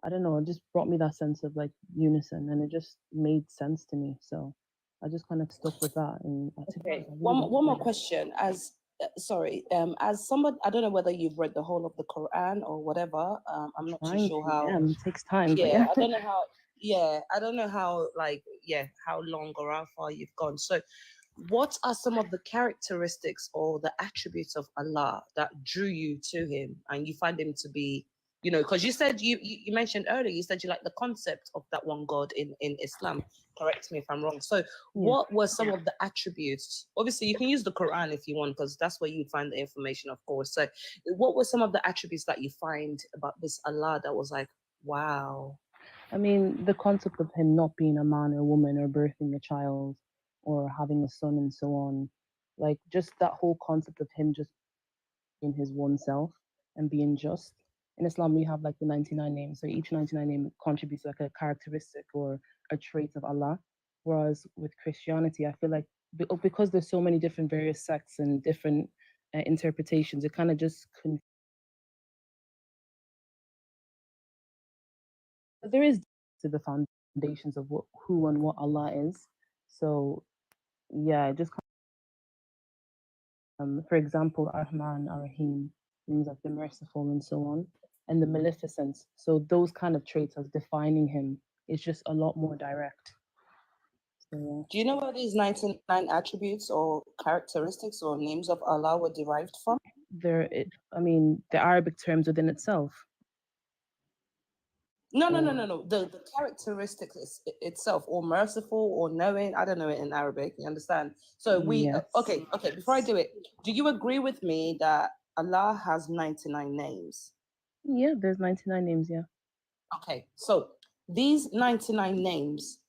I don't know, it just brought me that sense of like unison, and it just made sense to me. So I just kind of stuck with that. And to be Okay. honest, I really One don't more agree. question. Sorry, as somebody, I don't know whether you've read the whole of the Quran or whatever. I'm I'm not too trying sure to, how. yeah, it takes time, but Yeah, yeah. I don't know how. Yeah, I don't know how. Like, yeah, how long or how far you've gone. So, what are some of the characteristics or the attributes of Allah that drew you to Him, and you find Him to be, because you said you mentioned earlier, you said you like the concept of that one God in Islam. Correct me if I'm wrong. So, Yeah. what were some of the attributes? Obviously, you can use the Quran if you want, because that's where you'd find the information, of course. So, what were some of the attributes that you find about this Allah that was like, wow? I mean, the concept of him not being a man or woman or birthing a child or having a son and so on, like just that whole concept of him just being his one self and being just. In Islam, we have like the 99 names. So each 99 name contributes like a characteristic or a trait of Allah. Whereas with Christianity, I feel like because there's so many different various sects and different interpretations, it kind of just there is to the foundations of who and what Allah is. So yeah, just for example, Ar-Rahman, Ar-Rahim means like the merciful and so on, and the Maleficent. So those kind of traits as defining him is just a lot more direct. So Do you know where these 99 attributes or characteristics or names of Allah were derived from? I mean, the Arabic terms within itself, No, no, no, or no, no. The characteristics itself, or merciful, or knowing. I don't know it in Arabic. You understand? So yes, okay, okay. Before I do it, do you agree with me that Allah has 99 names? yeah, there's 99 names, yeah. Okay, so these 99 names,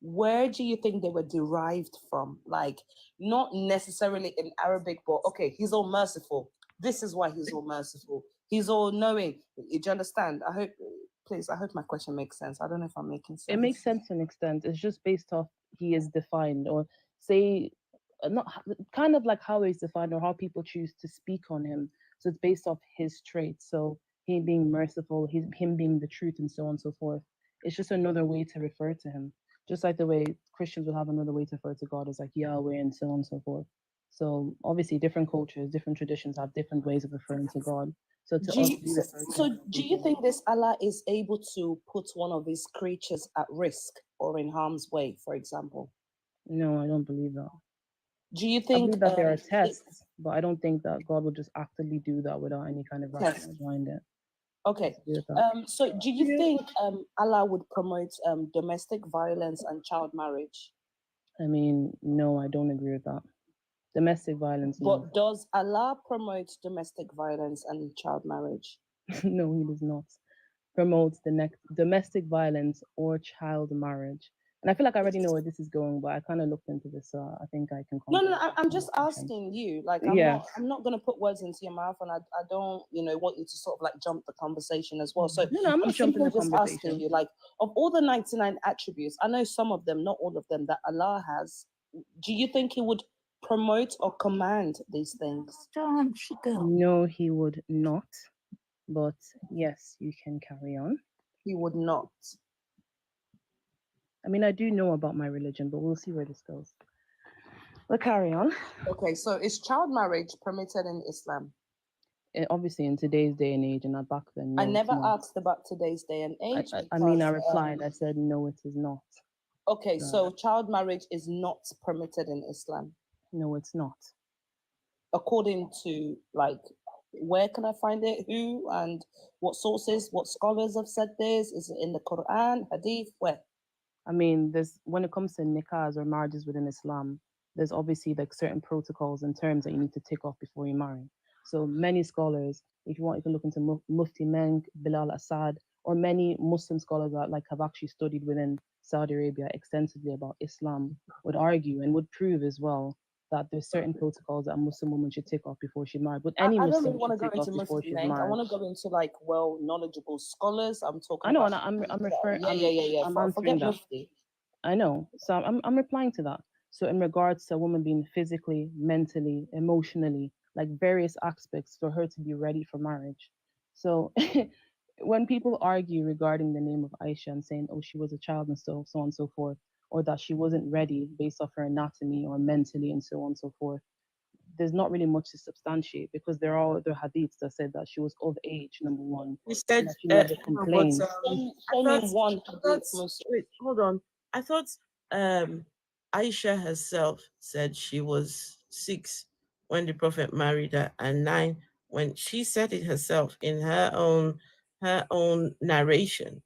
where do you think they were derived from? Like, not necessarily in Arabic, but okay, he's all merciful. This is why he's all merciful. He's all knowing. Do you understand? Please, I hope my question makes sense. I don't know if I'm making It makes sense. sense to an extent. It's just based off he is defined, or say, not kind of like how he's defined, or how people choose to speak on him. So it's based off his traits. So him being merciful, him being the truth, and so on and so forth. It's just another way to refer to him. Just like the way Christians will have another way to refer to God as like Yahweh and so on and so forth. So obviously, different cultures, different traditions have different ways of referring to God. So to Do us, you, we refer to so, him do as you God. think this Allah is able to put one of his creatures at risk or in harm's way, for example? No, I don't believe that. Do you I think believe that there are tests, but I don't think that God will just actively do that without any kind of test? rationale behind it. Okay. Disagree with that. So do you think Allah would promote domestic violence and child marriage? I mean, no, I don't agree with that. Domestic violence, no. But does Allah promote domestic violence and child marriage? No, he does not. Promotes the next domestic violence or child marriage. And I feel like I already know where this is going, but I kind of looked into this, so I think I can No, no, confidently no. I'm answer just that question. asking you. Like, I'm Yeah. not. I'm not going to put words into your mouth, and I don't, want you to sort of like jump the conversation as well. So No, no, I'm I'm not jumping simply the just asking conversation. you, like, of all the 99 attributes, I know some of them, not all of them, that Allah has. Do you think He would promote or command these things? No, he would not. But yes, you can carry on. He would not. I mean, I do know about my religion, but we'll see where this goes. But carry on. Okay, so is child marriage permitted in Islam? Obviously, in today's day and age, and not back then, I no, it's never not. asked about today's day and age I mean, because, I replied, I said, no, it is not. okay, So, so child marriage is not permitted in Islam. no, it's not. According to, like, where can I find it? Who and what sources, what scholars have said this? Is it in the Quran, Hadith? Where? I mean, there's when it comes to nikahs or marriages within Islam, there's obviously like certain protocols and terms that you need to tick off before you marry. So many scholars, if you want, you can look into Mufti Menk, Bilal Assad, or many Muslim scholars that like have actually studied within Saudi Arabia extensively about Islam, would argue and would prove as well that there's certain protocols that a Muslim woman should tick off before she married. But any I don't really Muslim want to should go tick off into before Mufti she's Menk. I married. want to go into like well knowledgeable scholars. I'm I talking know, about and I'm referring, yeah, yeah, yeah, yeah. I'm Forget answering that. Mufti. I know. So I'm replying to that. So in regards to a woman being physically, mentally, emotionally, like various aspects for her to be ready for marriage. So when people argue regarding the name of Aisha and saying, oh, she was a child and so on and so forth, or that she wasn't ready based off her anatomy or mentally and so on and so forth, there's not really much to substantiate because there are other hadiths that said that she was of age, number one, You and said, that she never no, but complained. I Show me thought, one I thought, hadith, Musa. wait, hold on. I thought Aisha herself said she was 6 when the Prophet married her, and 9 when she said it herself in her own narration.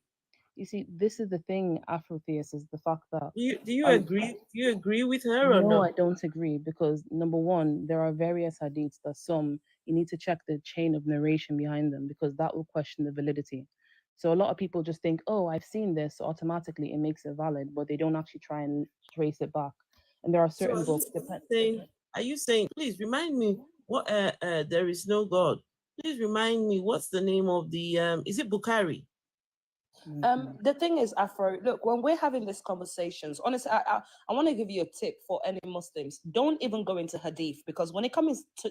You see, this is the thing, Afrotheist, is the fact that Do you um, agree? Do you agree with her or no, not? I don't agree because number one, there are various hadiths that some you need to check the chain of narration behind them because that will question the validity. So a lot of people just think, oh, I've seen this, so automatically it makes it valid, but they don't actually try and trace it back. And there are So certain books depend. are you saying, please remind me what there is no God. Please remind me what's the name of the is it Bukhari? The thing is, Afro, look, when we're having these conversations, honestly, I want to give you a tip for any Muslims. Don't even go into hadith because when it comes to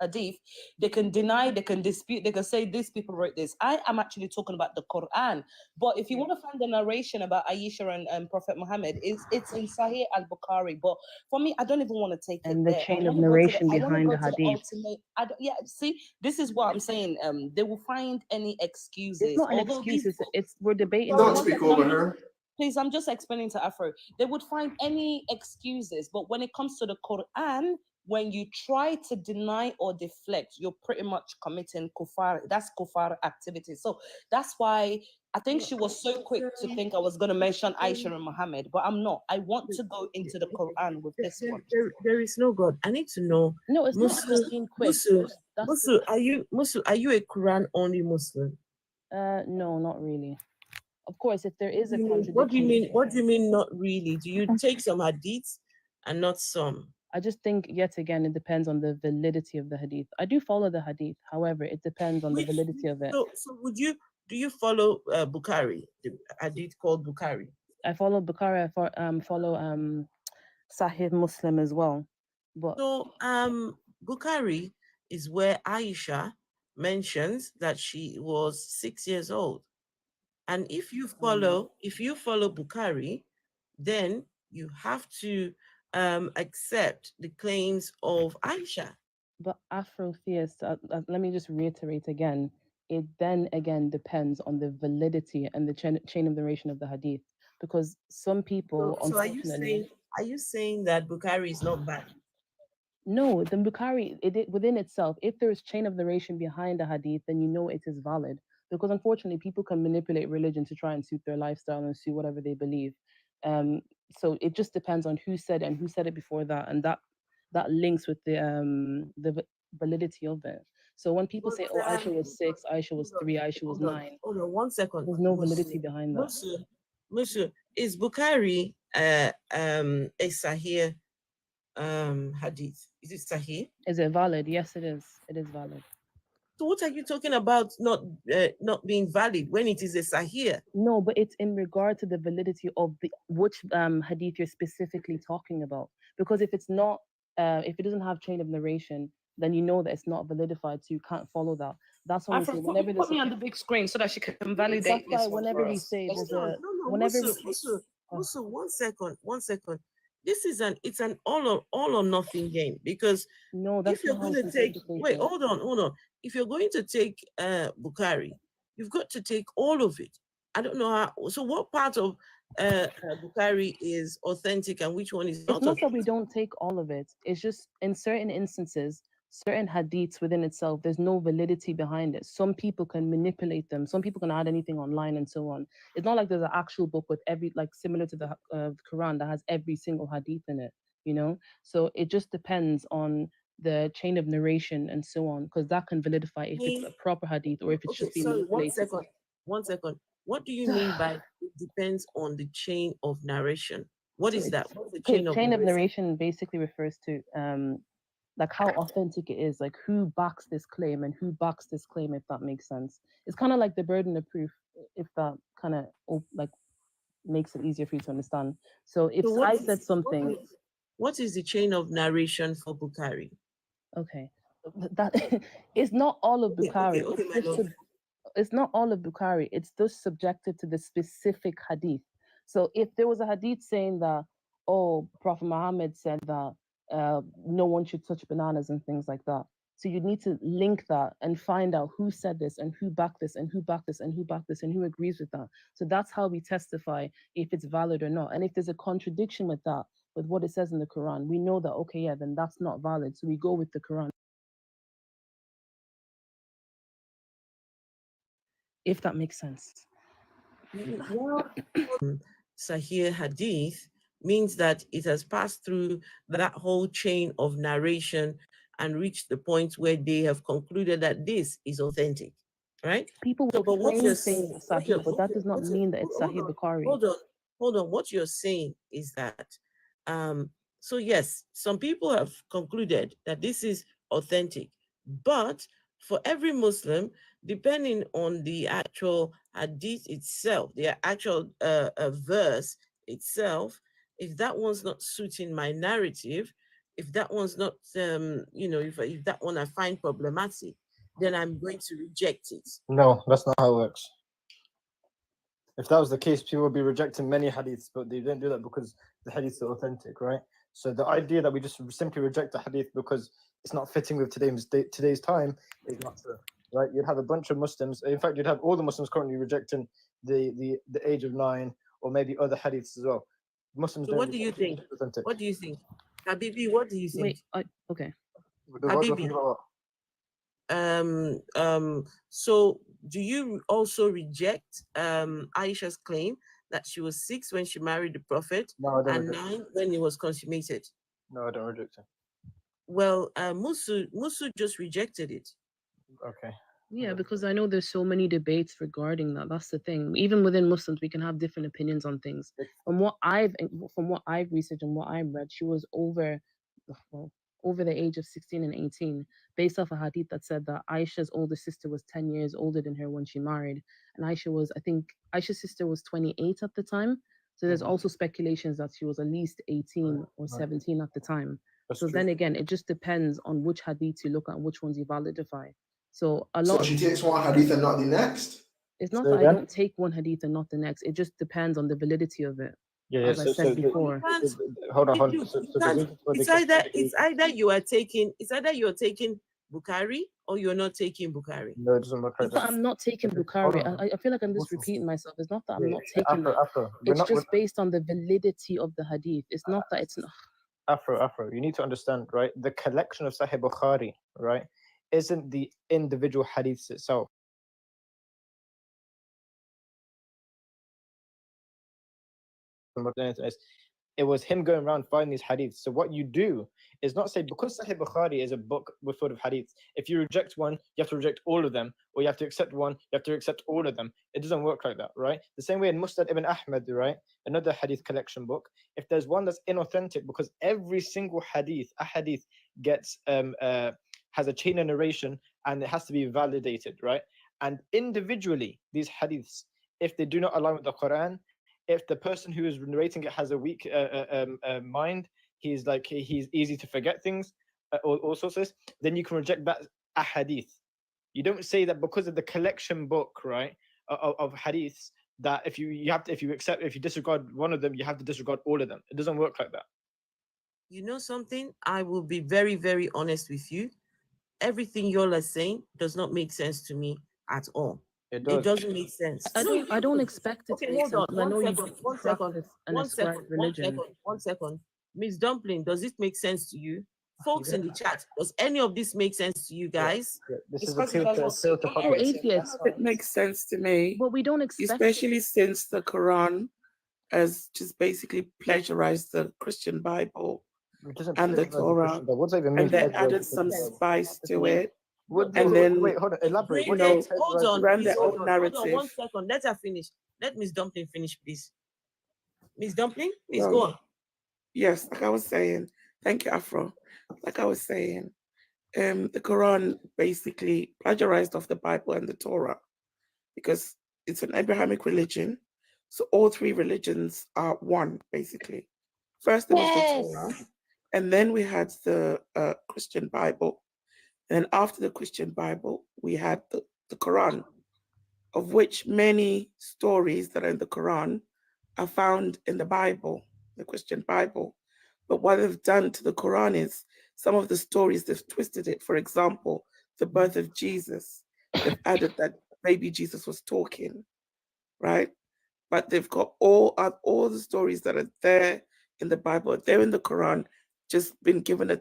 hadith, they can deny, they can dispute, they can say these people wrote this. I am actually talking about the Quran. But if you want to find the narration about Aisha and Prophet Muhammad, it's in Sahih al-Bukhari. But for me, I don't even want to take it And the there. I chain of want to go to the, narration I want to behind go the to the hadith. ultimate. Yeah, see, this is what I'm saying. They will find any It's excuses. not an Although excuse. these It's we're debating. sorry, Don't Something. one speak second. over her. Please, I'm just explaining to Afro. They would find any excuses, but when it comes to the Quran, when you try to deny or deflect, you're pretty much committing kufar. That's kufar activity. So that's why I think she was so quick to think I was going to mention Aisha and Muhammad, but I'm not. I want to go into the Quran with this one. There is no God. I need to know. No, it's not Musu, about being quick. Musu, That's Musu, are you a Quran only Muslim? no, not really. Of course, if there is a What do you contradiction, mean? What do you mean not really? Do you take some hadiths and not some? I just think yet again it depends on the validity of the hadith. I do follow the hadith, however, it depends on the Which validity of it. so do you follow Bukhari, the hadith called Bukhari? I follow Bukhari, follow Sahih Muslim as well. But So Bukhari is where Aisha mentions that she was 6 years old. And if you follow Bukhari, then you have to accept the claims of Aisha. but Afrotheist, let me just reiterate again, it then again depends on the validity and the chain of narration of the hadith. Because some people, So unfortunately, are you saying that Bukhari is not bad? no, the Bukhari, within itself, if there is chain of narration behind the hadith, then you know it is valid. Because unfortunately, people can manipulate religion to try and suit their lifestyle and suit whatever they believe. Um, so it just depends on who said it and who said it before that, and that links with the validity of it. So when people say, "Oh, Aisha was 6, Aisha was 3, Aisha was 9," Hold on 1 second. there's no validity behind that. Monsieur, is Bukhari a Sahih hadith? Is it Sahih? Is it valid? Yes, it is. It is valid. So what are you talking about not being valid when it is a Sahih? No, but it's in regard to the validity of the which hadith you're specifically talking about. Because if it's not, if it doesn't have chain of narration, then you know that it's not validified, so you can't follow that. That's when we say Afro, whenever put there's me on the big screen so that she can validate that's why this one whenever for we us. say Let's there's do a it. whenever we oh, Musu, 1 second. This is it's an all or nothing game because no, if that's you're not how going it's to take wait, interpretation. hold on. If you're going to take Bukhari, you've got to take all of it. I don't know how. So what part of Bukhari is authentic and which one is It's not not that we authentic? don't take all of it. It's just in certain instances, certain hadiths within itself, there's no validity behind it. Some people can manipulate them. Some people can add anything online and so on. It's not like there's an actual book with every, like similar to the Quran that has every single hadith in it, you know? So it just depends on the chain of narration and so on, because that can validify if it's a proper hadith or if it's Okay, just being sorry, manipulated. 1 second. What do you mean by it depends on the chain of narration? What is that? What's the Okay, chain of chain of narration? narration basically refers to like how authentic it is, like who backs this claim and who backs this claim, if that makes sense. It's kind of like the burden of proof, if that kind of like makes it easier for you to understand. So if So I said something, what is the chain of narration for Bukhari? okay, that it's not all of Bukhari. Okay, It's my just love. it's not all of Bukhari. It's just subjected to the specific hadith. So if there was a hadith saying that, oh, Prophet Muhammad said that no one should touch bananas and things like that. So you need to link that and find out who said this and who backed this and who backed this and who backed this and who agrees with that. So that's how we testify if it's valid or not. And if there's a contradiction with that, with what it says in the Quran, we know that, okay, yeah, then that's not valid. So we go with the Quran. If that makes sense. Well, Sahih Hadith means that it has passed through that whole chain of narration and reached the point where they have concluded that this is authentic, right? People So, will but what claim you're things saying, Sahih, but that does not mean that it's Sahih Bukhari. hold on. What you're saying is that, so yes, some people have concluded that this is authentic, but for every Muslim, depending on the actual hadith itself, the actual verse itself, if that one's not suiting my narrative, if that one's not, if that one I find problematic, then I'm going to reject it. No, that's not how it works. If that was the case, people would be rejecting many hadiths, but they don't do that because the hadiths are authentic, right? So the idea that we just simply reject the hadith because it's not fitting with today's time is not true, right? You'd have a bunch of Muslims. In fact, you'd have all the Muslims currently rejecting the age of 9 or maybe other hadiths as well. Muslims. So what do you think? What do you think, Habibi? What do you think? Wait, okay. Habibi. So do you also reject Aisha's claim that she was 6 when she married the Prophet and 9 when it was consummated? No, I don't reject it. Well, Musu just rejected it. Okay. Yeah, because I know there's so many debates regarding that. That's the thing. Even within Muslims, we can have different opinions on things. From what I've researched and what I've read, she was over the age of 16 and 18, based off a hadith that said that Aisha's older sister was 10 years older than her when she married. And Aisha's sister was 28 at the time. So there's also speculations that she was at least 18 or 17 at the time. That's true. Then again, it just depends on which hadith you look at and which ones you validify. So she takes one hadith and not the next? It's not that I don't take one hadith and not the next. It just depends on the validity of it. Yeah, as I said before. Hold on. It's either you're taking Bukhari or you're not taking Bukhari. No, it doesn't work like that. I'm not taking Bukhari. I feel like I'm just repeating myself. It's not that I'm not taking it. It's just based on the validity of the hadith. It's not that it's not. Afro. You need to understand, right? The collection of Sahih Bukhari, right, isn't the individual hadiths itself. It was him going around finding these hadiths. So what you do is not say, because Sahih Bukhari is a book with full of hadiths, if you reject one, you have to reject all of them, or you have to accept one, you have to accept all of them. It doesn't work like that, right? The same way in Musnad ibn Ahmad, right, another hadith collection book, if there's one that's inauthentic, because every single hadith gets has a chain of narration and it has to be validated, right? And individually, these hadiths, if they do not align with the Quran, if the person who is narrating it has a weak mind, he's easy to forget things, all sorts of this, then you can reject that hadith. You don't say that because of the collection book, right, of hadiths, that if you disregard one of them, you have to disregard all of them. It doesn't work like that. You know something? I will be very, very honest with you. Everything y'all are saying does not make sense to me at all. It doesn't make sense. I don't expect it to make sense. I know you practice and ascribe religion. One second. Ms. Dumpling, does it make sense to you? Folks in the chat, does any of this make sense to you guys? Yeah. This is a atheist. It makes sense to me. But we don't expect, especially since the Quran has just basically plagiarized the Christian Bible and the Torah, and then added some spice to it. And then wait, hold on, elaborate. Hold on, ran their own narrative. Hold on 1 second. Let her finish. Let Miss Dumpling finish, please. Miss Dumpling, please go on. Yes, like I was saying, thank you, Afro. Like I was saying, the Quran basically plagiarized off the Bible and the Torah because it's an Abrahamic religion. So all three religions are one, basically. First there was the Torah, and then we had the Christian Bible. And after the Christian Bible, we had the Quran. of which many stories that are in the Quran are found in the Bible, the Christian Bible. But what they've done to the Quran is some of the stories, they've twisted it. For example, the birth of Jesus, they've added that baby Jesus was talking, right? But they've got all the stories that are there in the Bible, they're in the Quran, just been given a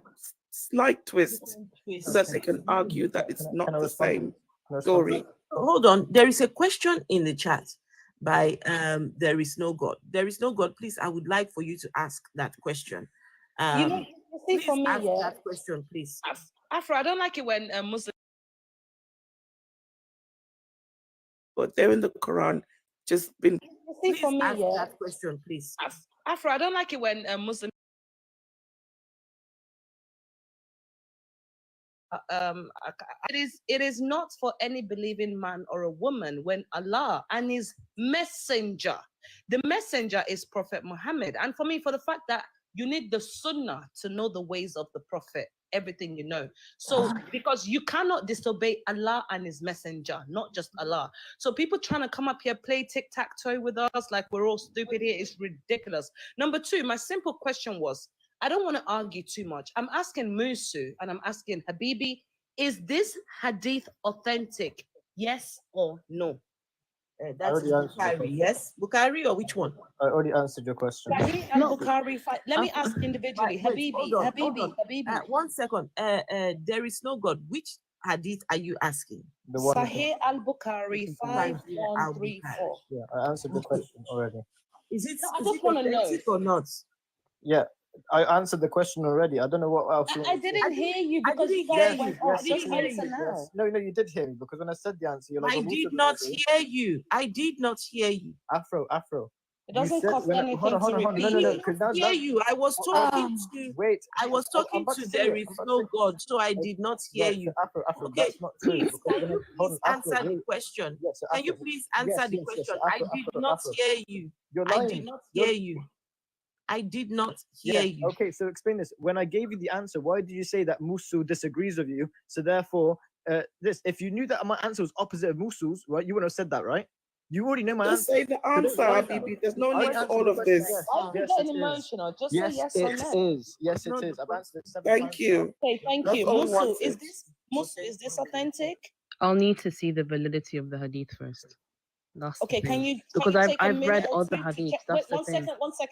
slight twist so that they can argue that it's not Can I the respond? same Can I respond? story. Hold on. There is a question in the chat by There Is No God. There is no God. Please, I would like for you to ask that question. You know, you see, Please for me, ask yeah, that question, please. Afro, I don't like it when Muslims. But they're in the Quran, just been You see, Please for me, ask yeah, that question, please. Afro, I don't like it when Muslims. It is not for any believing man or a woman when Allah and his messenger, the messenger is Prophet Muhammad. And for me, for the fact that you need the sunnah to know the ways of the prophet, everything you know. So because you cannot disobey Allah and his messenger, not just Allah. So people trying to come up here, play tic-tac-toe with us like we're all stupid here is ridiculous. Number two, my simple question was, I don't want to argue too much. I'm asking Musu and I'm asking Habibi, is this hadith authentic? Yes or no? That's already answered the Bukhari. question. Yes, Bukhari or which one? I already answered your question. Sahih and No. Bukhari. Let me ask individually. Wait, Habibi, hold on. Habibi. 1 second. There is no God. Which hadith are you asking? The one. Sahih al-Bukhari Sahih 5134. Yeah, I answered the question already. Is it, No, I is just it wanna know. authentic or not? Yeah, I answered the question already. I don't know what else. you I want me to say. didn't hear you I because you didn't guys hear went you. off. I didn't Just hear answer you. now. Yes. No, you did hear me because when I said the answer, you're like, I "Well, did Musa not doesn't agree." hear you. I did not hear you. Afro. It You doesn't said cost when I- anything hold on, to No, repeat. no. I Because did not hear you. I was talking to. wait. I was I'm talking about to to say There it. Is I'm about No to say- God, so I did not hear Right, you. so Afro, Okay, that's not true. please, Because can when you hold please on, answer Afro, the wait. question? Yes, so Can you Afro, please answer the yes, question? so I did not hear you. You're I lying. did not hear you. I did not hear you. Okay, so explain this. When I gave you the answer, why did you say that Musu disagrees with you? So therefore, if you knew that my answer was opposite of Musu's, right, you wouldn't have said that, right? You already know my just answer. say the answer, Habibi. There's no I need for answered all the of question, this. yes. Why are you Yes, getting it is. emotional? Just say yes or Yes, no. it is. Yes, it No, is. I've answered it 7 Thank times. you. Okay, thank That's you. all we Musu, wanted. is this authentic? I'll need to see the validity of the hadith first. That's Okay, the can thing. you Because take a I've minute read or other two to hadiths. check? That's Wait, the thing.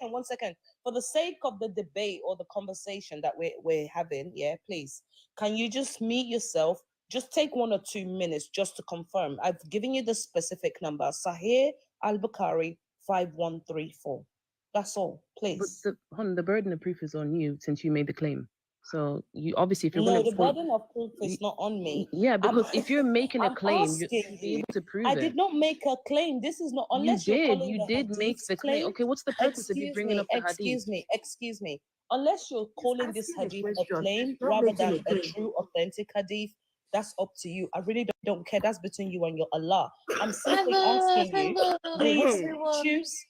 one second. For the sake of the debate or the conversation that we're having, yeah, please, can you just mute yourself? Just take 1 or 2 minutes just to confirm. I've given you the specific number, Sahih al-Bukhari 5134. That's all, please. But the burden of proof is on you since you made the claim. So you obviously, if you're No, going the to burden of proof is not on me. yeah, because if you're making a I'm claim, you asking should be you. able to prove I it. did not make a claim. This is not, You unless you're following you the did make hadith's the claim. claim. Okay, what's the purpose of you bringing up the hadith? Excuse me. Unless you're calling this asking a hadith a question. claim Not rather making than a a claim. true, authentic hadith, that's up to you. I really don't care. That's between you and your Allah. I'm simply asking you, please choose.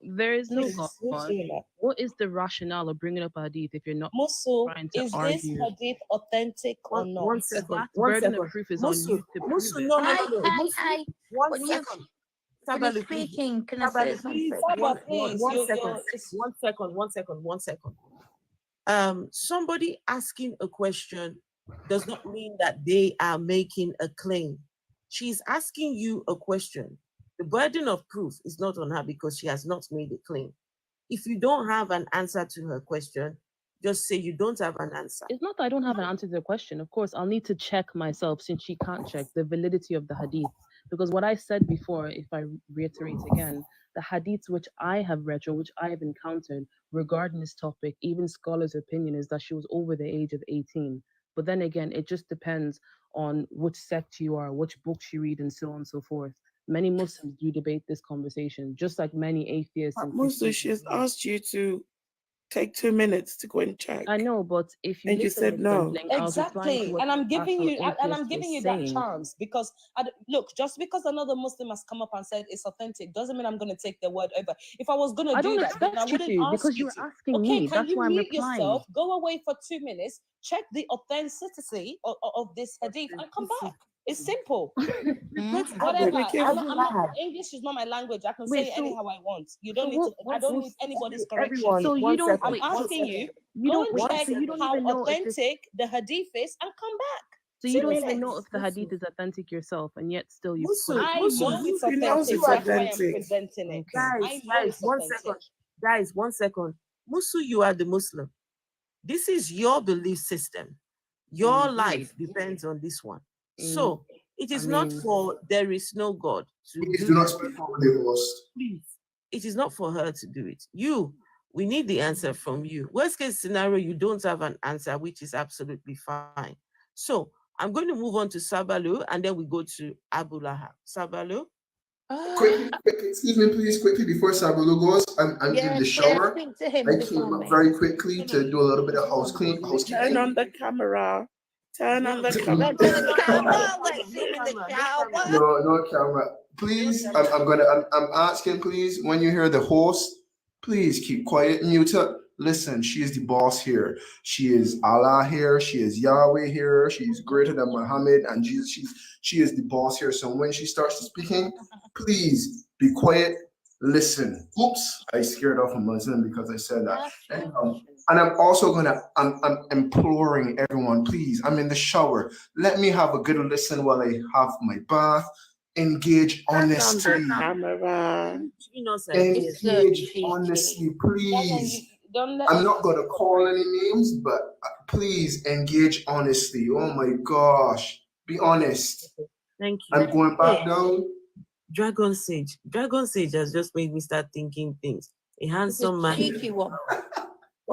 There is no Please, God. who's doing that? What is the rationale of bringing up hadith if you're not Musu, trying to is this argue? hadith authentic or not? One second. That One burden second. of proof is on you to prove Musu, it. no. Hi. One When second. when you're Sabali, please. speaking, can I say Sabali, something? please. Saba, please, One second. it's- One second. Somebody asking a question does not mean that they are making a claim. She's asking you a question. The burden of proof is not on her because she has not made a claim. If you don't have an answer to her question, just say you don't have an answer. It's not that I don't have an answer to the question. Of course, I'll need to check myself since she can't check the validity of the hadith. Because what I said before, if I reiterate again, the hadiths which I have read or which I have encountered regarding this topic, even scholars' opinion is that she was over the age of 18. But then again, it just depends on which sect you are, which books you read, and so on and so forth. Many Muslims do debate this conversation, just like many atheists and Musa, Christians she's do. asked you to take 2 minutes to go and check. I know, but if you And you listen said no. exampling, I was replying to Exactly, what and I'm giving Afro you, and I'm atheist giving was you that saying. chance because look, just because another Muslim has come up and said it's authentic doesn't mean I'm going to take their word over. If I was going to I do don't that, then I expect you wouldn't to ask because you you're to. asking Okay, me. can That's you why I'm mute replying. yourself? Go away for 2 minutes, check the authenticity of this hadith, and come back. It's simple. Let's Whatever. be I'm careful. not, English is not my language. I can Wait, say it so- anyhow I want. You don't so need what- to. I what- don't what- need anybody's correction. Everyone, So you one don't- second, I'm wait, one asking second. you. Go and wait, check so you don't how even know if this, authentic the hadith is, and come back. so you don't 2 even know minutes. if the hadith is authentic yourself, and yet still you Musu, put it. I Musu, know it's Musu knows authentic. it's That's why I'm authentic. presenting it. Okay. I guys, know guys, it's one authentic. second. Guys, 1 second. Musu, you are the Muslim. This is your belief system. Your life depends on this one. So it is not mean- for there is no God to Please do do not this. speak for the host. Please. It is not for her to do it. We need the answer from you. Worst case scenario, you don't have an answer, which is absolutely fine. So I'm going to move on to Sabalu, and then we go to Abu Lahab. Sabalu? Quickly, excuse me, please, quickly before Sabulu goes. I'm in Yes, the shower. speak to him I before came up me. very quickly to do a little bit of housekeeping. Turn on the camera. Turn on the No. camera. The camera, let's see him in the shower. No camera. Please, I'm asking, please, when you hear the host, please keep quiet, mute up. Listen, she is the boss here. She is Allah here. She is Yahweh here. She's greater than Muhammad and Jesus. She is the boss here. So when she starts speaking, please be quiet. Listen. Oops, I scared off a Muslim because I said that. And I'm also I'm imploring everyone, please. I'm in the shower. Let me have a good listen while I have my bath. Engage Turn on honestly. the camera. Innocent. It's so Engage cheeky. honestly, That's when please. you don't let I'm not gonna call any names, but please engage honestly. Oh my gosh, be honest. Thank you. I'm going back down. Dragon Sage. Dragon Sage has just made me start thinking things. A It's handsome a man. cheeky one.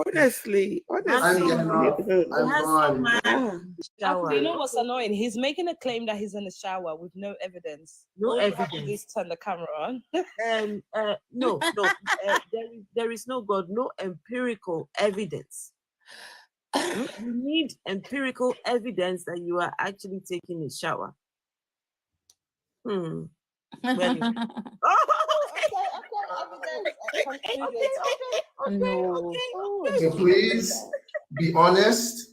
Honestly. I'm getting off. I'm Handsome gone. man. Ah. Shower. You know what's annoying? He's making a claim that he's in the shower with no evidence. No All you have to do evidence. is turn the camera on. No. There is no God, no empirical evidence. You need empirical evidence that you are actually taking a shower. Well, No. So please be honest.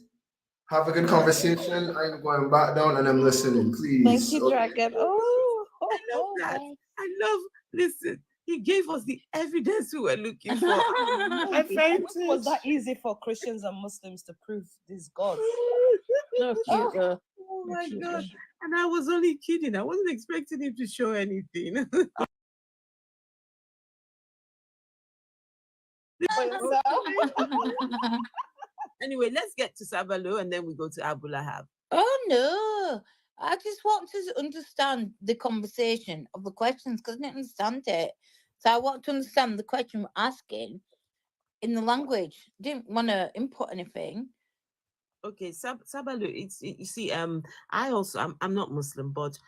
Have a good conversation. I'm going back down and I'm listening. Please. Thank you, Okay? Dragon. I love that. Listen, he gave us the evidence we were looking for. I fainted. Was that easy for Christians and Muslims to prove this God? So cute, though. Oh my Cute, God. though. And I was only kidding. I wasn't expecting him to show anything. Anyway, let's get to Sabalu and then we go to Abu Lahab. Oh no. I just want to understand the conversation of the questions because I didn't understand it. So I want to understand the question we're asking in the language. Didn't want to input anything. Okay, Sabalu, you see, I'm not Muslim, but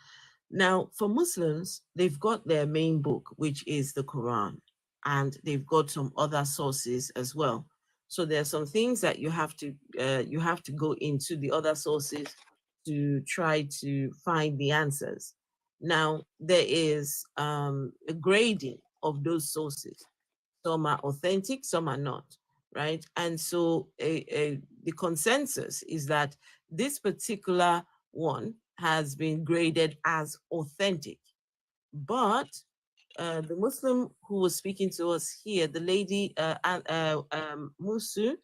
now for Muslims, they've got their main book, which is the Quran, and they've got some other sources as well. So there are some things that you have to go into the other sources to try to find the answers. Now there is a grading of those sources. Some are authentic, some are not, right? And so the consensus is that this particular one has been graded as authentic. But the Muslim who was speaking to us here, the lady Musu,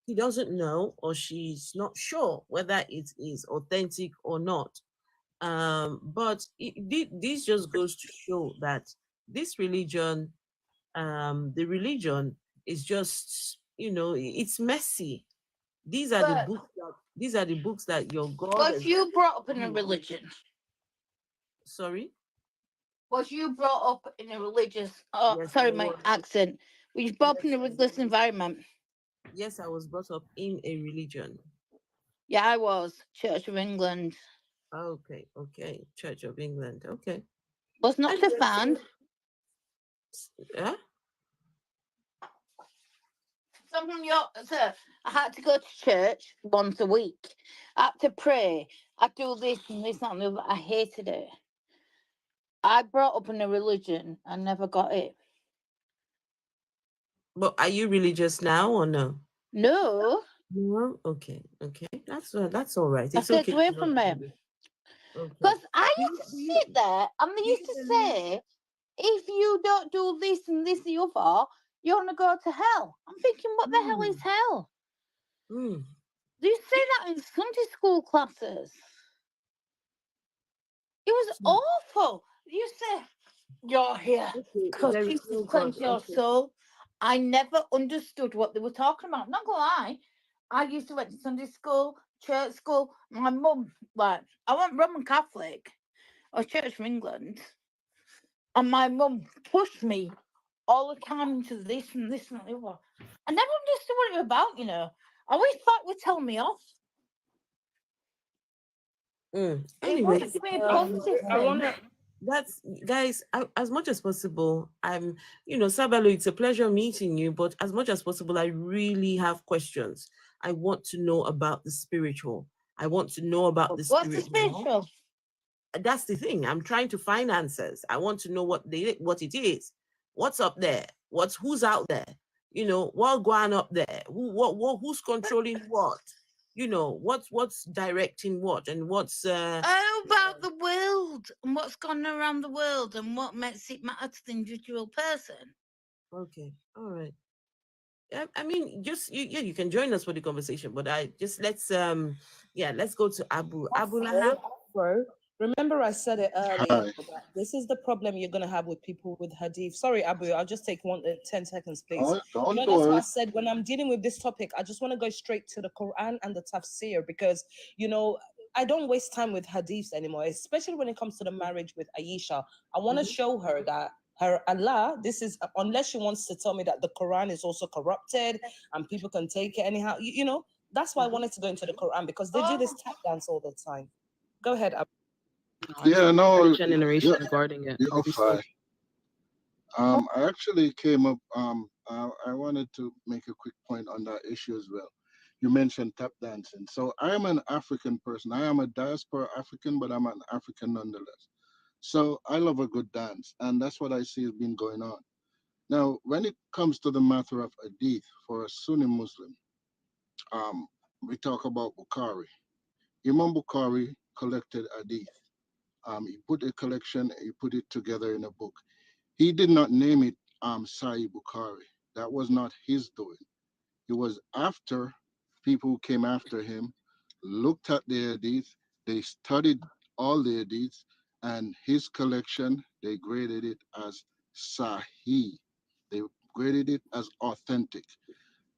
he doesn't know or she's not sure whether it is authentic or not. But this just goes to show that this religion, the religion is just, it's messy. These are the books that your God. Was you brought up in a religion? Sorry? Was you brought up in a religious? Oh, Yes, sorry, I my was. accent. Were you brought up in a religious environment? Yes, I was brought up in a religion. Yeah, I was. Church of England. Okay. Church of England. Okay. Was not a fan. Yeah? So from your, sir, I had to go to church once a week. I had to pray. I do this and this and the other. I hated it. I brought up in a religion. I never got it. But are you religious now or no? No. No. Okay. That's all right. I It's stayed okay. away to from not it. be. Okay. Because I Do you- used to do you- sit there and they do used you to believe- say, if you don't do this and this and the other, you're gonna go to hell. I'm thinking, what the hell is hell? Mm. They used to say that in Sunday school classes. It was awful. You say, you're here Okay, because there is Jesus no God. cleansed your Okay. soul. I never understood what they were talking about. Not gonna lie, I used to went to Sunday school, church school. My mum, like, I went Roman Catholic, or Church of England, and my mum pushed me all the time into this and this and the other. I never understood what it was about, you know. I always thought it would tell me off. It Anyway, wasn't giving me a positive I thing. wanna. That's guys. As much as possible, Sabalo. It's a pleasure meeting you. But as much as possible, I really have questions. I want to know about the spiritual. I want to know about the What's the spiritual. spiritual? That's the thing. I'm trying to find answers. I want to know what it is. What's up there? Who's out there? What going up there? Who's controlling what? What's directing what, and what's How about the world and what's gone around the world and what makes it matter to the individual person? Okay, all right. I mean, just you can join us for the conversation, but let's go to Abu Lahab. Bro, remember I said it earlier. Hi. That this is the problem you're gonna have with people with hadith. Sorry, Abu, I'll just take 10 seconds, please. Oh, don't That's why I worry. said when I'm dealing with this topic, I just want to go straight to the Quran and the tafsir because I don't waste time with hadiths anymore, especially when it comes to the marriage with Aisha. I want to show her that her Allah, this is unless she wants to tell me that the Quran is also corrupted and people can take it anyhow. That's why I wanted to go into the Quran because they do this tap dance all the time. Go ahead, Abu. Yeah, no, generation you're, regarding it. you're fine. I actually came up. I wanted to make a quick point on that issue as well. You mentioned tap dancing. So I am an African person. I am a diaspora African, but I'm an African nonetheless. So I love a good dance, and that's what I see has been going on. Now, when it comes to the matter of hadith for a Sunni Muslim, we talk about Bukhari. Imam Bukhari collected hadith. He put a collection, he put it together in a book. He did not name it Sahih Bukhari. That was not his doing. It was after people who came after him looked at the hadith, they studied all the hadiths, and his collection, they graded it as Sahih. They graded it as authentic.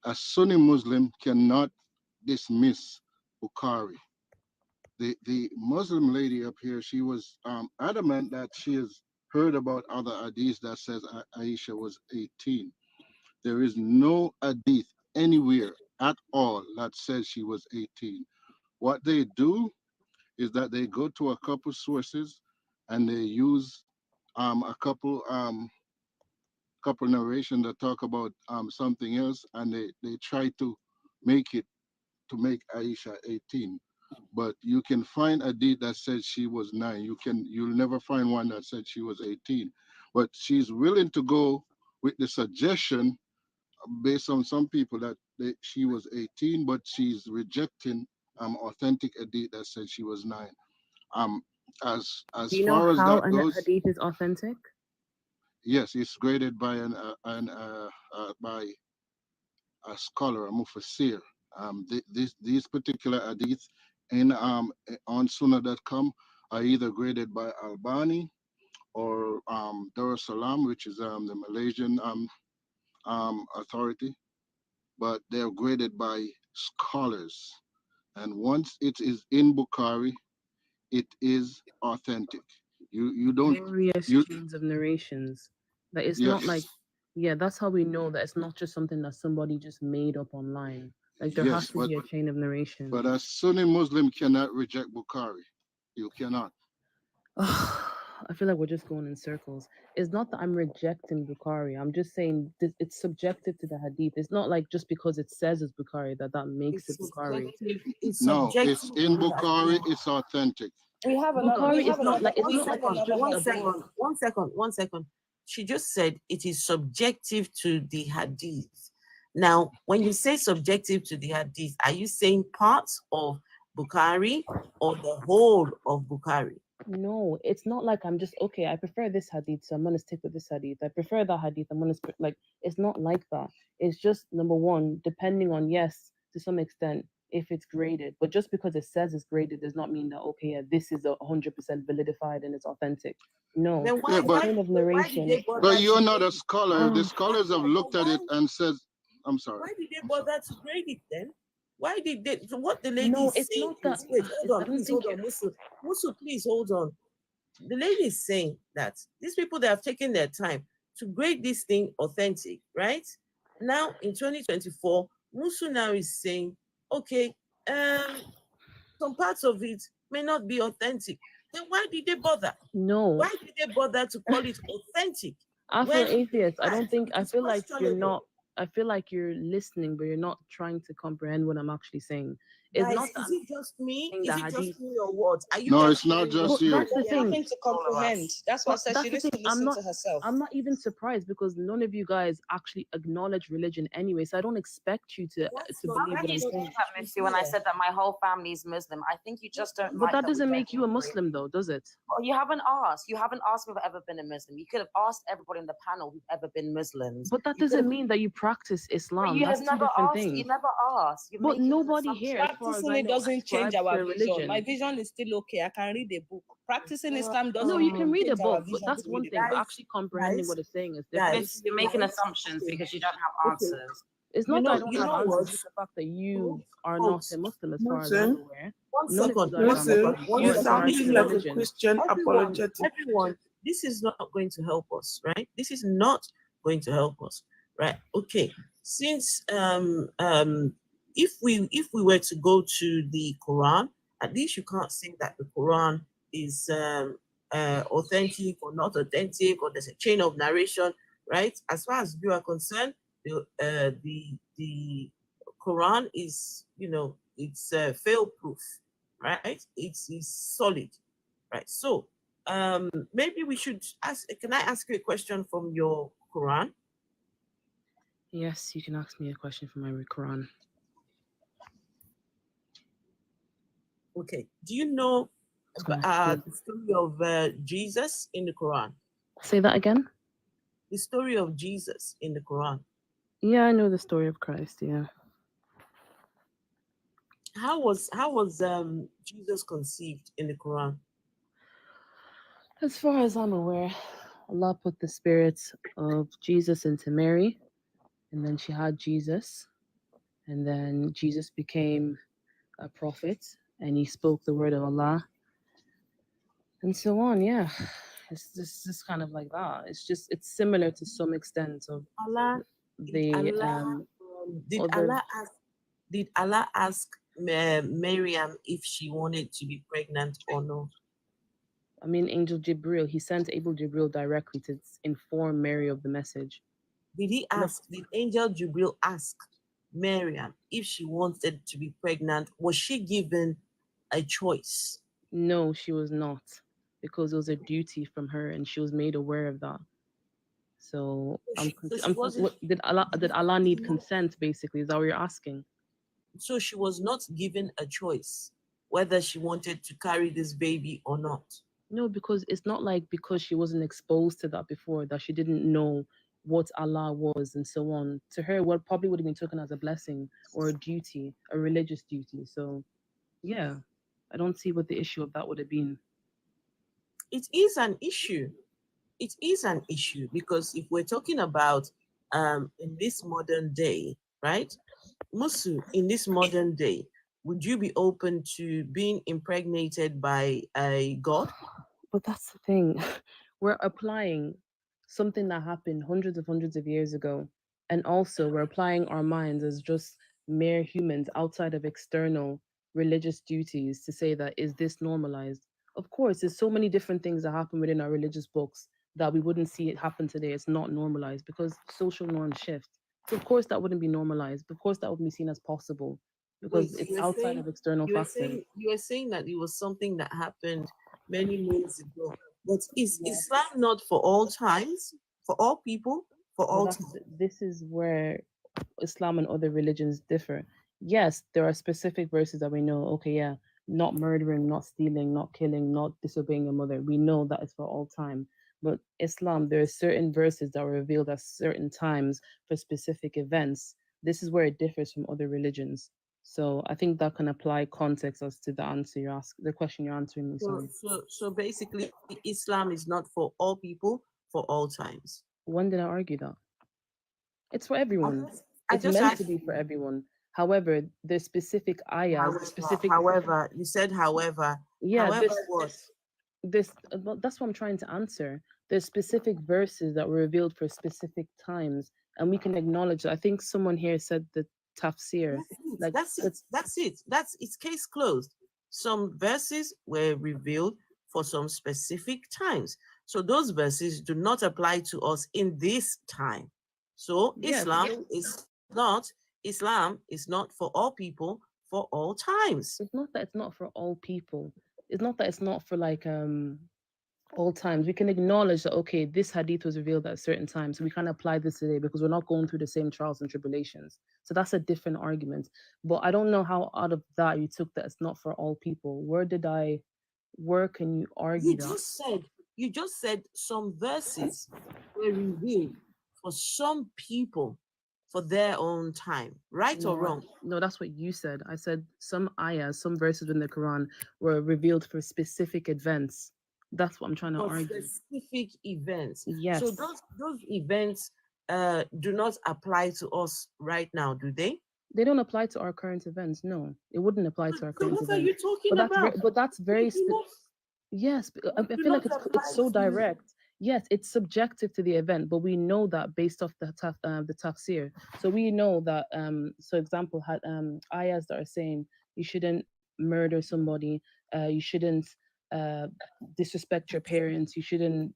A Sunni Muslim cannot dismiss Bukhari. The Muslim lady up here, she was adamant that she has heard about other hadiths that says Aisha was 18. There is no hadith anywhere at all that says she was 18. What they do is that they go to a couple sources and they use a couple narration that talk about something else, and they try to make Aisha 18. But you can find a deed that says she was 9. You'll never find one that said she was 18. But she's willing to go with the suggestion based on some people that she was 18, but she's rejecting authentic hadith that said she was 9. As Do you far know as how that a goes, hadith is authentic? yes, it's graded by by a scholar, a mufassir. These particular hadiths in on Sunnah.com are either graded by Albani or Dar es Salaam, which is the Malaysian authority, but they're graded by scholars. And once it is in Bukhari, it is authentic. You don't Various you chains of narrations. That it's not like, yes, that's how we know that it's not just something that somebody just made up online. Like there has yes, to be a chain of narration. but a Sunni Muslim cannot reject Bukhari. You cannot. I feel like we're just going in circles. It's not that I'm rejecting Bukhari. I'm just saying it's subjective to the hadith. It's not like just because it says it's Bukhari that makes it Bukhari. No, it's in Bukhari. It's authentic. We have another. Bukhari We is have not another. like it's we not have like another One hadith. second. One second. She just said it is subjective to the hadith. Now, when you say subjective to the hadith, are you saying parts of Bukhari or the whole of Bukhari? No, it's not like I'm just okay. I prefer this hadith, so I'm gonna stick with this hadith. I prefer that hadith. I'm gonna like. It's not like that. It's just number one, depending on yes, to some extent, if it's graded. But just because it says it's graded does not mean that okay, yeah, this is 100% validified and it's authentic. No, Then Yeah, why, but chain of why did narration. they bother but you're to not grade a it? scholar. The Ah, scholars have But looked at it why, and said, I'm sorry. why did they I'm sorry. bother to grade it then? Why did they? So what the lady no, is it's saying not that. is, wait, hold I on, don't please, think hold on, Musu. Musu, please hold on. The lady is saying that these people that have taken their time to grade this thing authentic, right? Now in 2024, Musu now is saying, okay, some parts of it may not be authentic. Then why did they bother? no. Why did they bother to call it authentic? Afro When in atheist, I don't fact think. it I is feel like you're questionable. not. I feel like you're listening, but you're not trying to comprehend what I'm actually saying. It's Guys, not that is I'm it just me? saying Is that it just hadith. me or what? Are you No, guys it's not hearing just But what, you. that's the There's what we are thing. nothing to all of comprehend. us? That's why I But said that's she the needs thing. to listen to herself. I'm not even surprised because none of you guys actually acknowledge religion anyway. So I don't expect you to That's to not believe that's what I'm You not said the saying. that, issue Missy, when I here. said that my whole family is Muslim. I think you just don't But like that that we doesn't don't make you a agree. Muslim, though, does it? Well, you haven't asked. You haven't asked me if I've ever been a Muslim. You could have asked everybody in the panel who've ever been Muslims. But that You could have, doesn't mean that you practice but Islam. you have That's two never different asked. You things. never asked. You're But making an nobody here, assumption. as far as Practicing I it know, doesn't change ascribes to our a vision. My religion. vision is still okay. I can read a book. Practicing Islam No, doesn't you can read a change our book, but vision that's to one read a thing. book. But Guys, actually comprehending guys, what it's saying is different. guys, You're making guys. assumptions Okay, because you don't have okay. answers. It's You not that I know, don't you have know answers. what, It's just the fact that you folks, are not a folks. Muslim, as far as I'm Musu, aware. One None of you second, guys one are second, Muslim, one you're or second. ascribe to sounding a like a Everyone, religion. Christian everyone, apologetic. everyone. This is not going to help us, right? This is not going to help us, right? Okay. Since if we were to go to the Quran, at least you can't say that the Quran is authentic or not authentic, or there's a chain of narration, right? As far as you are concerned, the Quran is, you know, it's fail proof, right? It's solid, right? So maybe we should ask. Can I ask you a question from your Quran? Yes, you can ask me a question from my Quran. Okay. Do you know Go ahead. the story of Jesus in the Quran? Say that again. The story of Jesus in the Quran. Yeah, I know the story of Christ. Yeah. How was Jesus conceived in the Quran? As far as I'm aware, Allah put the spirits of Jesus into Mary, and then she had Jesus, and then Jesus became a prophet, and he spoke the word of Allah, and so on. Yeah, it's just kind of like that. It's similar to some extent of Allah, the did other. Allah ask Miriam if she wanted to be pregnant or not? I mean, Angel Jibril, he sent Angel Jibril directly to inform Mary of the message. Did Angel Jibril ask Miriam if she wanted to be pregnant? Was she given a choice? No, she was not, because it was a duty from her, and she was made aware of that. So did Allah need consent? Basically, is that what you're asking? So she was not given a choice whether she wanted to carry this baby or not. No, because it's not like because she wasn't exposed to that before that she didn't know what Allah was and so on. To her, what probably would have been taken as a blessing or a duty, a religious duty. So, yeah, I don't see what the issue of that would have been. It is an issue. It is an issue because if we're talking about in this modern day, right? Musu, in this modern day, would you be open to being impregnated by a god? But that's the thing. We're applying something that happened hundreds of years ago. And also, we're applying our minds as just mere humans outside of external religious duties to say that, is this normalized? Of course, there's so many different things that happen within our religious books that we wouldn't see it happen today. It's not normalized because social norms shift. So, of course, that wouldn't be normalized. Of course, that would be seen as possible because Wait, it's outside of external factors. You were saying that it was something that happened many years ago. But is Islam not for all times, for all people, for all times? This is where Islam and other religions differ. Yes, there are specific verses that we know, okay, yeah, not murdering, not stealing, not killing, not disobeying your mother. We know that it's for all time. But Islam, there are certain verses that were revealed at certain times for specific events. This is where it differs from other religions. So I think that can apply context as to the answer you ask, the question you're answering. I'm So, sorry. so basically, Islam is not for all people for all times. When did I argue that? It's for everyone. I It's just meant asked to be for everyone. However, the specific ayahs, specific. However, you said however. Yeah, However what? well, that's what I'm trying to answer. There's specific verses that were revealed for specific times, and we can acknowledge that. I think someone here said the tafsir. Like That's it. That's it's case closed. Some verses were revealed for some specific times. So those verses do not apply to us in this time. So Yes, Islam is not for all people for all times. it's not that it's not for all people. It's not that it's not for like all times. We can acknowledge that okay, this hadith was revealed at a certain time, so we can't apply this today because we're not going through the same trials and tribulations. So that's a different argument. But I don't know how out of that you took that it's not for all people. Where can you argue that? You just said some verses were revealed for some people for their own time, right or wrong? No, that's what you said. I said some ayahs, some verses in the Quran were revealed for specific events. That's what I'm trying to For argue. specific events. Yes. So those events do not apply to us right now, do they? They don't apply to our current events. No, it wouldn't apply to our So current what are events. you talking about? But that's very. Yes, I feel like it's so direct. Yes, it's subjective to the event, but we know that based off the tafsir. So we know that so example had ayahs that are saying you shouldn't murder somebody, you shouldn't disrespect your parents, you shouldn't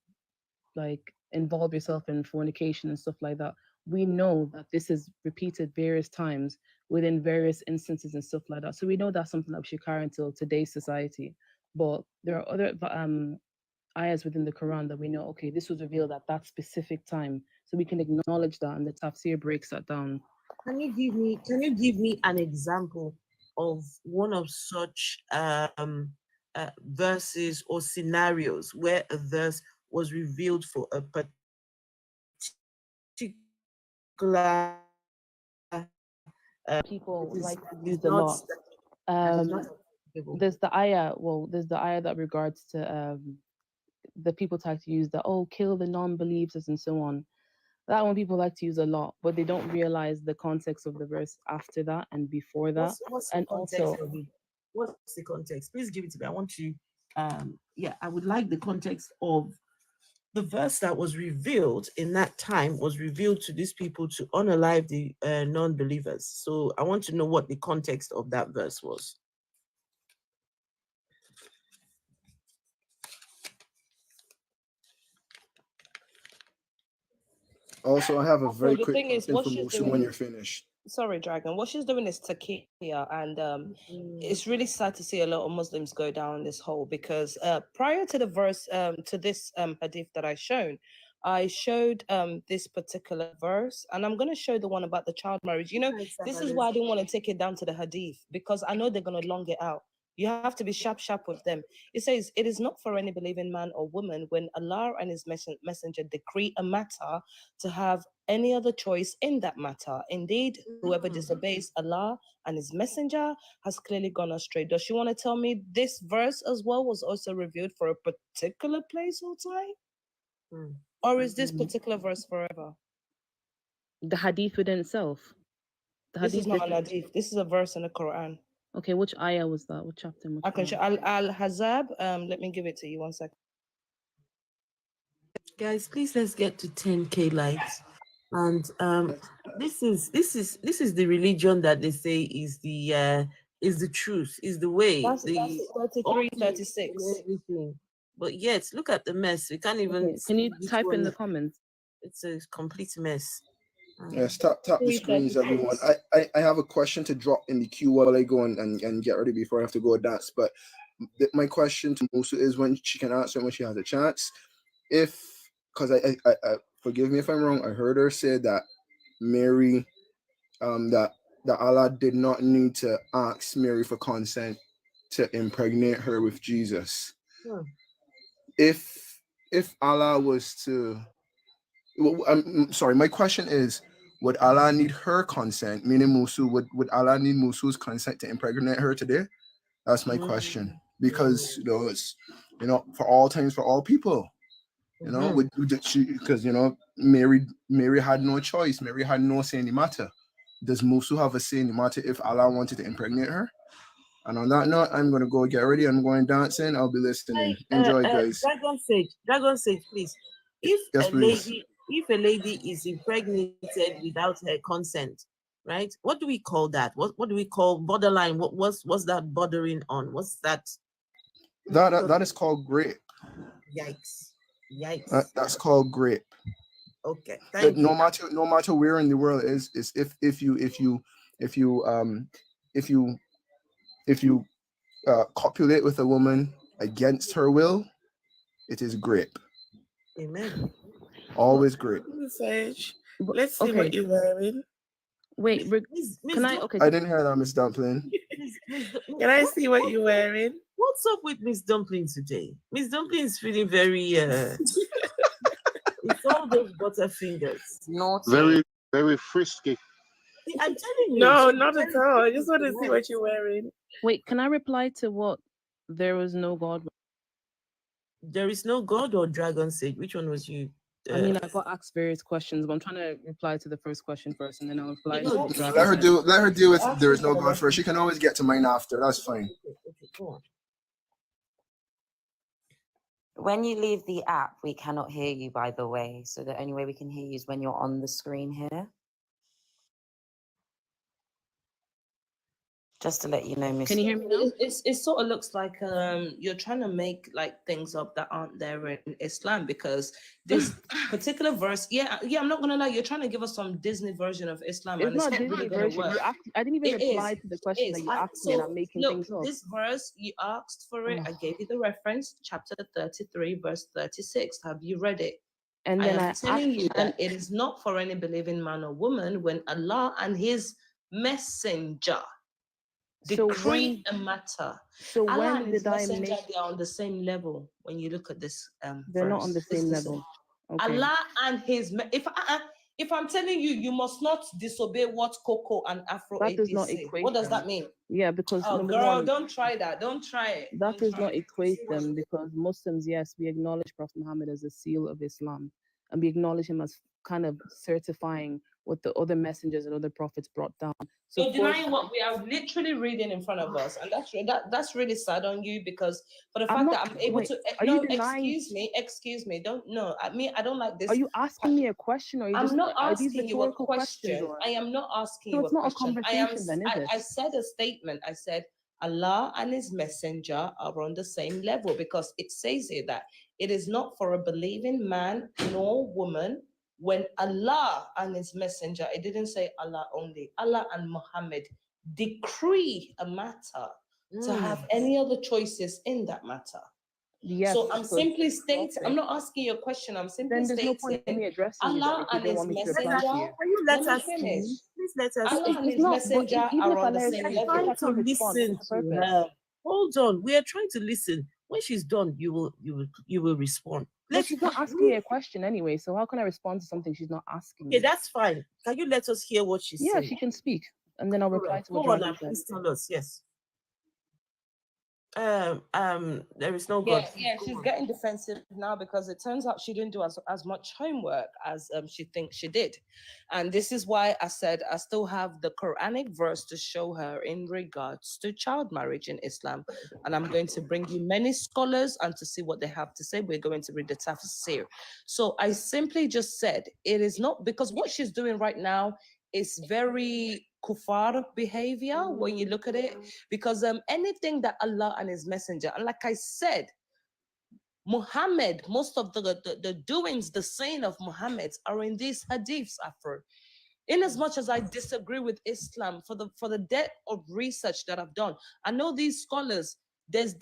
like involve yourself in fornication and stuff like that. We know that this is repeated various times within various instances and stuff like that. So we know that's something that we should carry until today's society. But there are other ayahs within the Quran that we know, okay, this was revealed at that specific time. So we can acknowledge that, and the tafsir breaks that down. Can you give me an example of one of such verses or scenarios where a verse was revealed for a particular people like to use a lot. There's the ayah that regards to the people like to use the kill the non-believers and so on. That one people like to use a lot, but they don't realize the context of the verse after that and before that. What's and also, what's the context? Please give it to me. I want to I would like the context of the verse that was revealed in that time was revealed to these people to unalive the non-believers. So I want to know what the context of that verse was. Also, I have a very the quick thing is, what she's information when doing- you're finished. Sorry, Dragon. What she's doing is taqiyya, and it's really sad to see a lot of Muslims go down this hole because prior to the verse, to this hadith that I showed this particular verse, and I'm going to show the one about the child marriage. You know, this is why I didn't want to take it down to the hadith, because I know they're going to long it out. You have to be sharp with them. It says, it is not for any believing man or woman when Allah and his messenger decree a matter to have any other choice in that matter. Indeed, whoever disobeys Allah and his messenger has clearly gone astray. Does she want to tell me this verse as well was also revealed for a particular place or time? Or is this particular verse forever? the hadith within itself. This is not an hadith. This is a verse in the Quran. Okay, which ayah was that? What chapter? I can show Al-Hazab. Let me give it to you 1 second. Guys, please let's get to 10K likes. And this is the religion that they say is the truth, is the way. That's 33, 36. Everything. But yet, look at the mess. We can't even. Okay, can you type in the comments? It's a complete mess. Yes, tap the screens, everyone. I have a question to drop in the queue while I go and get ready before I have to go dance. But my question to Musa is when she can answer when she has a chance. Because I forgive me if I'm wrong, I heard her say that Mary, that Allah did not need to ask Mary for consent to impregnate her with Jesus. Hmm. If Allah was to, well, I'm sorry, my question is, would Allah need her consent? Meaning Musu, would Allah need Musu's consent to impregnate her today? That's my question. Because it's for all times, for all people. Because Mary had no choice. Mary had no say in the matter. Does Musu have a say in the matter if Allah wanted to impregnate her? And on that note, I'm going to go get ready. I'm going dancing. I'll be listening. Enjoy, guys. Dragon Sage, please. If Yes, please. a lady is impregnated without her consent, right? What do we call that? What do we call borderline? What's that bordering on? What's that? That is called grape. Yikes. That's called grape. Okay. Thank you. No matter where in the world it is if you copulate with a woman against her will, it is grape. Amen. Always grape. Sage, let's see what you're wearing. Wait, can I? Okay. I didn't hear that, Miss Dumpling. Can I see what you're wearing? What's up with Miss Dumpling today? Miss Dumpling is feeling very it's all those butterfingers. Naughty. Very, very frisky. I'm telling you. No, not at all. I just want to see what you're wearing. Wait, can I reply to what? There was no God. There is no God or Dragon Sage. Which one was you? I mean, I got asked various questions, but I'm trying to reply to the first question first, and then I'll reply to the Dragon Let her Sage. deal with there is no God first. She can always get to mine after. That's fine. Okay, go on. When you leave the app, we cannot hear you, by the way. So the only way we can hear you is when you're on the screen here. Just to let you know, Miss. Can you hear me now? It sort of looks like you're trying to make like things up that aren't there in Islam, because this particular verse, I'm not gonna lie, you're trying to give us some Disney version of Islam. It's and not it's Disney really gonna version. work. I didn't even It reply is, to the question it that is. you asked me, and I'm making Look, things up. this verse, you asked for it. I gave you the reference, chapter 33, verse 36. Have you read it? And I then am telling you that it is not for any believing man or woman when Allah and His messenger decree a matter. So Allah when and His did I messenger, make? they are on the same level when you look at this They're verse. not on the same Listen. level. Okay. Allah and His if I'm telling you, you must not disobey what Coco and Afro That does AD not say. equate What does them. that mean? Yeah, because Oh, number girl, one, don't try that. Don't try it. that Don't does try not it. equate them, because Muslims, yes, we acknowledge Prophet Muhammad as a seal of Islam, and we acknowledge him as kind of certifying what the other messengers and other prophets brought down. So You're denying what we are literally reading in front of us, and that's really sad on you, because for the fact that I'm able to. Are No, you denying? excuse me. Don't no. I don't like this. Are you asking me a question, or are you I'm not are these asking you a rhetorical questions? question. Or? I am not asking So you it's a not a question. conversation then, is it? I said a statement. I said Allah and His messenger are on the same level, because it says here that it is not for a believing man nor woman when Allah and His messenger, it didn't say Allah only, Allah and Muhammad decree a matter to have any other choices in that matter. Yes, so I'm simply stating, okay. I'm not asking you a question, I'm simply then there's stating no point in me addressing Allah you and His messenger. Can you let us finish? Please let us Allah and His messenger are on the same level. Trying to listen to her. Hold on, we are trying to listen. When she's done, you will respond. But she's not asking me a question anyway, so how can I respond to something she's not asking me? Okay, that's fine. Can you let us hear what she's saying? Yeah, she can speak, and then I'll reply to what Dragon said. Please tell us. Yes. There is no God. Yeah, she's getting defensive now because it turns out she didn't do as much homework as she thinks she did. And this is why I said I still have the Quranic verse to show her in regards to child marriage in Islam. And I'm going to bring you many scholars and to see what they have to say. We're going to read the tafsir. So I simply just said it is not, because what she's doing right now is very kuffar behavior when you look at it, because anything that Allah and His messenger, and like I said, Muhammad, most of the doings, the saying of Muhammad are in these hadiths, Afro. In as much as I disagree with Islam, for the depth of research that I've done, I know these scholars, there's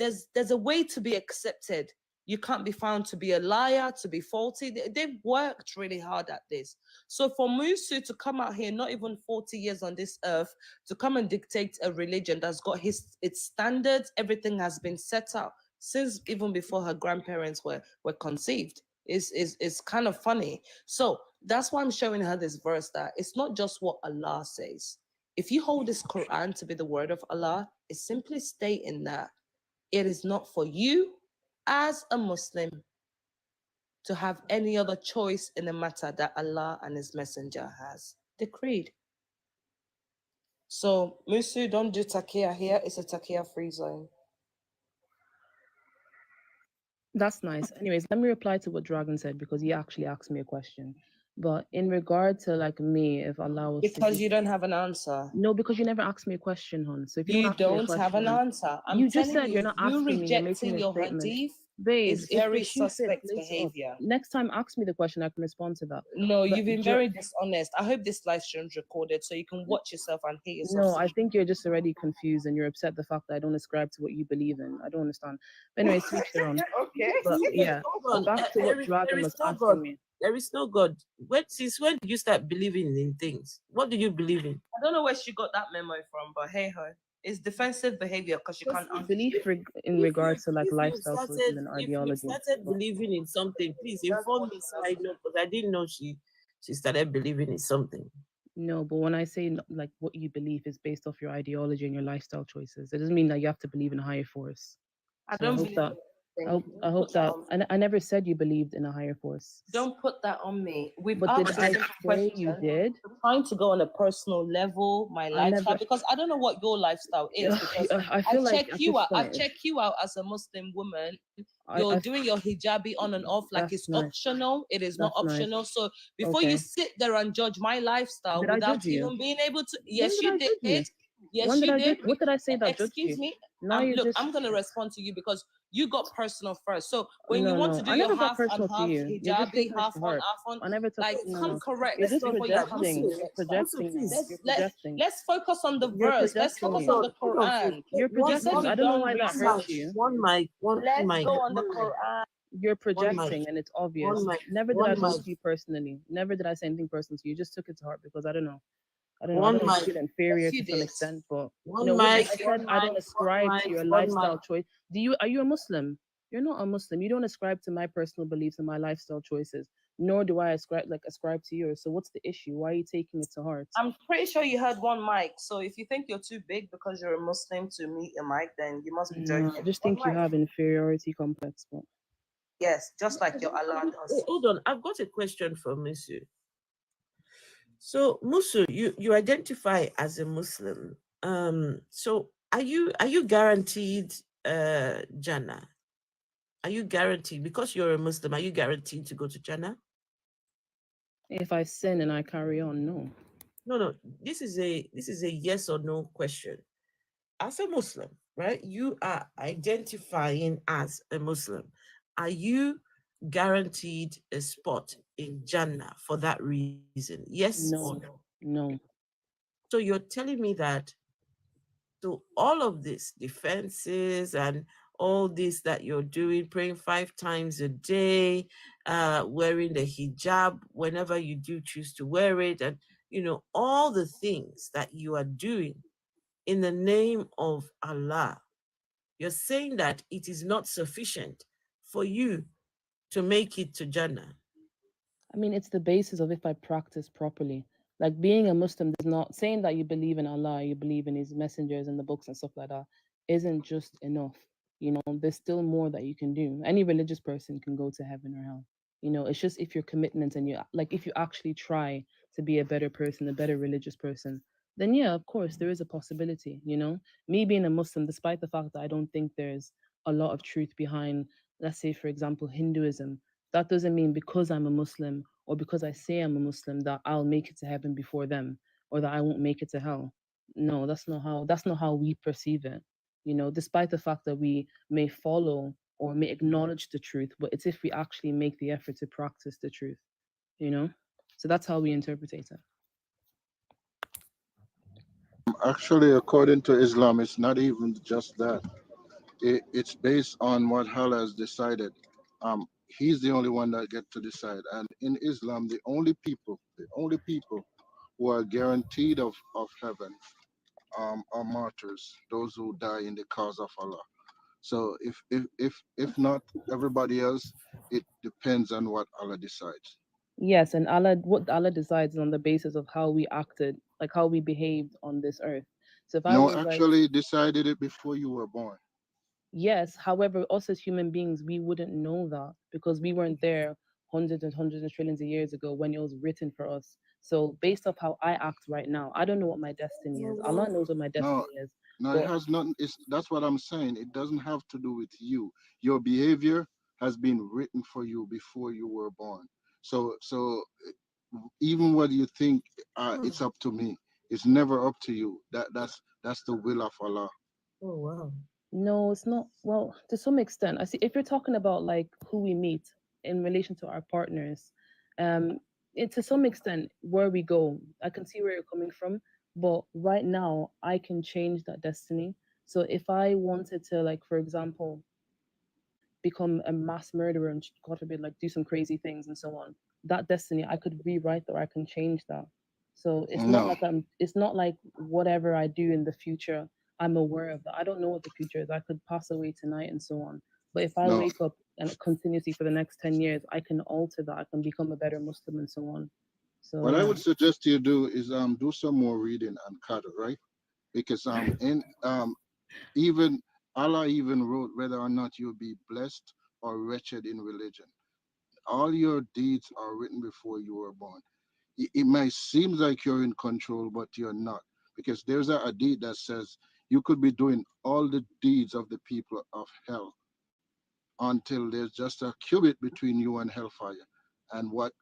a way to be accepted. You can't be found to be a liar, to be faulty. They've worked really hard at this. So for Musu to come out here, not even 40 years on this earth, to come and dictate a religion that's got its standards, everything has been set out since even before her grandparents were conceived, is kind of funny. So that's why I'm showing her this verse, that it's not just what Allah says. If you hold this Quran to be the word of Allah, it's simply stating that it is not for you as a Muslim to have any other choice in the matter that Allah and His Messenger has decreed. So, Musu, don't do taqiyya here. It's a taqiyya-free zone. That's nice. Anyways, let me reply to what Dragon said, because he actually asked me a question. But in regard to like me, if Allah was Because you don't have an answer. No, because you never asked me a question, hon. So if you, You don't have an answer. I'm you just telling said you're not asking me, you're making rejecting a your statement. hadith Babe, is if very the shoe fit, suspect lace it up. behavior. Next time, ask me the question. I can respond to that. No, But you've been very dishonest. I hope this live stream's recorded so you can watch yourself and hear yourself. No, I think you're just already confused and you're upset the fact that I don't ascribe to what you believe in. I don't understand. But anyway, switch their own. Okay. But yeah, Hold on. back to what Dragon was no asking God. me. There is no God. Since when did you start believing in things? What do you believe in? I don't know where she got that memo from, but hey ho. It's defensive behavior because you can't answer. Belief in regards to like If you've lifestyle choices started- and If ideology. you started believing in something, please inform me so I know, because I didn't know she started believing in something. No, but when I say like what you believe is based off your ideology and your lifestyle choices, it doesn't mean that you have to believe in a higher force. I So don't I hope believe that I hope that I never said you believed in a higher force. Don't put that on me. We've But did asked I a simple say you question. did? I'm trying to go on a personal level, my lifestyle, never- because I don't know what your lifestyle is. Because I feel like check at you this out. I point, check you out as a Muslim woman. I You're doing your hijabi on and off like That's it's nice. optional. It is not That's nice. optional. So before you Okay. sit there and judge my lifestyle Did I without judge you? even being able to, yes, did you I judge you? did. Yes, When did you I did. judge- what did I say that judged Excuse you? me. Now you Look, just I'm gonna respond to you because you got personal first. So when you No, want no, to do I your never got half personal and to half you. You're just hijabi, taking it half to on, heart. half on, I never took like no, come no. correct. You're Let's just go for your projecting. muscles. You're projecting. please. You're Let's projecting. let's focus on the You're verse. Let's projecting. focus on the Hold on, Quran. You're projecting. said I you don't know don't why that research. hurts you. One mic. Let's mic. go on the one mic. Quran. You're One mic. projecting, and it's obvious. One mic. Never did One I talk mic. to you personally. Never did I say anything personal to you. You just took it to heart because I don't know. I don't One know if mic. you feel inferior Yes, you to some did. extent, but One no, mic. I said I don't ascribe to your One lifestyle mic. choice. Are you a Muslim? You're not a Muslim. You don't ascribe to my personal beliefs and my lifestyle choices, nor do I ascribe to yours. So what's the issue? Why are you taking it to heart? I'm pretty sure you heard one mic. So if you think you're too big because you're a Muslim to meet a mic, then you must be No, joking. I just One think you mic. have inferiority complex. But Yes, just like your Allah does. Hold on. I've got a question for Musu. So Musu, you identify as a Muslim. So are you guaranteed Jannah? Are you guaranteed, because you're a Muslim, are you guaranteed to go to Jannah? if I sin and I carry on, no. No. This is a yes or no question. As a Muslim, right? You are identifying as a Muslim. Are you guaranteed a spot in Jannah for that reason? Yes or No, no? no. So you're telling me that, so all of this defenses and all this that you're doing, praying 5 times a day, wearing the hijab whenever you do choose to wear it, and all the things that you are doing in the name of Allah, you're saying that it is not sufficient for you to make it to Jannah. I mean, it's the basis of if I practice properly. Like being a Muslim does not, saying that you believe in Allah, you believe in His messengers and the books and stuff like that, isn't just enough. There's still more that you can do. Any religious person can go to heaven or hell. It's just if your commitment and if you actually try to be a better person, a better religious person, then yeah, of course, there is a possibility. Me being a Muslim, despite the fact that I don't think there's a lot of truth behind, let's say, for example, Hinduism, that doesn't mean because I'm a Muslim or because I say I'm a Muslim that I'll make it to heaven before them or that I won't make it to hell. No, that's not how we perceive it. Despite the fact that we may follow or may acknowledge the truth, but it's if we actually make the effort to practice the truth. So that's how we interpret it. Actually, according to Islam, it's not even just that. It's based on what Allah has decided. he's the only one that get to decide. And in Islam, the only people who are guaranteed of heaven are martyrs, those who die in the cause of Allah. So if not everybody else, it depends on what Allah decides. Yes, and what Allah decides is on the basis of how we acted, like how we behaved on this earth. So if I No, was like, actually decided it before you were born. yes, however, us as human beings, we wouldn't know that because we weren't there hundreds of trillions of years ago when it was written for us. So based off how I act right now, I don't know what my destiny is. Allah knows what my destiny is. No, it But has nothing. That's what I'm saying. It doesn't have to do with you. Your behavior has been written for you before you were born. So even what you think it's up to me, it's never up to you. That's the will of Allah. Oh wow. no, it's not. Well, to some extent, I see. If you're talking about like who we meet in relation to our partners, to some extent, where we go, I can see where you're coming from. But right now, I can change that destiny. So if I wanted to, like, for example, become a mass murderer and God forbid, like do some crazy things and so on, that destiny I could rewrite that or I can change that. So it's not No. like it's not like whatever I do in the future, I'm aware of that. I don't know what the future is. I could pass away tonight and so on. But if I No. wake up and continuously for the next 10 years, I can alter that. I can become a better Muslim and so on. So What I yeah. would suggest you do is do some more reading on Qadr, right? Because even Allah even wrote whether or not you'll be blessed or wretched in religion. All your deeds are written before you were born. It might seem like you're in control, but you're not. Because there's a hadith that says you could be doing all the deeds of the people of hell until there's just a cubit between you and hellfire. And what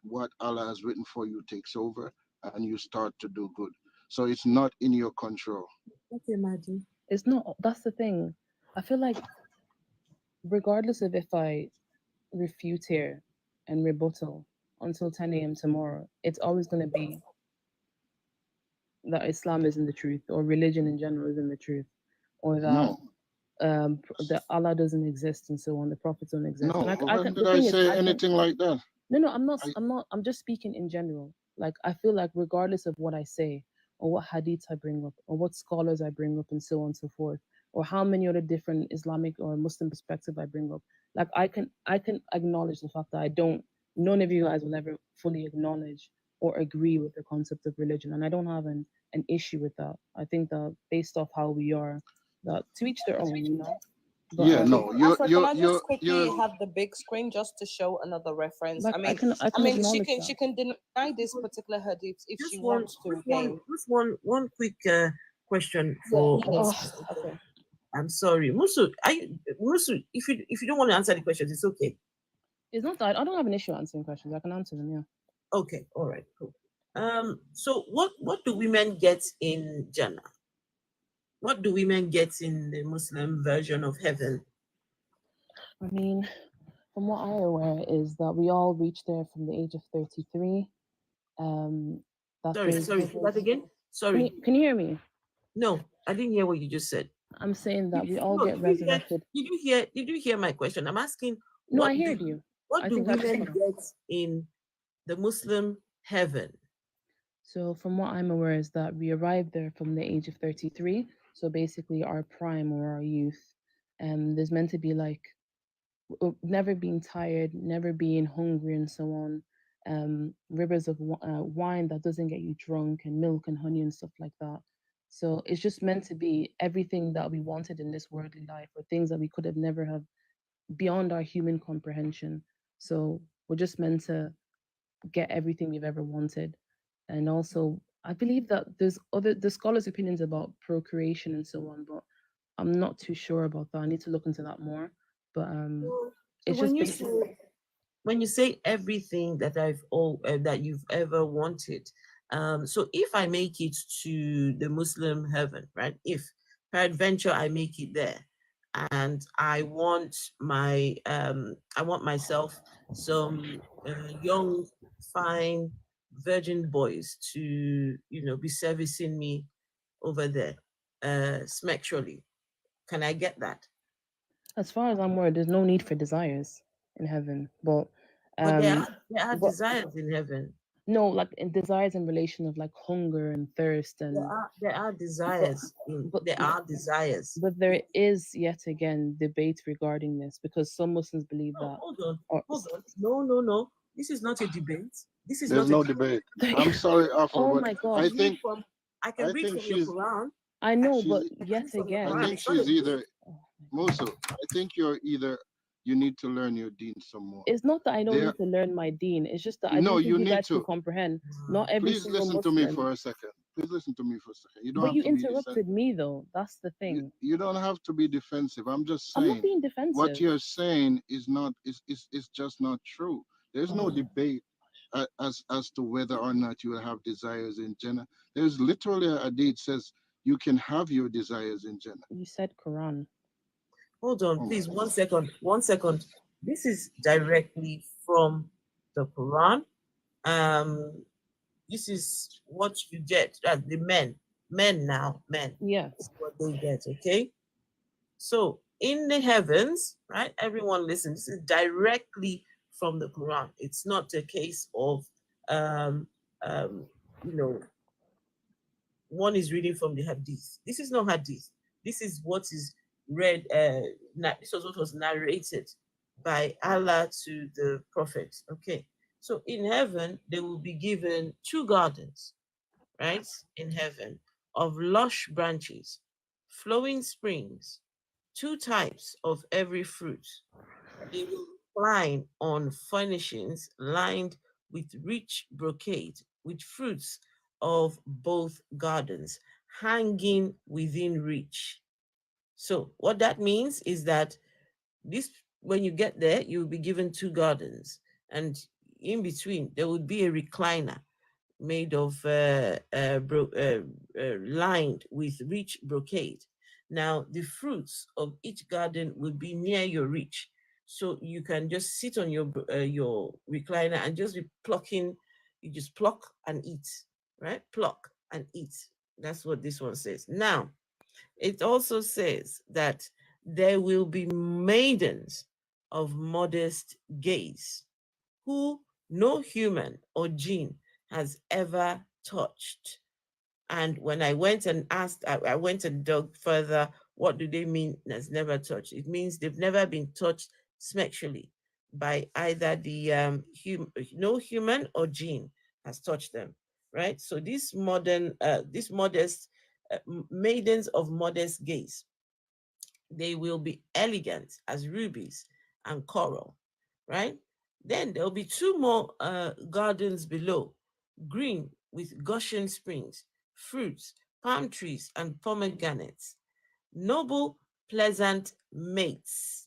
Allah has written for you takes over and you start to do good. So it's not in your control. Okay, Maddie. It's not. That's the thing. I feel like regardless of if I refute here and rebuttal until 10 a.m. tomorrow, it's always going to be that Islam isn't the truth, or religion in general isn't the truth, or that No, that Allah doesn't exist and so on, the prophets don't exist. no. And When did the I thing is, say I can, anything like that? no, I'm just speaking in general. Like I feel like regardless of what I say, or what hadiths I bring up, or what scholars I bring up, and so on and so forth, or how many other different Islamic or Muslim perspective I bring up, like I can acknowledge the fact that none of you guys will ever fully acknowledge or agree with the concept of religion, and I don't have an issue with that. I think that based off how we are, that to each their own, you know. But Yeah, no, Afra, can I just quickly have the big screen just to show another reference? like I mean, I can acknowledge she that. can deny this particular hadith if Just she one, wants to. just one, Again, just one quick question for us. Okay. I'm sorry, Musu. Musu? If you don't want to answer the questions, it's okay. It's not that I don't have an issue answering questions. I can answer them. Yeah. Okay, all right, cool. So what do women get in Jannah? What do women get in the Muslim version of heaven? I mean, from what I'm aware is that we all reach there from the age of 33. Sorry, say that again. Sorry. Can you hear me? No, I didn't hear what you just said. I'm saying that we all No, get resurrected. Did you hear my question? I'm asking. No, I heard you. What do women get in the Muslim heaven? So from what I'm aware is that we arrive there from the age of 33. So basically our prime or our youth. And there's meant to be like never being tired, never being hungry and so on. Rivers of wine that doesn't get you drunk, and milk and honey and stuff like that. So it's just meant to be everything that we wanted in this worldly life, or things that we could have never have beyond our human comprehension. So we're just meant to get everything we've ever wanted. And also I believe that there's the scholars' opinions about procreation and so on, but I'm not too sure about that. I need to look into that more. But it's just when you say everything that that you've ever wanted, so if I make it to the Muslim heaven, right? If peradventure I make it there, and I want myself some young, fine virgin boys to be servicing me over there, sexually, can I get that? As far as I'm aware, there's no need for desires in heaven. But But there um, are but desires in heaven. no, like in desires in relation of like hunger and thirst and There are but desires in but there are desires. but there is yet again debate regarding this because some Muslims believe No, that hold on, or hold on. No. This is not a debate. This is There's not a no debate. debate. I'm sorry, Afro, oh but my I I god, can read think from I I can read think from the Quran. I know, she's but I can yet read from the I again, Quran. think It's not a she's either oh my god. Musa. I think you're either you need to learn your deen some more. It's not that I don't There, need to learn my deen. It's just that I no, don't think you you need guys can to. comprehend. Wow. Not every Please single listen to me Muslim. for a second. Please listen to me for a second. You don't But have you to be defensive. interrupted me though. That's the thing. You don't have to be defensive. I'm just I'm not saying being what defensive. you're saying is not is just not true. There's no Oh, debate as to whether or not you will have desires in Jannah. There's literally a hadith says you can have your desires in Jannah. you said Quran. Hold on, Oh my please, God. 1 second. 1 second. This is directly from the Quran. This is what you get. The men now, men. Yeah. This is what they get, okay? So in the heavens, right? Everyone listen. This is directly from the Quran. It's not a case of um um you know one is reading from the hadith. This is not hadith. This is what is read. This was what was narrated by Allah to the prophet. Okay, so in heaven they will be given 2 gardens, right? In heaven of lush branches, flowing springs, 2 types of every fruit. They will recline on furnishings lined with rich brocade, with fruits of both gardens hanging within reach. So, what that means is that this, when you get there, you'll be given 2 gardens, and in between, there would be a recliner made of lined with rich brocade. Now, the fruits of each garden will be near your reach, so you can just sit on your recliner and just be plucking. You just pluck and eat, right? Pluck and eat. That's what this one says. Now, it also says that there will be maidens of modest gaze who no human or jinn has ever touched. And when I went and asked, I went and dug further, what do they mean has never touched? It means they've never been touched sexually by either the no human or jinn has touched them, right? So these modest maidens of modest gaze, they will be elegant as rubies and coral, right? Then there'll be 2 more gardens below, green with gushing springs, fruits, palm trees, and pomegranates. Noble, pleasant mates.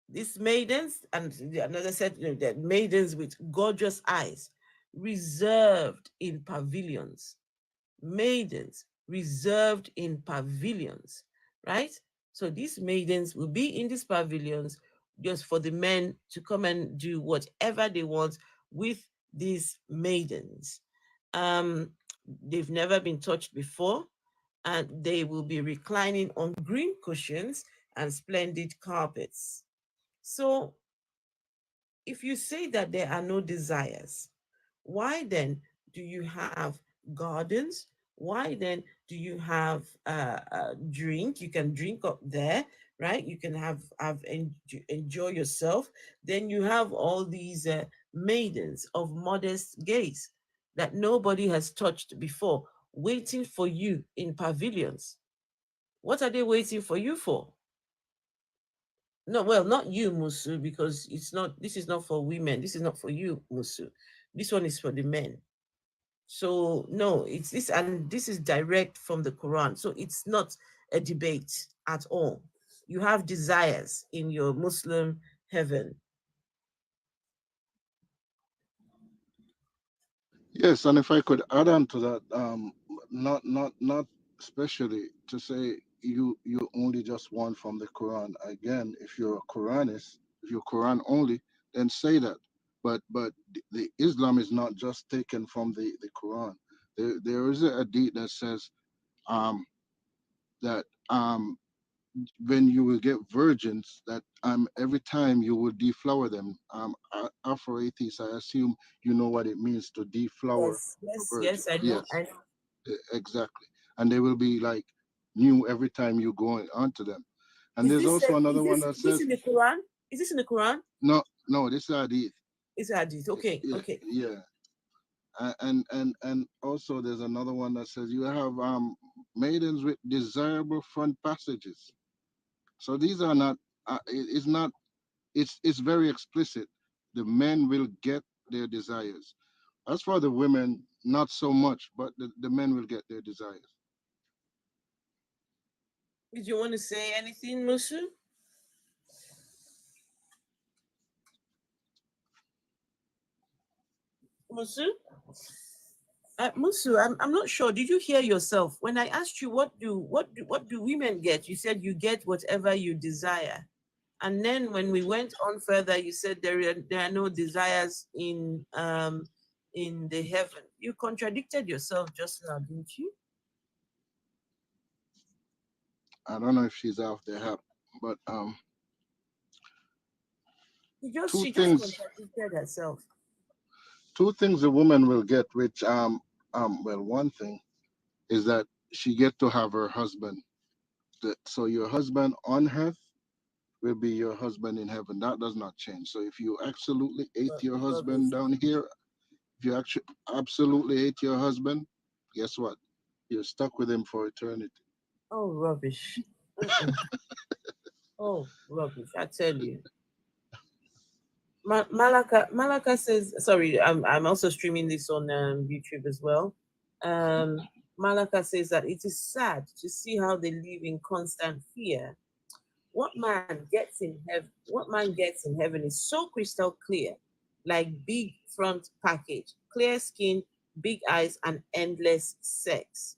These maidens, and another set, that maidens with gorgeous eyes, reserved in pavilions. Maidens reserved in pavilions, right? So these maidens will be in these pavilions just for the men to come and do whatever they want with these maidens. They've never been touched before, and they will be reclining on green cushions and splendid carpets. So if you say that there are no desires, why then do you have gardens? Why then do you have drink? You can drink up there, right? You can enjoy yourself. Then you have all these maidens of modest gaze that nobody has touched before, waiting for you in pavilions. What are they waiting for you for? No, well, not you, Musu, because it's not. This is not for women. This is not for you, Musu. This one is for the men. So no, it's this, and this is direct from the Quran. So it's not a debate at all. You have desires in your Muslim heaven. Yes, and if I could add on to that, not especially to say you only just want from the Quran. Again, if you're a Quranist, if you're Quran only, then say that. But the Islam is not just taken from the Quran. There is a hadith that says that when you will get virgins, that every time you will deflower them. Afro atheists, I assume you know what it means to deflower Yes, a yes, virgin. yes, I know. Yes, exactly. And they will be like new every time you go onto them. And there's also another one that Is this says, in the Quran? Is this in the Quran? no, this is hadith. It's hadith. Okay, Yeah, okay. yeah. And also there's another one that says you have maidens with desirable front passages. So these are not. It's not. It's very explicit. The men will get their desires. As for the women, not so much, but the men will get their desires. Did you want to say anything, Musu? Musu? Musu, I'm not sure. Did you hear yourself when I asked you what do women get? You said you get whatever you desire, and then when we went on further, you said there are no desires in the heaven. You contradicted yourself just now, didn't you? I don't know if she's off the help, but She just contradicted herself. Two things the woman will get, which well, one thing is that she get to have her husband. So your husband on earth will be your husband in heaven. That does not change. So if you absolutely hate your husband down here, if you actually absolutely hate your husband, guess what? You're stuck with him for eternity. Oh, rubbish. Oh, rubbish. I tell you. Malaka says, sorry, I'm also streaming this on YouTube as well. Malaka says that it is sad to see how they live in constant fear. What man gets in heaven is so crystal clear, like big front package, clear skin, big eyes, and endless sex.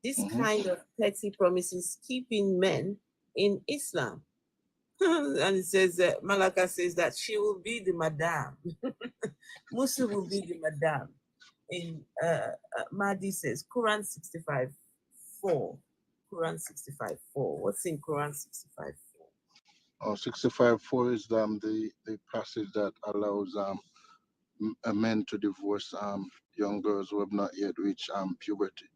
This kind of petty promises keeping men in Islam. And it says Malaka says that she will be the madam. Musa will be the madam. In Mahdi says Quran 65:4. Quran 65:4. What's in Quran 65:4? Oh, 65:4 is the passage that allows men to divorce young girls who have not yet reached puberty.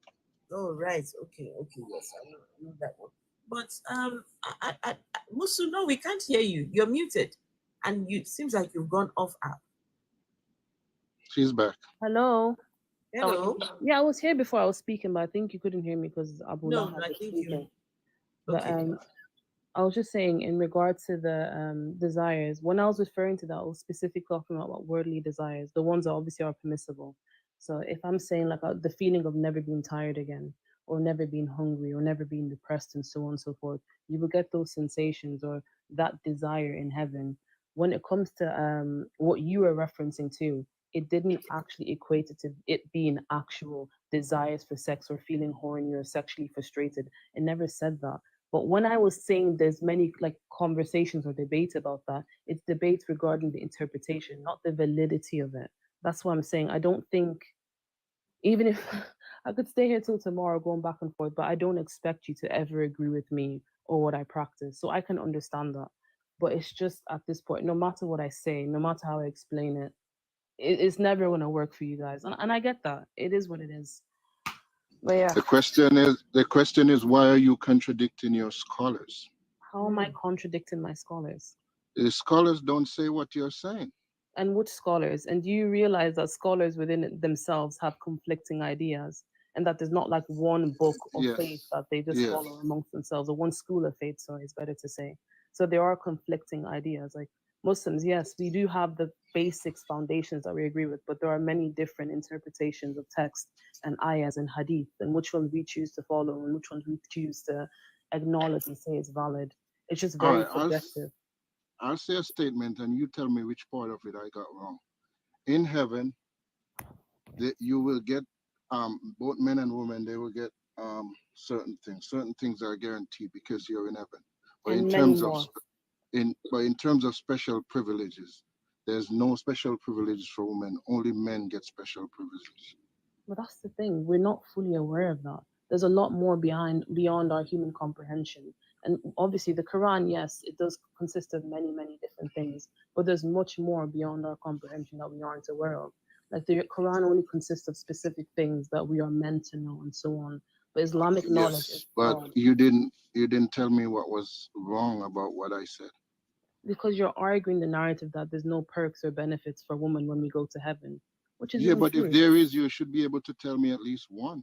Oh, right. Okay. Yes, I know that one. But Musu, no, we can't hear you. You're muted, and seems like you've gone off app. She's back. Hello. Hello. Yeah, I was here before. I was speaking, but I think you couldn't hear me because Abdullah No, was I think speaking. you. But I was just saying in regards to the desires. When I was referring to that, I was specifically talking about worldly desires, the ones that obviously are permissible. So if I'm saying like the feeling of never being tired again, or never being hungry, or never being depressed, and so on and so forth, you will get those sensations or that desire in heaven. When it comes to what you were referencing to, it didn't actually equate it to it being actual desires for sex or feeling horny or sexually frustrated. It never said that. But when I was saying there's many like conversations or debates about that, it's debates regarding the interpretation, not the validity of it. That's what I'm saying. I don't think, even if I could stay here till tomorrow going back and forth, but I don't expect you to ever agree with me or what I practice. So I can understand that. But it's just at this point, no matter what I say, no matter how I explain it, it's never going to work for you guys. And I get that. It is what it is. But yeah. The question is why are you contradicting your scholars? How am I contradicting my scholars? The scholars don't say what you're saying. And which scholars? And do you realize that scholars within themselves have conflicting ideas, and that there's not like one book of faith that they just follow amongst themselves, or one school of faith, sorry, it's better to say. So there are conflicting ideas. Like Muslims, yes, we do have the basics, foundations that we agree with, but there are many different interpretations of text and ayahs and hadith, and which ones we choose to follow and which ones we choose to acknowledge and say is valid. It's just very subjective. I'll say a statement and you tell me which part of it I got wrong. In heaven, you will get both men and women, they will get certain things. Certain things are guaranteed because you're in heaven. But in terms of special privileges, there's no special privileges for women. Only men get special privileges. But that's the thing. We're not fully aware of that. There's a lot more beyond our human comprehension. And obviously the Quran, yes, it does consist of many, many different things, but there's much more beyond our comprehension that we aren't aware of. Like the Quran only consists of specific things that we are meant to know and so on. But Islamic knowledge Yes, is but broad. you didn't tell me what was wrong about what I said. Because you're arguing the narrative that there's no perks or benefits for women when we go to heaven, which Yeah, isn't but if true. there is, you should be able to tell me at least one.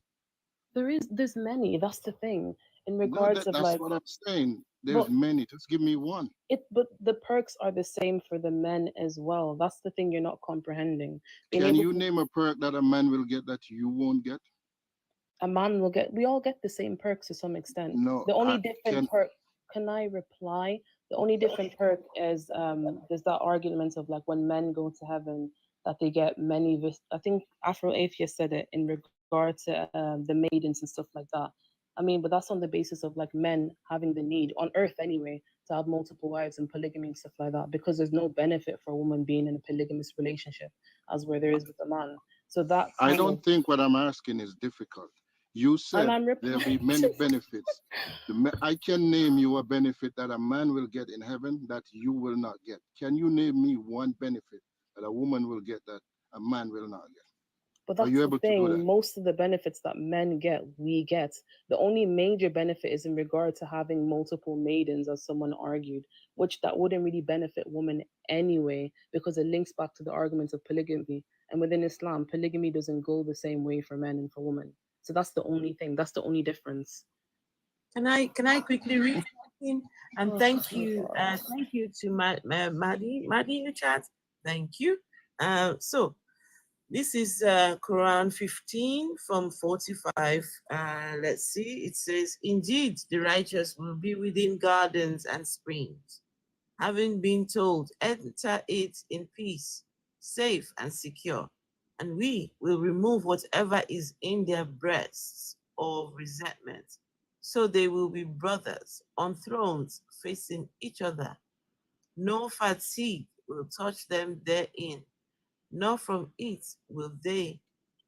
There's many. That's the thing. In No, regards of that's like, what I'm saying. There's but many. Just give me one. but the perks are the same for the men as well. That's the thing you're not comprehending. Being Can able you to, name a perk that a man will get that you won't get? a man will get, we all get the same perks to some extent. No, The only I different can. perk, can I reply? The only different perk is there's that argument of like when men go to heaven that they get many I think Afro Atheist said it in regard to the maidens and stuff like that. I mean, but that's on the basis of like men having the need on earth anyway to have multiple wives and polygamy and stuff like that, because there's no benefit for a woman being in a polygamous relationship as where there is with a man. So that I kind don't of, think what I'm asking is difficult. You and said I'm there'll be replying many to benefits. I can name you a benefit that a man will get in heaven that you will not get. Can you name me one benefit that a woman will get that a man will not get? But Are that's you the able to do thing. that? Most of the benefits that men get, we get. The only major benefit is in regard to having multiple maidens, as someone argued, which that wouldn't really benefit women anyway, because it links back to the argument of polygamy. And within Islam, polygamy doesn't go the same way for men and for women. So that's the only thing. That's the only difference. Can I quickly read something? And Oh, thank my you God. to Maddie in the chat. Thank you. So this is Quran 15 from 45. Let's see. It says, "Indeed, the righteous will be within gardens and springs, having been told, enter it in peace, safe and secure, and we will remove whatever is in their breasts of resentment. So they will be brothers on thrones facing each other. No fatigue will touch them therein, nor from it will they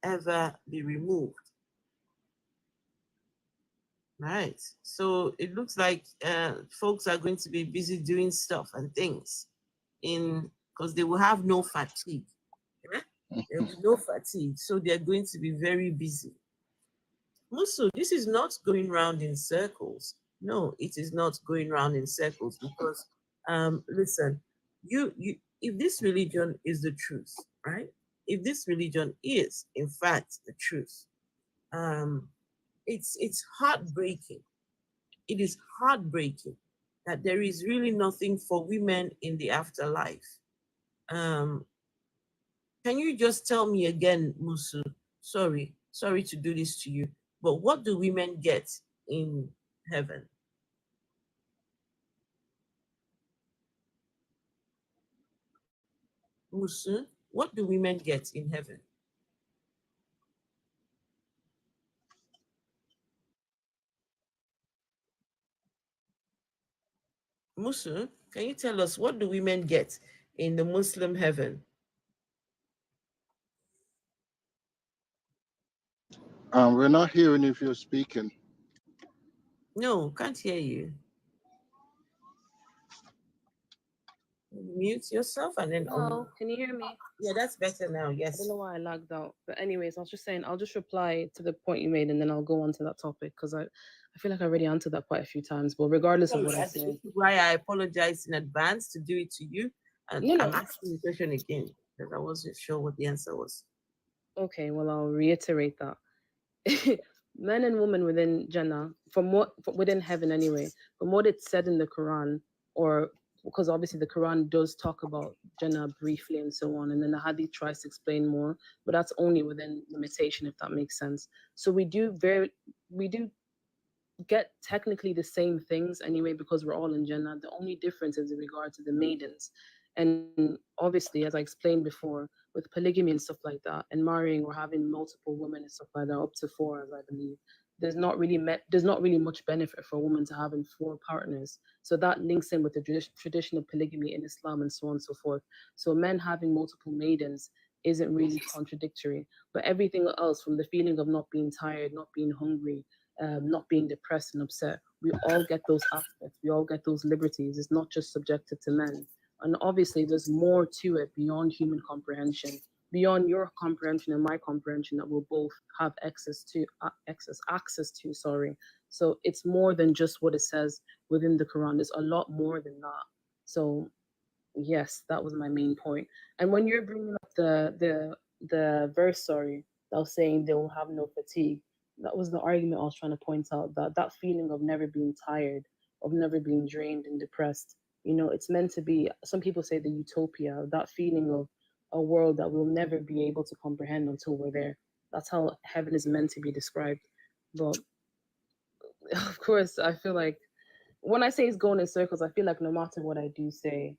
ever be removed." Right. So it looks like folks are going to be busy doing stuff and things because they will have no fatigue. There will be no fatigue. So they're going to be very busy. Musu, this is not going round in circles. No, it is not going round in circles because listen, you if this religion is the truth, right? If this religion is in fact the truth, it's heartbreaking. It is heartbreaking that there is really nothing for women in the afterlife. Can you just tell me again, Musu? Sorry to do this to you, but what do women get in heaven? Musu, what do women get in heaven? Musu, can you tell us what do women get in the Muslim heaven? We're not hearing if you're speaking. No, can't hear you. Mute yourself and then Hello, can you hear me? yeah, that's better now. I Yes. don't know why I lagged out. But anyways, I was just saying, I'll just reply to the point you made and then I'll go on to that topic because I feel like I already answered that quite a few times. But regardless of what I This said, is why I apologize in advance to do it to you. And no, I'm no. asking the question again because I wasn't sure what the answer was. Okay, well, I'll reiterate that. Men and women within Jannah, within heaven anyway, from what it's said in the Quran, or because obviously the Quran does talk about Jannah briefly and so on, and then the Hadith tries to explain more, but that's only within limitation, if that makes sense. So we do get technically the same things anyway because we're all in Jannah. The only difference is in regard to the maidens. And obviously, as I explained before, with polygamy and stuff like that, and marrying or having multiple women and stuff like that, up to 4, as I believe, there's not really much benefit for a woman to having 4 partners. So that links in with the tradition of polygamy in Islam and so on and so forth. So men having multiple maidens isn't really contradictory. But everything else, from the feeling of not being tired, not being hungry, not being depressed and upset, we all get those aspects, we all get those liberties. It's not just subjected to men. And obviously, there's more to it beyond human comprehension, beyond your comprehension and my comprehension that we'll both have access to. Sorry. So it's more than just what it says within the Quran. There's a lot more than that. So yes, that was my main point. And when you're bringing up the verse, sorry, that was saying they will have no fatigue. That was the argument I was trying to point out. That feeling of never being tired, of never being drained and depressed. It's meant to be. Some people say the utopia. That feeling of a world that we'll never be able to comprehend until we're there. That's how heaven is meant to be described. But of course, I feel like when I say it's going in circles, I feel like no matter what I do say,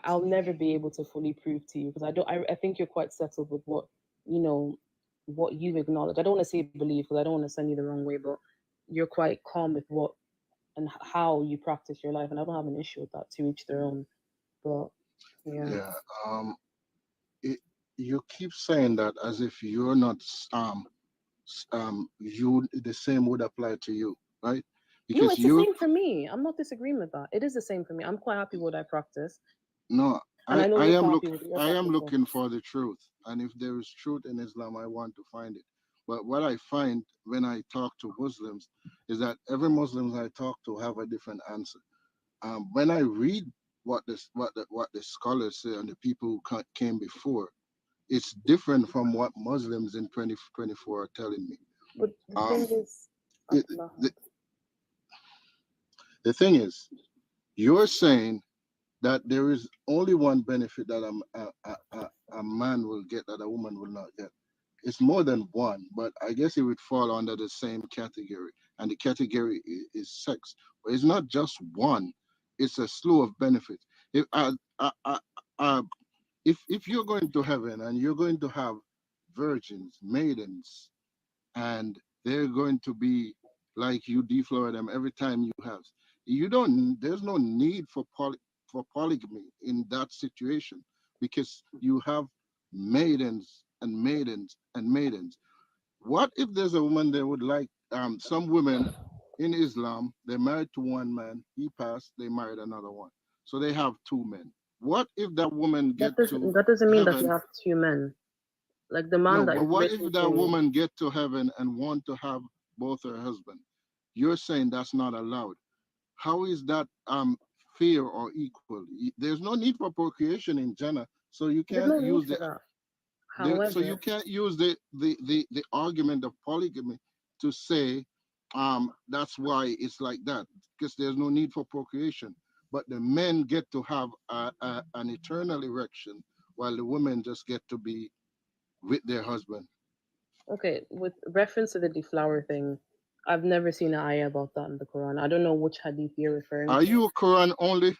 I'll never be able to fully prove to you because I think you're quite settled with what you acknowledge. I don't want to say believe because I don't want to send you the wrong way, but you're quite calm with what and how you practice your life, and I don't have an issue with that. To each their own. But yeah. Yeah. You keep saying that as if you're not you the same would apply to you, right? No, Because it's the same for me. I'm not disagreeing with that. It is the same for me. I'm quite happy with what I practice. no, And I know I you're am quite look happy with your I am practice. looking for the truth, and if there is truth in Islam, I want to find it. But what I find when I talk to Muslims is that every Muslim I talk to have a different answer. When I read what the scholars say and the people who came before, it's different from what Muslims in 2024 are telling me. But the Um, thing is, it, Allah. the thing is, you're saying that there is only one benefit that a man will get that a woman will not get. It's more than one, but I guess it would fall under the same category, and the category is sex. But it's not just one; it's a slew of benefits. If if you're going to heaven and you're going to have virgins, maidens, and they're going to be like you deflower them every time you have, there's no need for polygamy in that situation because you have maidens and maidens and maidens. What if there's a woman that would like some women in Islam, they're married to one man, he passed, they married another one. So they have two men. What if that woman get to That doesn't mean that you heaven? have two men. Like the man No, that but is what if listening that to woman get to heaven and want to have both her husband? You're saying that's not allowed. How is that fair or equal? There's no need for procreation in Jannah, so you there's can't no need use for that. so you However, can't use the argument of polygamy to say that's why it's like that, because there's no need for procreation. But the men get to have an eternal erection while the women just get to be with their husband. okay, with reference to the deflower thing, I've never seen an ayah about that in the Quran. I don't know which hadith you're referring Are to. you a Quran only?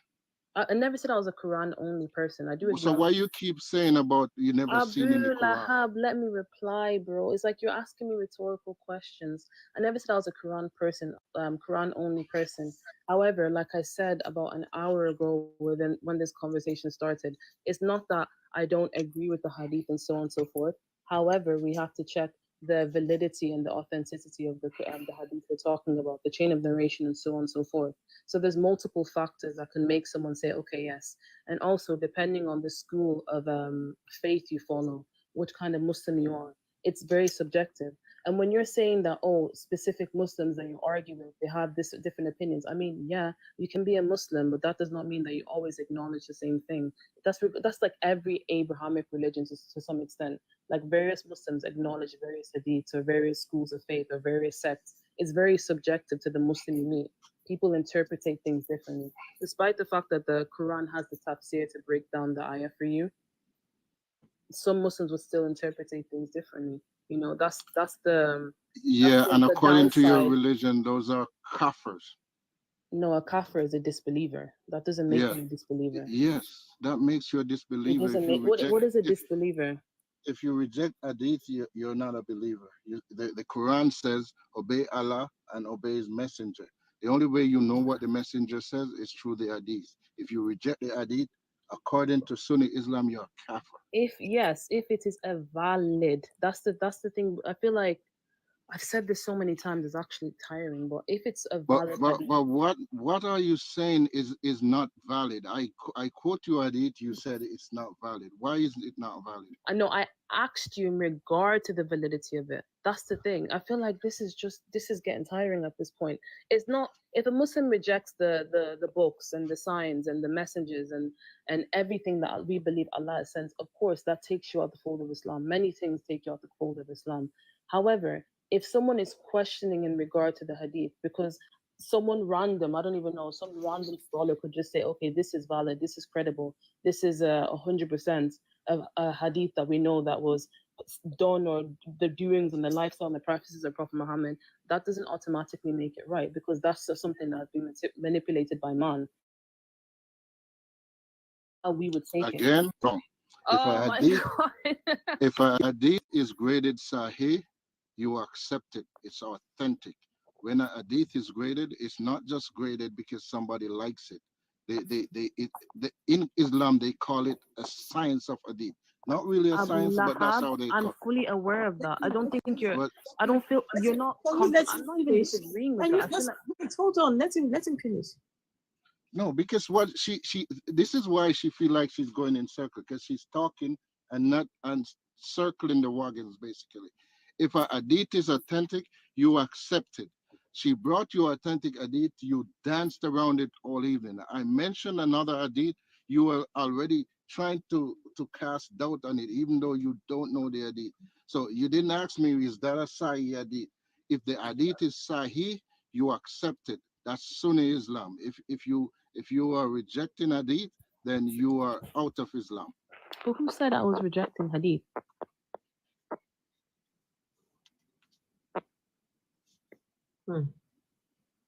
I never said I was a Quran only person. I do So acknowledge. why you keep saying about you never seen in the Abu Quran? Lahab, let me reply, bro. It's like you're asking me rhetorical questions. I never said I was a Quran only person. However, like I said about an hour ago when this conversation started, it's not that I don't agree with the hadith and so on and so forth. However, we have to check the validity and the authenticity of the hadith we're talking about, the chain of narration and so on and so forth. So there's multiple factors that can make someone say, okay, yes. And also depending on the school of faith you follow, which kind of Muslim you are, it's very subjective. And when you're saying that, oh, specific Muslims that you argue with, they have this different opinions. I mean, yeah, you can be a Muslim, but that does not mean that you always acknowledge the same thing. That's like every Abrahamic religion to some extent. Like various Muslims acknowledge various hadiths or various schools of faith or various sects. It's very subjective to the Muslim you meet. People interpret things differently. Despite the fact that the Quran has the tafsir to break down the ayah for you, some Muslims would still interpret things differently. That's the Yeah, and the according to your downside. religion, those are kafirs. No, a kafir is a disbeliever. That doesn't make Yeah. you a disbeliever. Yes, that makes you a It disbeliever. doesn't If you make reject, what is a disbeliever? if you reject hadith, you're not a believer. The Quran says, obey Allah and obey His messenger. The only way you know what the messenger says is through the hadith. If you reject the hadith, according to Sunni Islam, you're a kafir. If it is a valid, that's the thing. I feel like I've said this so many times, it's actually tiring. But if it's a But valid but, hadith, but what are you saying is not valid? I quote you at it. You said it's not valid. Why is it not valid? I know I asked you in regard to the validity of it. That's the thing. I feel like this is getting tiring at this point. It's not, if a Muslim rejects the books and the signs and the messages and everything that we believe Allah has sent, of course that takes you out the fold of Islam. Many things take you out the fold of Islam. However, if someone is questioning in regard to the hadith, because someone random, I don't even know, some random scholar could just say, okay, this is valid, this is credible, this is 100% a hadith that we know that was done, or the doings and the lifestyle and the practices of Prophet Muhammad, that doesn't automatically make it right, because that's just something that's been manipulated by man. How we would take it. Again, wrong. If Oh a my hadith, God. if a hadith is graded Sahih, you accept it. It's authentic. When a hadith is graded, it's not just graded because somebody likes it. In Islam they call it a science of hadith. Not really a Abu science, but that's Lahab, how they I'm call fully aware of that. I don't think you're. it. I don't feel you're not. Can you let I'm him not even finish? disagreeing with Can that. you I feel just like wait? Hold on. Let him finish. No, because what she this is why she feel like she's going in circle, because she's talking and not and circling the wagons basically. If a hadith is authentic, you accept it. She brought you authentic hadith, you danced around it all evening. I mentioned another hadith, you were already trying to cast doubt on it, even though you don't know the hadith. So you didn't ask me, is that a Sahih hadith? If the hadith is Sahih, you accept it. That's Sunni Islam. If you are rejecting hadith, then you are out of Islam. but who said I was rejecting hadith?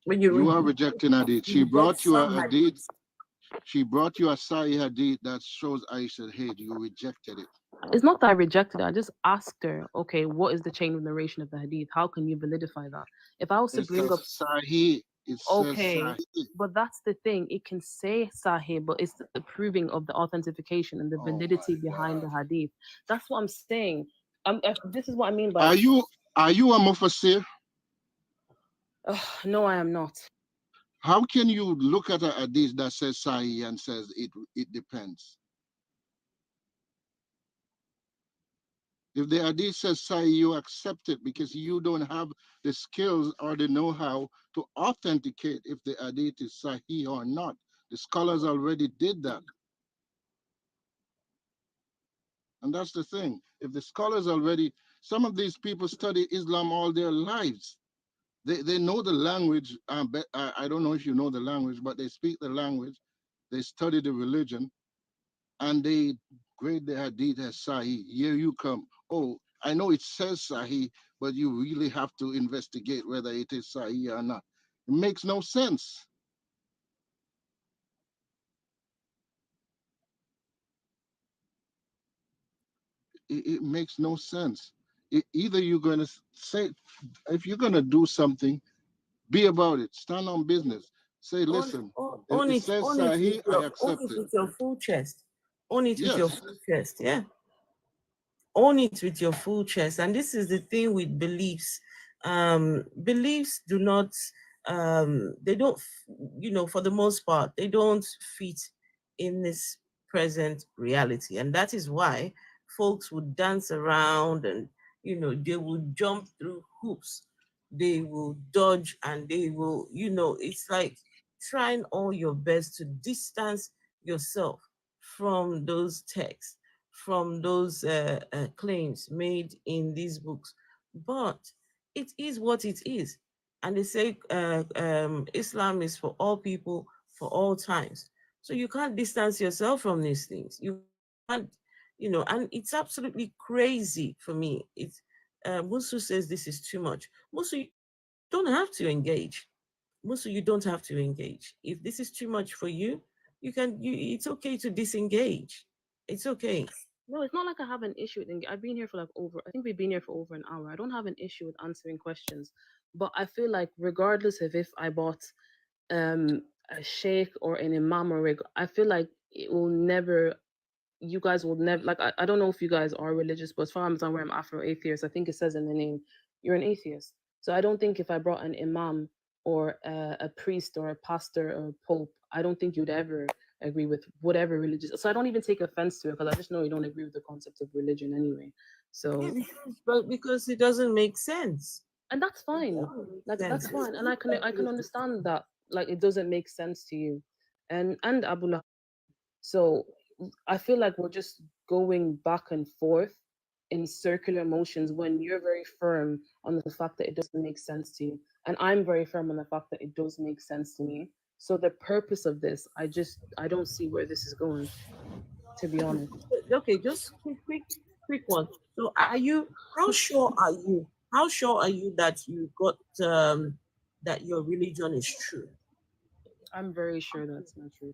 When You are rejecting hadith. She brought you a hadith. She brought you a Sahih hadith that shows Aisha hate. You rejected it. It's not that I rejected it. I just asked her, okay, what is the chain of narration of the hadith? How can you validify that? If I was to It bring says up, Sahih. It says okay, Sahih. but that's the thing. It can say Sahih, but it's the proving of the authentication and the Oh validity my behind God. the hadith. That's what I'm saying. This is what I mean by. Are you a Mufassir? No, I am not. How can you look at a hadith that says Sahih and says it depends? If the hadith says Sahih, you accept it because you don't have the skills or the know-how to authenticate if the hadith is Sahih or not. The scholars already did that. And that's the thing. If the scholars already, some of these people study Islam all their lives. They know the language. I don't know if you know the language, but they speak the language. They study the religion, and they grade the hadith as Sahih. Here you come. Oh, I know it says Sahih, but you really have to investigate whether it is Sahih or not. It makes no sense. It makes no sense. Either you're going to say, if you're going to do something, be about it. Stand on business. Say, listen, Own it it. says Own it Sahih, with your, I own accept it it. with your full chest. Own it with your Yes. full chest. Yeah. Own it with your full chest. And this is the thing with beliefs. Beliefs do not. They don't. For the most part, they don't fit in this present reality, and that is why folks would dance around and they will jump through hoops, they will dodge, and they will it's like trying all your best to distance yourself from those texts, from those claims made in these books. But it is what it is, and they say Islam is for all people, for all times. So you can't distance yourself from these things. You can't, and it's absolutely crazy for me. It's Musu says this is too much. Musu, you don't have to engage. Musu, you don't have to engage. If this is too much for you, it's okay to disengage. It's okay. No, it's not like I have an issue with I've been here for I think we've been here for over an hour. I don't have an issue with answering questions. But I feel like regardless of if I bought a sheikh or an imam I feel like you guys will never, like, I don't know if you guys are religious, but as far as I'm aware, I'm Afro-atheist. I think it says in the name, you're an atheist. So I don't think if I brought an imam or a priest or a pastor or a pope, I don't think you'd ever agree with whatever religious. So I don't even take offense to it because I just know you don't agree with the concept of religion anyway. So Yeah, but because it doesn't make sense. and that's fine. Like that's fine, and I can understand that. Like it doesn't make sense to you, and Abu Lahab. So I feel like we're just going back and forth in circular motions when you're very firm on the fact that it doesn't make sense to you, and I'm very firm on the fact that it does make sense to me. So the purpose of this, I don't see where this is going, to be honest. Okay, just quick one. So are you, how sure are you? How sure are you that you got that your religion is true? I'm very sure that's not true.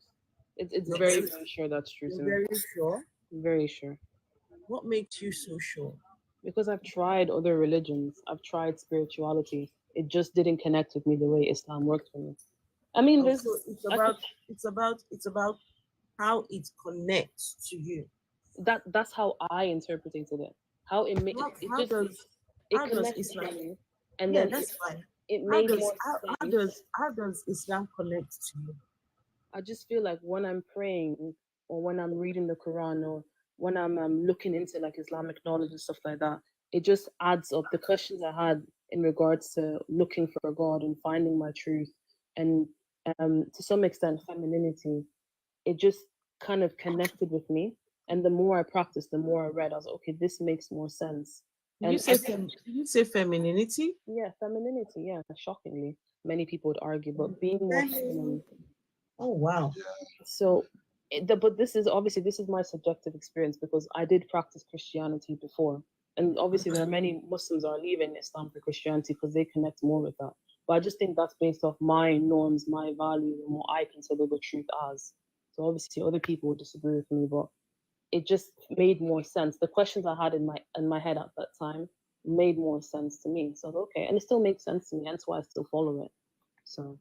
It's You're very, very- very sure that's true You're to me. very sure? Very sure. What makes you so sure? Because I've tried other religions, I've tried spirituality. It just didn't connect with me the way Islam worked for me. I mean, there's Also, it's I could, about how it connects to you. that's how I interpreted it. How it made How, it how just does it how does connected Islam? to me, and Yeah, then that's fine. it How made does more sense. how does Islam connect to you? I just feel like when I'm praying or when I'm reading the Quran or when I'm looking into like Islamic knowledge and stuff like that, it just adds up. The questions I had in regards to looking for God and finding my truth and to some extent femininity, it just kind of connected with me. And the more I practiced, the more I read, I was like, okay, this makes more sense. Did you And say did you say femininity? yeah, femininity, yeah, shockingly, many people would argue, but being more feminine. Oh wow. So, but this is obviously this is my subjective experience because I did practice Christianity before, and obviously there are many Muslims are leaving Islam for Christianity because they connect more with that. But I just think that's based off my norms, my values, and what I consider the truth as. So obviously other people would disagree with me, but it just made more sense. The questions I had in my head at that time made more sense to me. So okay, and it still makes sense to me, hence why I still follow it. So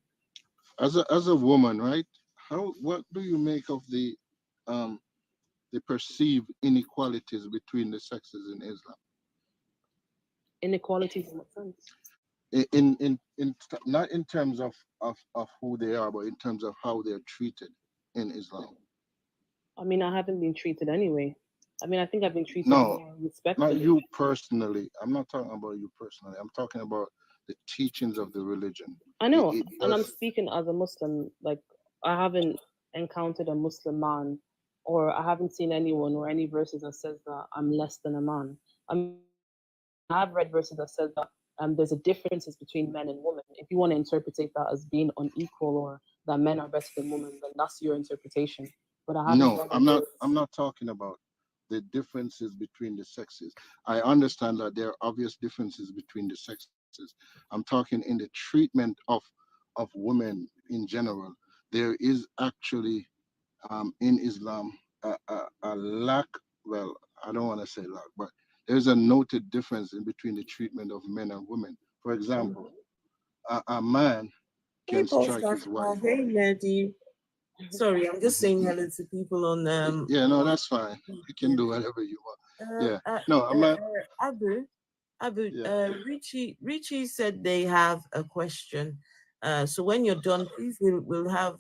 As a woman, right? What do you make of um the perceived inequalities between the sexes in Islam? inequalities in what sense? Not in terms of who they are, but in terms of how they're treated in Islam. I mean, I haven't been treated anyway. I mean, I think I've been treated No, more not respectfully. you personally. I'm not talking about you personally. I'm talking about the teachings of the religion. I know, It and I'm does. speaking as a Muslim. Like, I haven't encountered a Muslim man, or I haven't seen anyone or any verses that says that I'm less than a man. I mean, I've read verses that says that there's a differences between men and women. If you want to interpret that as being unequal or that men are better than women, then that's your interpretation. But I haven't No, read a I'm not. verse. I'm not talking about the differences between the sexes. I understand that there are obvious differences between the sexes. I'm talking in the treatment of women in general. There is actually in Islam a lack. Well, I don't want to say lack, but there's a noted difference in between the treatment of men and women. For example, a man Hey, can strike his Pastor. wife. Hey, Lady. Sorry, I'm just saying hello to people on Yeah, no, that's fine. You can do whatever you want. Yeah. uh, No, I'm not. Abu, Yeah. Richie said they have a question. So when you're done, please we'll have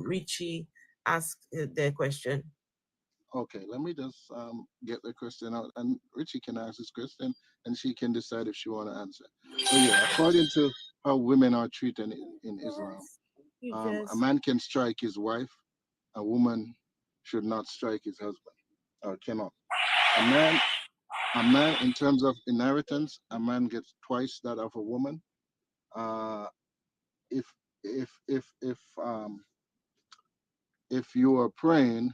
Richie ask their question. Okay, let me just get the question out, and Richie can ask this question, and she can decide if she want to answer. So yeah, according to how women are treated in Islam, a man can strike his wife. A woman should not strike his husband, or cannot. A man, in terms of inheritance, a man gets twice that of a woman. Uh, if if if if um if you are praying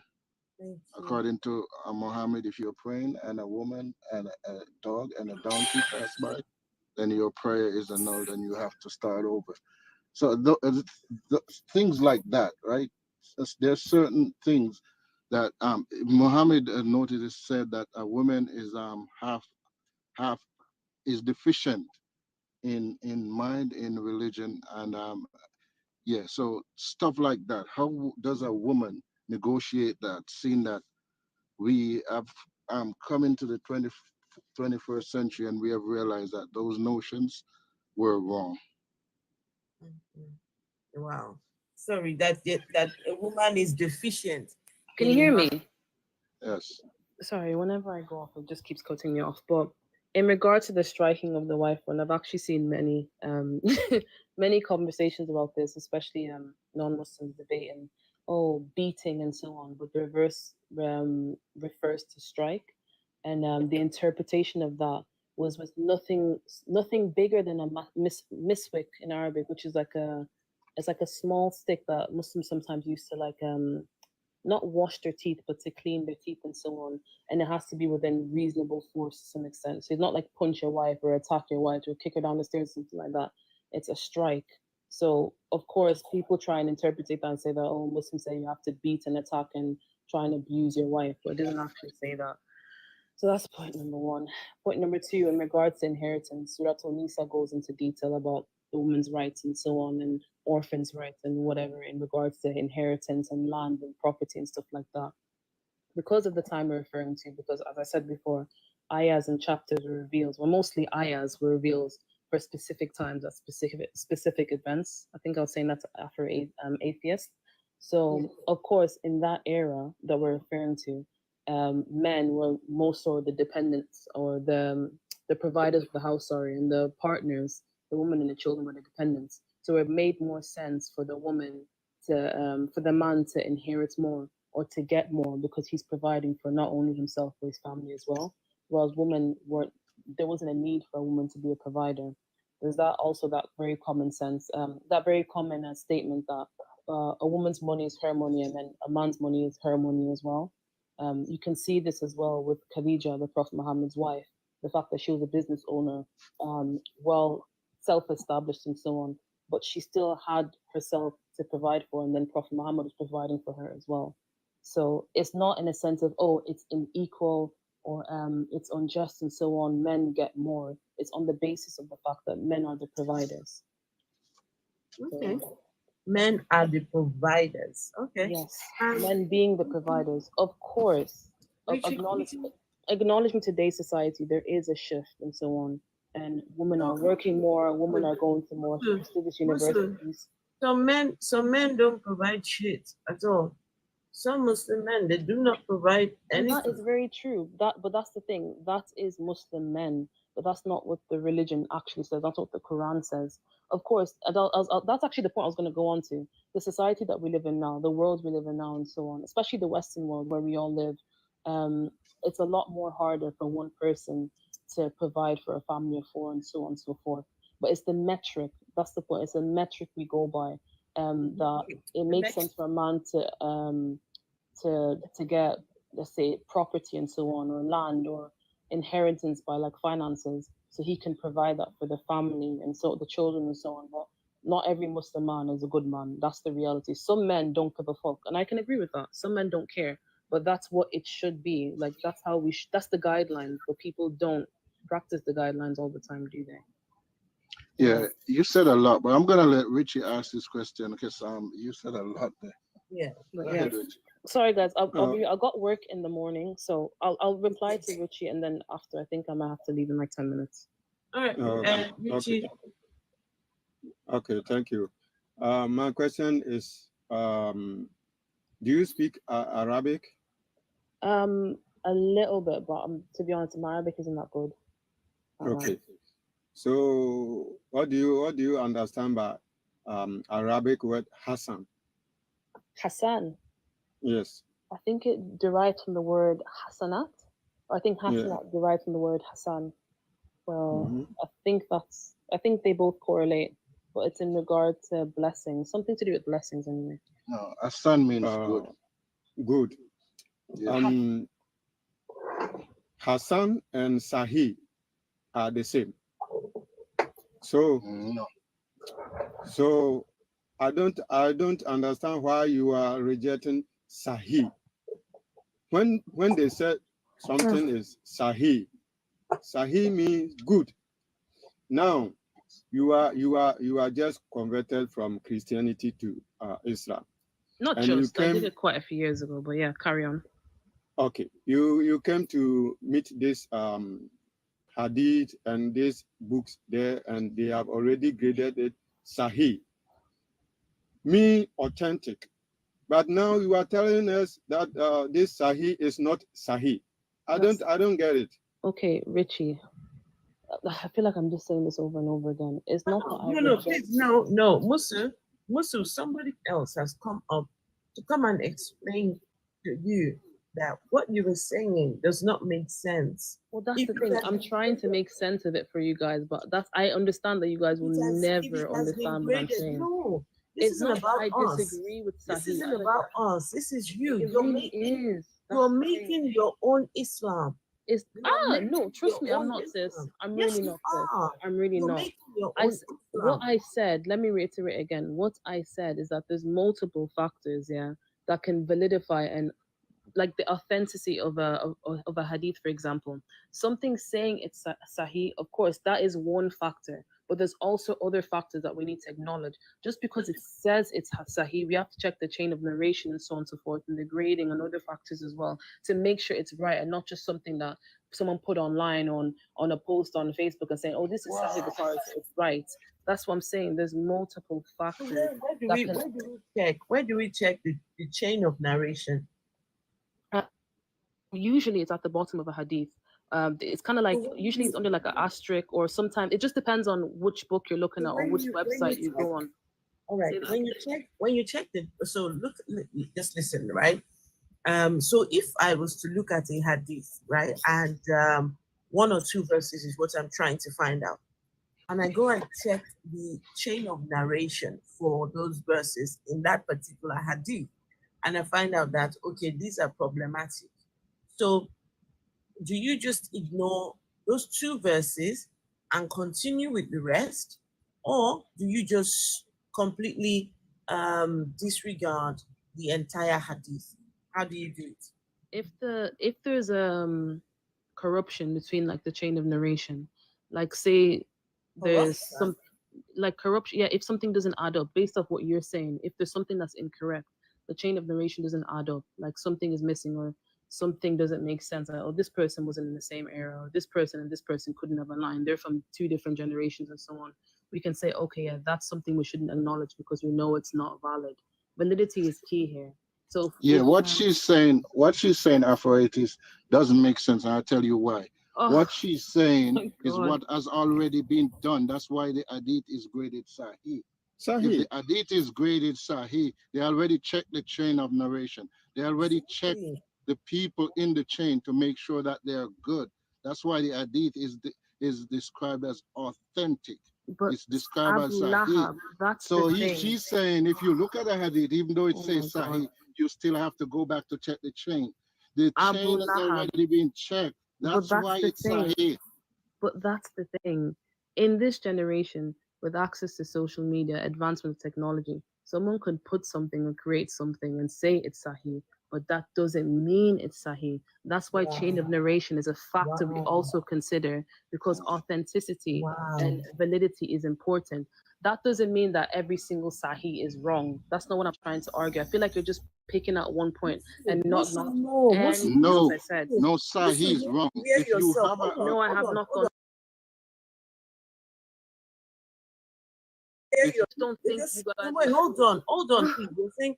according to Muhammad, if you're praying and a woman and a dog and a donkey pass by, then your prayer is annulled and you have to start over. So things like that, right? There's certain things that Muhammad noted said that a woman is half is deficient in mind, in religion, and yeah. So stuff like that. How does a woman negotiate that, seeing that we have come into the 21st century, and we have realized that those notions were wrong. Wow. Sorry, that a woman is deficient. Can you hear me? Yes. Sorry, whenever I go off, it just keeps cutting me off. But in regard to the striking of the wife, one, I've actually seen many many conversations about this, especially non-Muslims debating, oh, beating and so on. But the reverse refers to strike, and the interpretation of that was with nothing bigger than a miswak in Arabic, which is like a small stick that Muslims sometimes use to like not wash their teeth, but to clean their teeth and so on. And it has to be within reasonable force to some extent. So it's not like punch your wife or attack your wife or kick her down the stairs or something like that. It's a strike. So of course, people try and interpret that and say that, oh, Muslims say you have to beat and attack and try and abuse your wife, but it doesn't actually say that. So that's point number one. Point number two, in regards to inheritance, Surah Al-Nisa goes into detail about the woman's rights and so on, and orphans' rights and whatever in regards to inheritance and land and property and stuff like that. Because of the time we're referring to, because as I said before, ayahs and chapters were reveals, well, mostly ayahs were reveals for specific times at specific events. I think I was saying that after atheist. So of course, in that era that we're referring to, men were most of the dependents or the providers of the house, sorry, and the partners, the woman and the children were the dependents. So it made more sense for the woman to for the man to inherit more or to get more because he's providing for not only himself but his family as well. Whereas women weren't, there wasn't a need for a woman to be a provider. There's that also that very common sense, that very common statement that a woman's money is her money and then a man's money is her money as well. You can see this as well with Khadija, the Prophet Muhammad's wife, the fact that she was a business owner, well self-established and so on, but she still had herself to provide for, and then Prophet Muhammad was providing for her as well. So it's not in a sense of, oh, it's unequal or it's unjust and so on, men get more. It's on the basis of the fact that men are the providers. Okay. So, Men are the providers. Okay. yes, men being the providers. Of course, acknowledging today's society, there is a shift and so on. And women are working more, women are going to more prestigious universities. Some men don't provide shit at all. Some Muslim men, they do not provide anything. And that is very true. But that's the thing. That is Muslim men, but that's not what the religion actually says. That's what the Quran says. Of course, that's actually the point I was going to go on to. The society that we live in now, the world we live in now, and so on, especially the Western world where we all live, it's a lot more harder for one person to provide for a family of four and so on and so forth. But it's the metric. That's the point. It's a metric we go by. That it makes sense for a man to get, let's say, property and so on, or land or inheritance by like finances, so he can provide that for the family and so the children and so on. But not every Muslim man is a good man. That's the reality. Some men don't give a fuck, and I can agree with that. Some men don't care, but that's what it should be. Like that's how that's the guidelines. But people don't practice the guidelines all the time, do they? Yeah, you said a lot, but I'm gonna let Richie ask this question because you said a lot there. Yeah. Go ahead, Richie. Sorry guys, I got work in the morning, so I'll reply to Richie, and then after I think I might have to leave in like 10 minutes. All right. Richie. Okay, thank you. My question is, do you speak Arabic? A little bit, but to be honest, my Arabic isn't that good. Okay. So what do you understand by Arabic word Hassan? Hassan. Yes. I think it derives from the word Hassanat. I think Hassanat derives from the word Hassan. So I think they both correlate, but it's in regard to blessings, something to do with blessings anyway. No, Hassan means good. Good. Yeah. Hassan and Sahih are the same. So No. So I don't understand why you are rejecting Sahih. When they said something is Sahih means good. Now you are just converted from Christianity to Islam. Not and just. I did it quite a few years ago, but yeah, carry on. Okay, you came to meet this hadith and these books there, and they have already graded it Sahih. Me, authentic. But now you are telling us that this Sahih is not Sahih. I don't get it. Okay, Richie. I feel like I'm just saying this over and over again. It's not that I No, reject- please, no, Musu, somebody else has come up to come and explain to you that what you were saying does not make sense. Well, that's If the it thing. has I'm been trying to make sense of it for you guys, but I understand that you guys will if never it has been understand what I'm graded, saying. no, this It's isn't not about I us. disagree with This Sahih. isn't about us. This is you. It You're really making, is. That's you're the thing. making your own Islam. It's You're no, making trust your me, I'm own not sis. Islam. I'm Yes, really you not sis. are. I'm really You're not. making your I own s- Islam. what I said, let me reiterate again. What I said is that there's multiple factors, yeah, that can validify and like the authenticity of a hadith, for example. Something saying it's sahih, of course, that is one factor. But there's also other factors that we need to acknowledge. Just because it says it's sahih, we have to check the chain of narration and so on and so forth, and the grading and other factors as well to make sure it's right and not just something that someone put online on a post on Facebook and saying, "Oh, this is sahih because it's right." That's what I'm saying. There's multiple So factors. where do that we can- where do we check? Where do we check the chain of narration? Usually it's at the bottom of a hadith. It's kind of like usually it's under like an asterisk, or sometimes it just depends on which book you're looking at or which website you go on. All right, Say that when you check the just listen, right? So if I was to look at a hadith, right, and one or two verses is what I'm trying to find out, and I go and check the chain of narration for those verses in that particular hadith, and I find out that okay, these are problematic. So do you just ignore those two verses and continue with the rest, or do you just completely disregard the entire hadith? How do you do it? if there's corruption between like the chain of narration, like say there's Corruption? some like corruption, yeah, if something doesn't add up based off what you're saying, if there's something that's incorrect, the chain of narration doesn't add up, like something is missing or something doesn't make sense, like, oh, this person wasn't in the same era, or this person and this person couldn't have aligned, they're from two different generations and so on, we can say, okay, yeah, that's something we shouldn't acknowledge because we know it's not valid. Validity is key here. So Yeah, what she's saying, Afroitis, doesn't make sense, and I'll tell you why. What she's saying is God. what has already been done. That's why the hadith is graded Sahih. Sahih. If the hadith is graded Sahih, they already checked the chain of narration. They already checked the people in the chain to make sure that they are good. That's why the hadith is described as authentic. But it's described as Abu Sahih. Lahab, that's So the thing. she's saying if you look at a hadith, even though it Oh says my God. Sahih, you still have to go back to check the chain. The Abu chain has Lahab. already been checked. But That's that's why the it's thing. Sahih. But that's the thing. In this generation, with access to social media, advancement of technology, someone could put something or create something and say it's Sahih, but that doesn't mean it's Sahih. That's why chain of narration is a factor we also consider, because authenticity and validity is important. That doesn't mean that every single Sahih is wrong. That's not what I'm trying to argue. I feel like you're just picking at one point and not anything else I said. No, Sahih is wrong. If you have No, I have not gone. If you don't think you guys wait, hold on, please. You think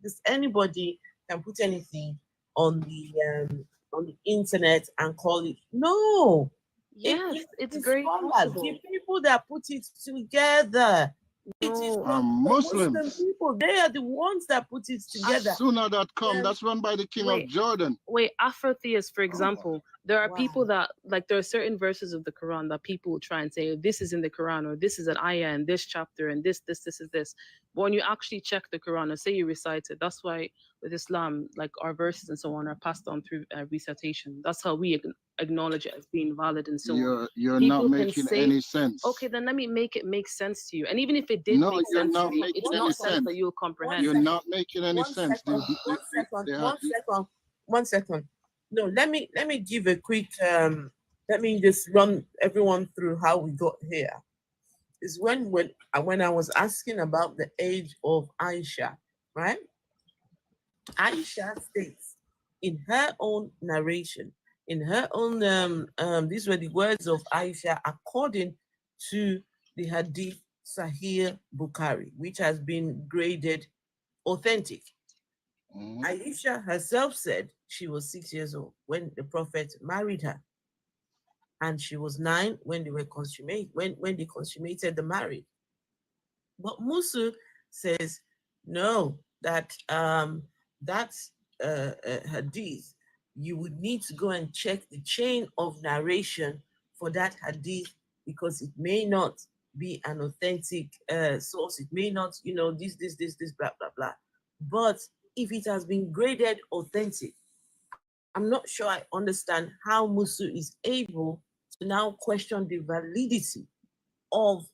this anybody can put anything on the internet and call it? No. Yes, it's very scholars, possible. the people that put it together. It is not Muslims. Muslim people. They are the ones that put it together. Sunnah.com, that's run by the King of Jordan. Wait, Afrotheist, for example, there are people that, like, there are certain verses of the Quran that people will try and say, this is in the Quran, or this is an ayah in this chapter, and this is this. But when you actually check the Quran and say you recite it, that's why with Islam, like, our verses and so on are passed on through recitation. That's how we acknowledge it as being valid and so on. You're People not can making say, any sense. okay, then let me make it make sense to you. And even if it did No, make you're sense not to you, making it's any not sense sense. that you'll comprehend. You're not making any sense. One second. No, let me give a quick let me just run everyone through how we got here. Is when I was asking about the age of Aisha, right? Aisha states in her own narration in her own these were the words of Aisha according to the Hadith Sahih Bukhari, which has been graded authentic. Aisha herself said she was 6 years old when the Prophet married her, and she was 9 when they were when they consummated the marriage. But Musu says no, that that's hadith. You would need to go and check the chain of narration for that hadith, because it may not be an authentic source. It may not, this, blah, blah, blah. But if it has been graded authentic, I'm not sure I understand how Musu is able to now question the validity of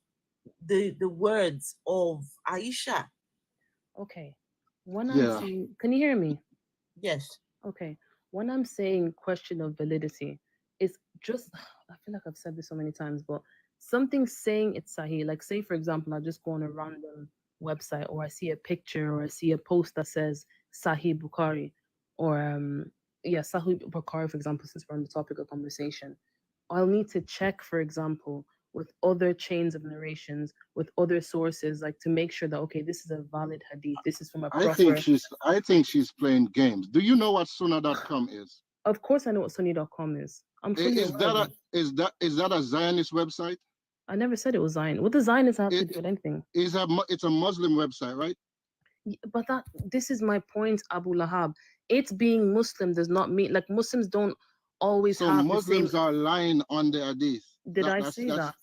the words of Aisha. Okay. When I'm saying, can you hear me? Yes. Okay. When I'm saying question of validity, it's just, I feel like I've said this so many times, but something saying it's Sahih, like say, for example, I just go on a random website, or I see a picture, or I see a post that says Sahih Bukhari, or Sahih Bukhari, for example, since we're on the topic of conversation. I'll need to check, for example, with other chains of narrations, with other sources, like to make sure that, okay, this is a valid hadith. This is from a proper... I think she's playing games. Do you know what Sunnah.com is? Of course I know what Sunni.com is. I'm fully aware. Is that a Zionist website? I never said it was Zion. What does Zionists have to do with anything? It's a Muslim website, right? But this is my point, Abu Lahab. It's being Muslim does not mean, like, Muslims don't always have Muslims the same... are lying on the hadith. Did I say that?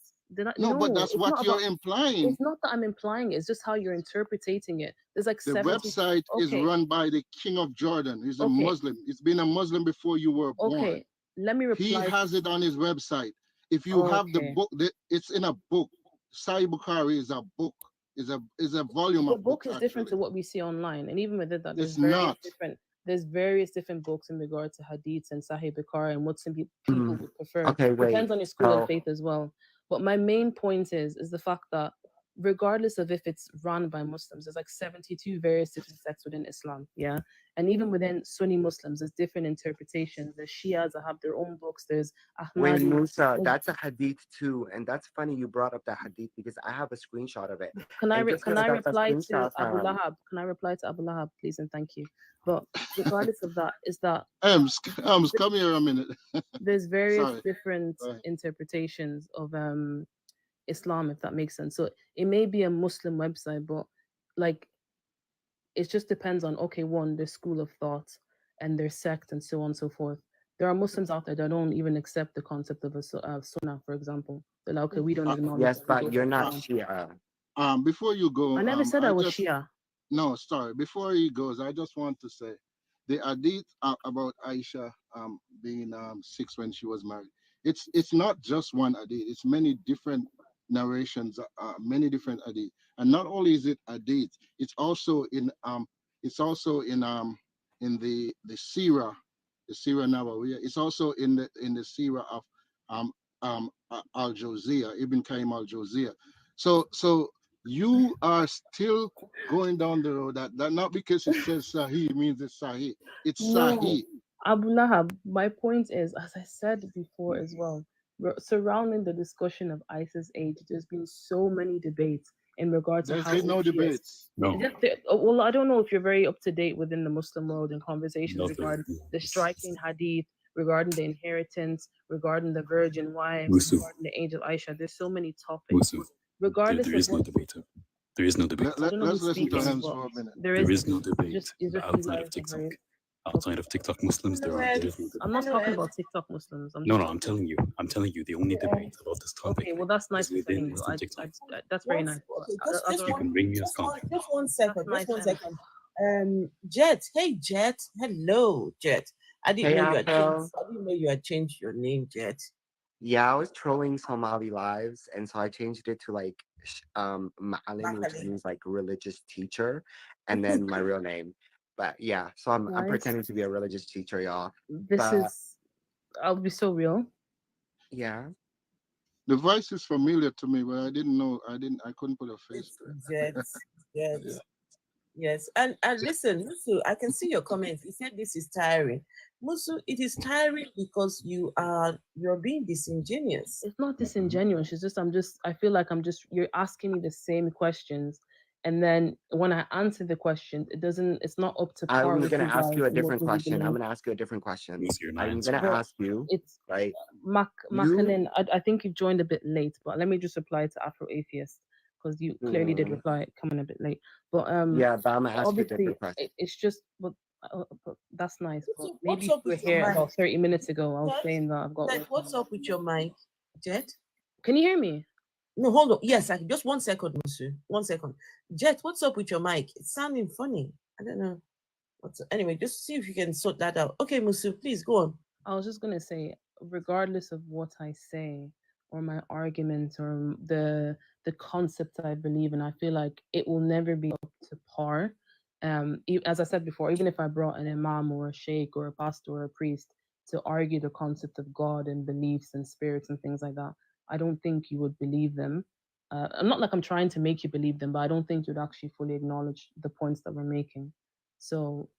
No, but that's what you're implying. It's not that I'm implying it. It's just how you're interpreting it. There's like the website is run by the King of Jordan. He's a Muslim. It's been a Muslim before you were born. Okay, let me reply. He has it on his website. If you have the book, it's in a book. Sahih Bukhari is a book. Is a volume the of book books, is different to what we see online, and even within that, there's various different books in regard to hadiths and Sahih Bukhari and what some people would prefer. Okay, wait. Depends on your school of faith as well. But my main point is the fact that regardless of if it's run by Muslims, there's like 72 various different sects within Islam, yeah? And even within Sunni Muslims, there's different interpretations. There's Shias that have their own books. There's Wait, Ahmadis. Musa, that's a hadith too. And that's funny you brought up that hadith because I have a screenshot of it. Can I reply to Abu Lahab? Can I reply to Abu Lahab, please, and thank you? But regardless of that, is that... come here a minute. There's various different interpretations of Islam, if that makes sense. So it may be a Muslim website, but like it just depends on, okay, one, their school of thought and their sect and so on and so forth. There are Muslims out there that don't even accept the concept of a sunnah, for example. They're like, okay, we don't even know. Yes, but you're not Shia. Before you go, I never said I was Shia. No, sorry. Before he goes, I just want to say the hadith about Aisha being 6 when she was married. It's not just one hadith. It's many different narrations, many different hadith. And not only is it hadith, it's also in the Sirah, the Sirah Nawawiya. It's also in the Sirah of Al-Jawziyah, Ibn Qayyim Al-Jawziyah. So you are still going down the road that not because it says Sahih means it's Sahih. It's Sahih. Abu Lahab, my point is, as I said before as well, surrounding the discussion of Isa's age, there's been so many debates in regards to how... There's no debates. No. Well, I don't know if you're very up to date within the Muslim world and conversations regarding the striking hadith, regarding the inheritance, regarding the virgin wife, regarding the age of Aisha. There's so many topics. Regardless, there is no debate. There is no debate. Let's listen to him for a minute. There is no debate outside of TikTok. Outside of TikTok Muslims, there is no debate. I'm not talking about TikTok Muslims. I'm telling you. The only debate about this topic. Okay, well, that's nice. Within that's very nice. You can bring me a song. Just 1 second. Just 1 second. Jet. Hey, Jet. Hello, Jet. I didn't know you had changed your name, Jet. Yeah, I was trolling Somali lives, and so I changed it to like Ma'alim, which means like religious teacher, and then my real name. But yeah, so I'm pretending to be a religious teacher, y'all. I'll be so real. Yeah. The voice is familiar to me, but I didn't know. I couldn't put a face to it. Yes. Yes, and listen, Musu, I can see your comments. You said this is tiring. Musu, it is tiring because you're being disingenuous. It's not disingenuous. It's just I feel like you're asking me the same questions, and then when I answer the question, it's not up to par I'm with gonna you ask guys you a and what different you question. I'm believe. gonna ask you a different question. Means you're not I'm answering. gonna But ask you, it's right? Makalin, I think you've joined a bit late, but let me just reply to Afro Atheist because you clearly did Mm, reply coming a bit late. But yeah, but I'm gonna ask you a obviously different question. it's just but that's nice. But What's maybe up you were with your here mic? about 30 minutes ago. I was Jet, saying that I've got Jet, work. what's up with your mic, Jet? Can you hear me? No, hold on. Yes, just 1 second, Musu. 1 second. Jet, what's up with your mic? It's sounding funny. I don't know. Anyway, just see if you can sort that out. Okay, Musu, please go on. I was just gonna say, regardless of what I say or my arguments or the concept I believe in, I feel like it will never be up to par. As I said before, even if I brought an imam or a sheikh or a pastor or a priest to argue the concept of God and beliefs and spirits and things like that, I don't think you would believe them. I'm not like I'm trying to make you believe them, but I don't think you'd actually fully acknowledge the points that we're making. So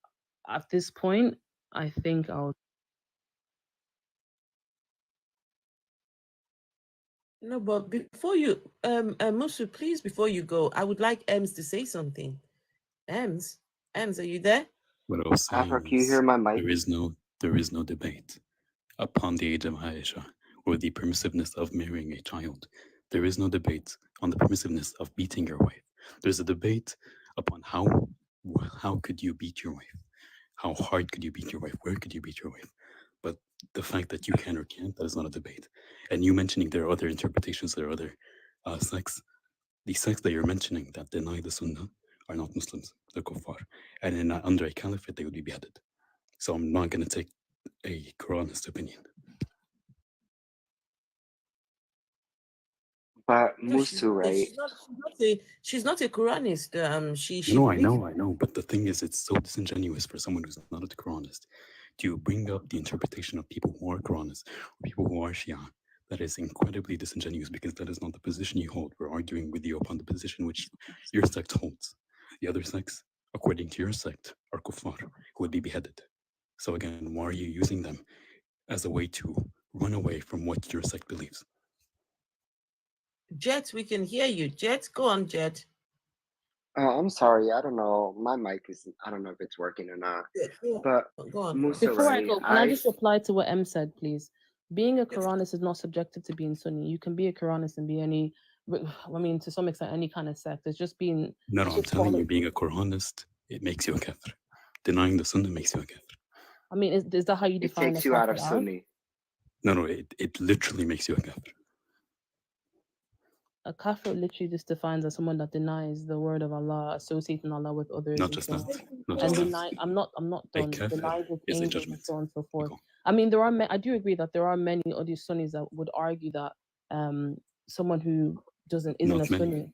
at this point, I think I'll. No, but before you, Musu, please, before you go, I would like Ems to say something. Ems, are you there? What I was Afro, saying can you hear is my mic? there is no debate upon the age of Aisha or the permissiveness of marrying a child. There is no debate on the permissiveness of beating your wife. There's a debate upon how could you beat your wife? How hard could you beat your wife? Where could you beat your wife? But the fact that you can or can't, that is not a debate. And you mentioning there are other interpretations, there are other sects. The sects that you're mentioning that deny the Sunnah are not Muslims, they're kuffar. And under a caliphate, they would be beheaded. So I'm not going to take a Quranist opinion. But No, Musu, right? she's not a Quranist. She No, I believes. know. But the thing is, it's so disingenuous for someone who's not a Quranist to bring up the interpretation of people who are Quranists or people who are Shia. That is incredibly disingenuous because that is not the position you hold. We're arguing with you upon the position which your sect holds. The other sects, according to your sect, are kuffar, who would be beheaded. So again, why are you using them as a way to run away from what your sect believes? Jet, we can hear you. Jet, go on, Jet. I'm sorry, I don't know. My mic is, I don't know if it's working or not. But go on. Musa, Before I right? go, can I just reply to what M said, please? Being a Quranist is not subjective to being Sunni. You can be a Quranist and be any, I mean, to some extent, any kind of sect. It's just being. No, it's I'm just telling you, following- being a Quranist, it makes you a kafir. Denying the Sunnah makes you a kafir. I mean, is that how you it define takes a you out kafir of as? Sunni. No, it literally makes you a kafir. A kafir literally just defines as someone that denies the word of Allah, associating Allah with others, Not and just so that. on. Not And just that. deny. I'm not A done. kafir Denies with is a angels and judgment. so on and so forth. I mean, there are. I do agree that there are many other Sunnis that would argue that someone who isn't Not a many. Sunni.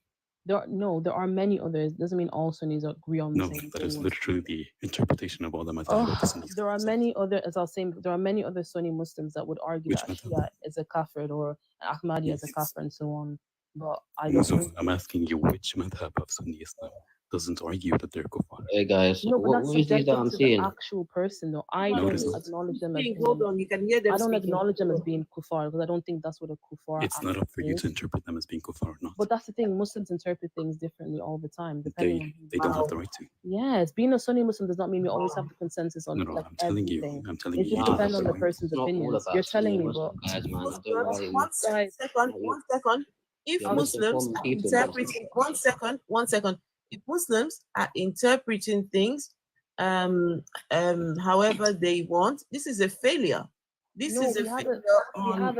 There are many others. Doesn't mean all Sunnis agree on the No, same that thing. is literally the interpretation of all the madhab of the Sunnis. There are many other, as I was saying, there are many other Sunni Muslims that would argue Which that a madhab? Shia is a kafir or an Ahmadi is a Yes. kafir and so on. But I No, don't. so I'm asking you which madhab of Sunni Islam doesn't argue that they're kuffar. Hey guys, No, but that's what is this that subjective I'm to the seeing? actual person, though. I No, it don't is not. acknowledge them as being. Hold on, you can hear them I don't speaking. acknowledge them as being kuffar because I don't think that's what a kuffar It's not up for you is. to interpret them as being kuffar or not. But that's the thing. Muslims interpret things differently all the time, depending on who's They don't have around. the right to. Yes, being a Sunni Muslim does not mean we always have the consensus on No, like I'm telling you. everything. I'm telling It you. just You don't depends have on the the right. person's It's not all opinions. about You're Sunni telling and me, but Muslim, guys, man. I don't know why you. One second. If You're Muslims misinforming are people, man. interpreting, one second. If Muslims are interpreting things, however they want, this is a failure. This is a failure on.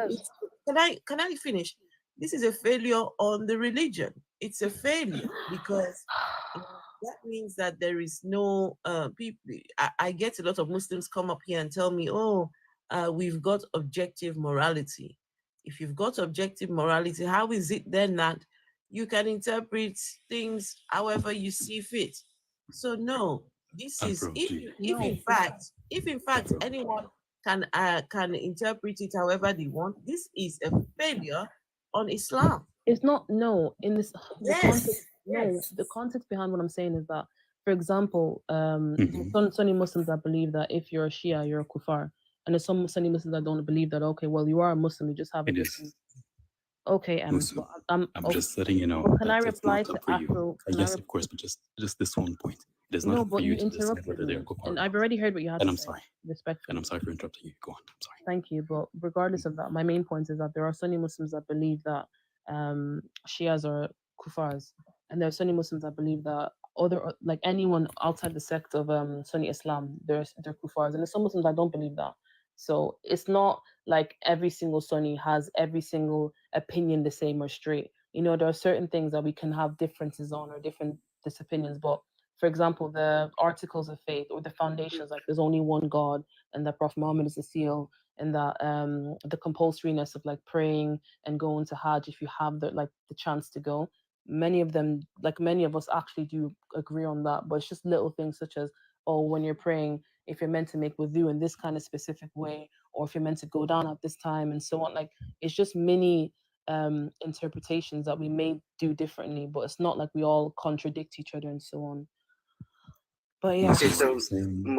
Can I finish? This is a failure on the religion. It's a failure because that means that there is no people. I get a lot of Muslims come up here and tell me, "Oh, we've got objective morality." If you've got objective morality, how is it then that you can interpret things however you see fit? So no, this is if in fact anyone can interpret it however they want, this is a failure on Islam. It's not. No, in this, the Yes, context. yes. No, the context behind what I'm saying is that for example, there's some Sunni Muslims that believe that if you're a Shia, you're a Kufar. And there's some Sunni Muslims that don't believe that, okay, well, you are a Muslim, you just have a It different. is. Okay, Musu, but I'm I'm okay. just letting you know But can I that it's reply not to up for you. Afro? Can I Yes, of course, but just this one point. It is not No, up for but you you to decide interrupted whether they're me, Kufar or and I've not. already heard what you had And to I'm say, sorry. And respectfully. I'm sorry for interrupting you. Go on. I'm sorry. Thank you. But regardless of that, my main point is that there are Sunni Muslims that believe that Shias are Kufars, and there are Sunni Muslims that believe that other like anyone outside the sect of Sunni Islam, they're Kufars, and there's some Muslims that don't believe that. So it's not like every single Sunni has every single opinion the same or straight. You know, there are certain things that we can have differences on or different disopinions, but for example, the articles of faith or the foundations, like there's only one God and that Prophet Muhammad is the seal, and that the compulsoriness of like praying and going to Hajj if you have the chance to go. Many of them, like many of us, actually do agree on that. But it's just little things such as, oh, when you're praying, if you're meant to make wudu in this kind of specific way, or if you're meant to go down at this time, and so on. Like it's just many interpretations that we may do differently, but it's not like we all contradict each other and so on. But yeah. Musu, Okay, so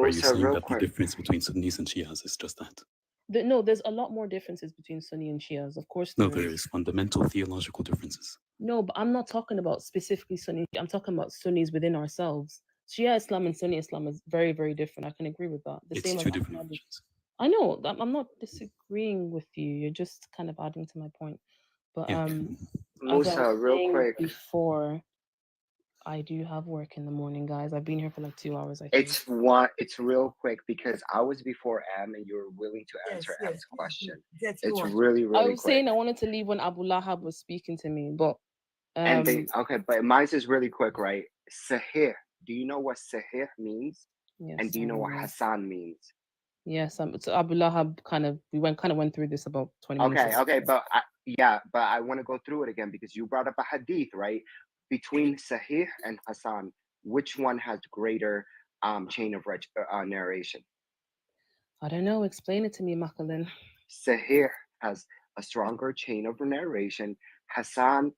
are you saying real that the quick. difference between Sunnis and Shias is just that? No, there's a lot more differences between Sunni and Shias. Of course, No, there there is fundamental theological differences. No, but I'm not talking about specifically Sunni. I'm talking about Sunnis within ourselves. Shia Islam and Sunni Islam is very, very different. I can agree with that. The It's same two as different Ahmadi. religions. I know. I'm not disagreeing with you. You're just kind of adding to my point. But Yeah. as I Musa, was real saying quick. before, I do have work in the morning, guys. I've been here for like 2 hours, I think. It's real quick because I was before Am and you were willing to answer Am's question. It's really, I really was quick. saying I wanted to leave when Abu Lahab was speaking to me, but And okay, but mine is really quick, right? Sahih. Do you know what Sahih means? yes, And do you know what yes. Hassan means? Yes, so Abu Lahab went through this about 20 minutes ago. Okay, but I want to go through it again because you brought up a hadith, right? Between Sahih and Hassan, which one has greater chain of narration? I don't know. Explain it to me, Makalin. Sahih has a stronger chain of narration. Hassan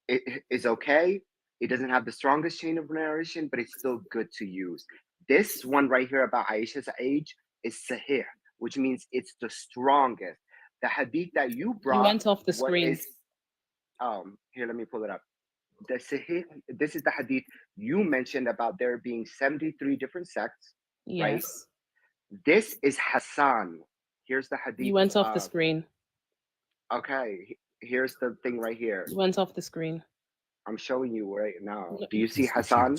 is okay. It doesn't have the strongest chain of narration, but it's still good to use. This one right here about Aisha's age is Sahih, which means it's the strongest. The hadith that you brought. You went off the screen. Here, let me pull it up. The Sahih, this is the hadith you mentioned about there being 73 different sects. Yes. Right? This is Hassan. Here's the hadith. You went off the screen. Okay, here's the thing right here. You went off the screen. I'm showing you right now. Do you see Hassan?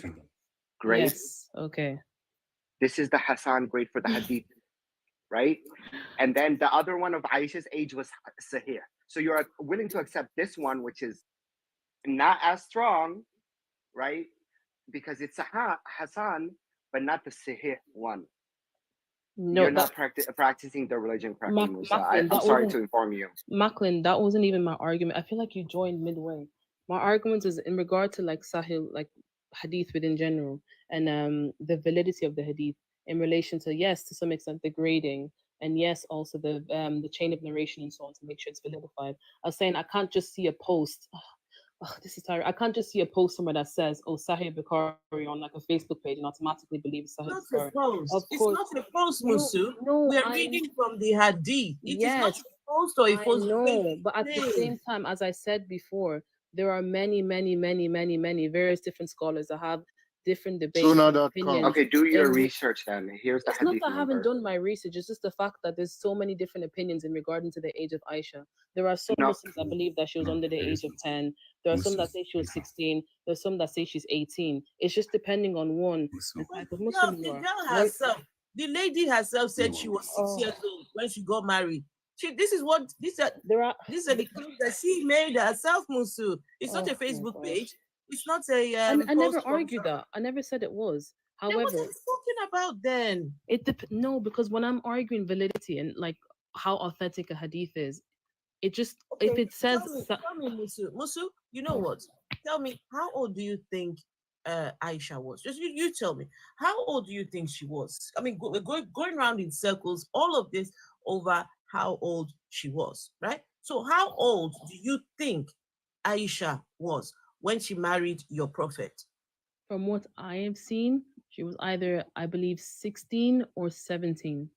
Great. Yes. Okay. This is the Hassan grade for the hadith, right? And then the other one of Aisha's age was Sahih. So you're willing to accept this one, which is not as strong, right? Because it's a Hassan, but not the Sahih one. No, you're not practicing the religion correctly, Musa. I'm sorry to inform you. Macklin, that wasn't even my argument. I feel like you joined midway. My argument is in regard to like Sahih, like hadith within general, and the validity of the hadith in relation to, yes, to some extent the grading, and yes, also the chain of narration and so on to make sure it's validified. I was saying I can't just see a post. Oh, this is tiring. I can't just see a post somewhere that says, "Oh, Sahih Bukhari" on like a Facebook page and automatically believe it's Sahih Bukhari. It's not a post, Musu. We're reading from the Hadith. It is not a post or a post. No, but at the same time, as I said before, there are many various different scholars that have different debates. Opinions. Okay, do your research then. Here's the hadith. It's not that I haven't done my research. It's just the fact that there's so many different opinions in regard to the age of Aisha. There are some Muslims that believe that she was under the age of 10. There are some that say she was 16. There's some that say she's 18. It's just depending on one the type of Muslim you are. The lady herself said she was 6 years old when she got married. These are the claims that she made herself, Musu. It's not a Facebook page. It's not a. I never argued that. I never said it was. However, what are you talking about then? No, because when I'm arguing validity and like how authentic a hadith is, it just if it says. Tell me, Musu. You know what? Tell me, how old do you think Aisha was? Just you tell me. How old do you think she was? I mean, we're going around in circles. All of this over how old she was, right? So, how old do you think Aisha was when she married your prophet? From what I have seen, She was either, I believe, 16 or 17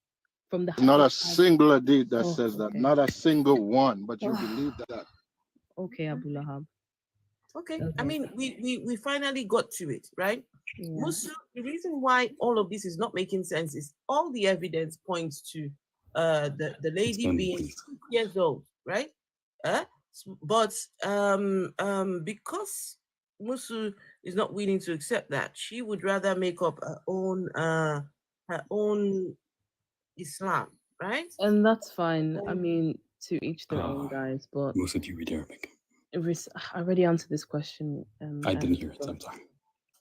from the Not a hadith. single hadith that Oh, says that. okay. Not a single one. But you believe that. Okay, Abu Lahab. Okay. Okay. I mean, we finally got to it, right? Yeah. Musu, the reason why all of this is not making sense is all the evidence points to the lady being 6 years old, right? But because Musu is not willing to accept that, she would rather make up her own Islam, right? And that's fine. I mean, to each their own, guys. But Musa, do you read Arabic? I already answered this question. I didn't hear it. I'm sorry.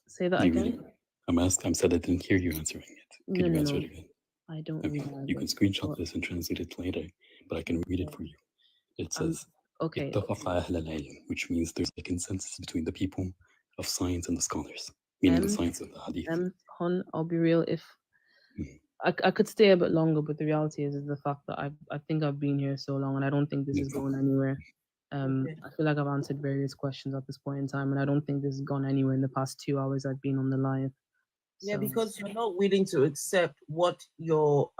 Say that Do you read again. it? I said I didn't hear you answering it. Can you answer it again? I don't Okay. read Arabic. You can screenshot this and translate it later, but I can read it for you. It says, okay. اتفق أهل العلم, which means there's a consensus between the people of science and the scholars, meaning the science of the hadith. Hon, I'll be real. If I could stay a bit longer, but the reality is the fact that I think I've been here so long, and I don't think this is going anywhere. I feel like I've answered various questions at this point in time, and I don't think this has gone anywhere in the past 2 hours I've been on the live. Yeah, because you're not willing to accept what your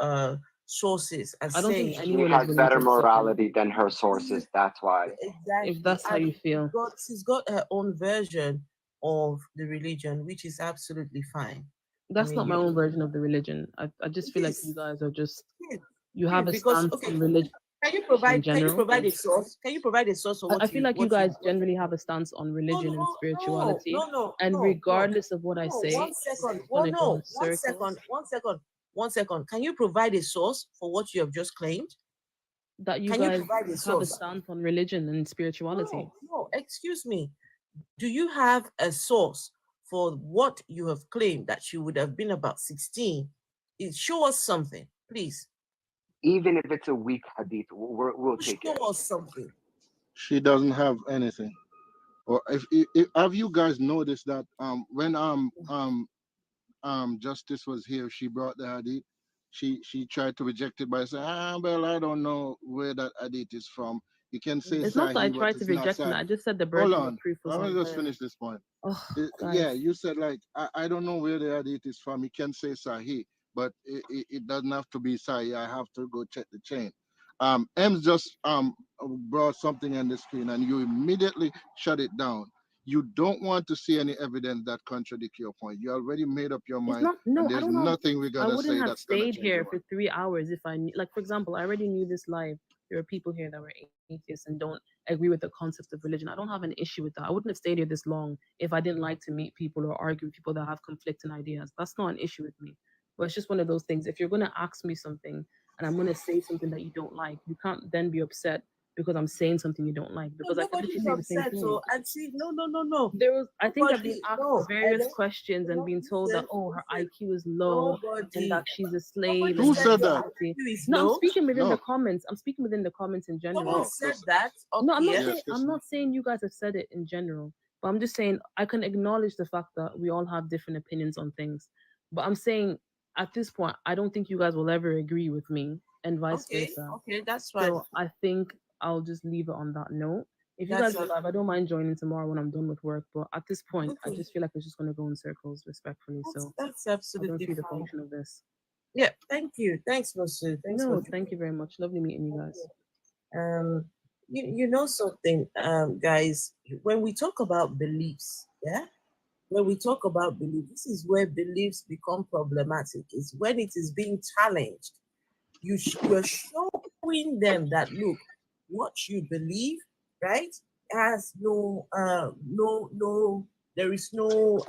sources are I don't saying. think She anyone is has willing better to accept morality than her sources. That's why. Exactly. If that's how you feel. She's got her own version of the religion, which is absolutely fine. That's not my own version of the religion. I just feel like you guys are just you have a stance on religion. Can you provide a source? Can you provide a source for what I feel like you guys generally have a stance on religion and spirituality. And regardless of what I say, one second. Can you provide a source for what you have just claimed? That you guys have a stance on religion and spirituality. No, excuse me. Do you have a source for what you have claimed that she would have been about 16? Show us something, please. Even if it's a weak hadith, we'll take it. Show us something. She doesn't have anything. Or if have you guys noticed that when Justice was here, she brought the hadith. She tried to reject it by saying, well, I don't know where that hadith is from. You can say it's not that I tried to reject it. I just said the burden of proof was Let me just finish this point. Yeah, you said like I don't know where the hadith is from. You can say Sahih, but it doesn't have to be Sahih. I have to go check the chain. Ems just brought something on the screen and you immediately shut it down. You don't want to see any evidence that contradict your point. You already made up your mind. And there's nothing we're gonna say that's gonna change. I wouldn't have stayed here for 3 hours if I knew. Like, for example, I already knew this live. There are people here that were atheists and don't agree with the concept of religion. I don't have an issue with that. I wouldn't have stayed here this long if I didn't like to meet people or argue with people that have conflicting ideas. That's not an issue with me. But it's just one of those things. If you're going to ask me something and I'm going to say something that you don't like, you can't then be upset because I'm saying something you don't like. Because I can say the same thing. So, actually, no. There was, I think I've been asked various questions and been told that, oh, her IQ is low and that she's a slave. Who said that? No, I'm speaking within the comments. I'm speaking within the comments in general. No one said that. No, I'm not saying you guys have said it in general. But I'm just saying I can acknowledge the fact that we all have different opinions on things. But I'm saying at this point, I don't think you guys will ever agree with me and vice versa. Okay, that's fine. So I think I'll just leave it on that note. If you guys are live, I don't mind joining tomorrow when I'm done with work. But at this point, I just feel like it's just going to go in circles, respectfully. That's absolutely I don't see the fine. function of this. Yeah, thank you. Thanks, Musu. Thank you very much. Lovely meeting you guys. You know something, guys. When we talk about beliefs, when we talk about belief, this is where beliefs become problematic. Is when it is being challenged. You're showing them that look, what you believe, right, has there is no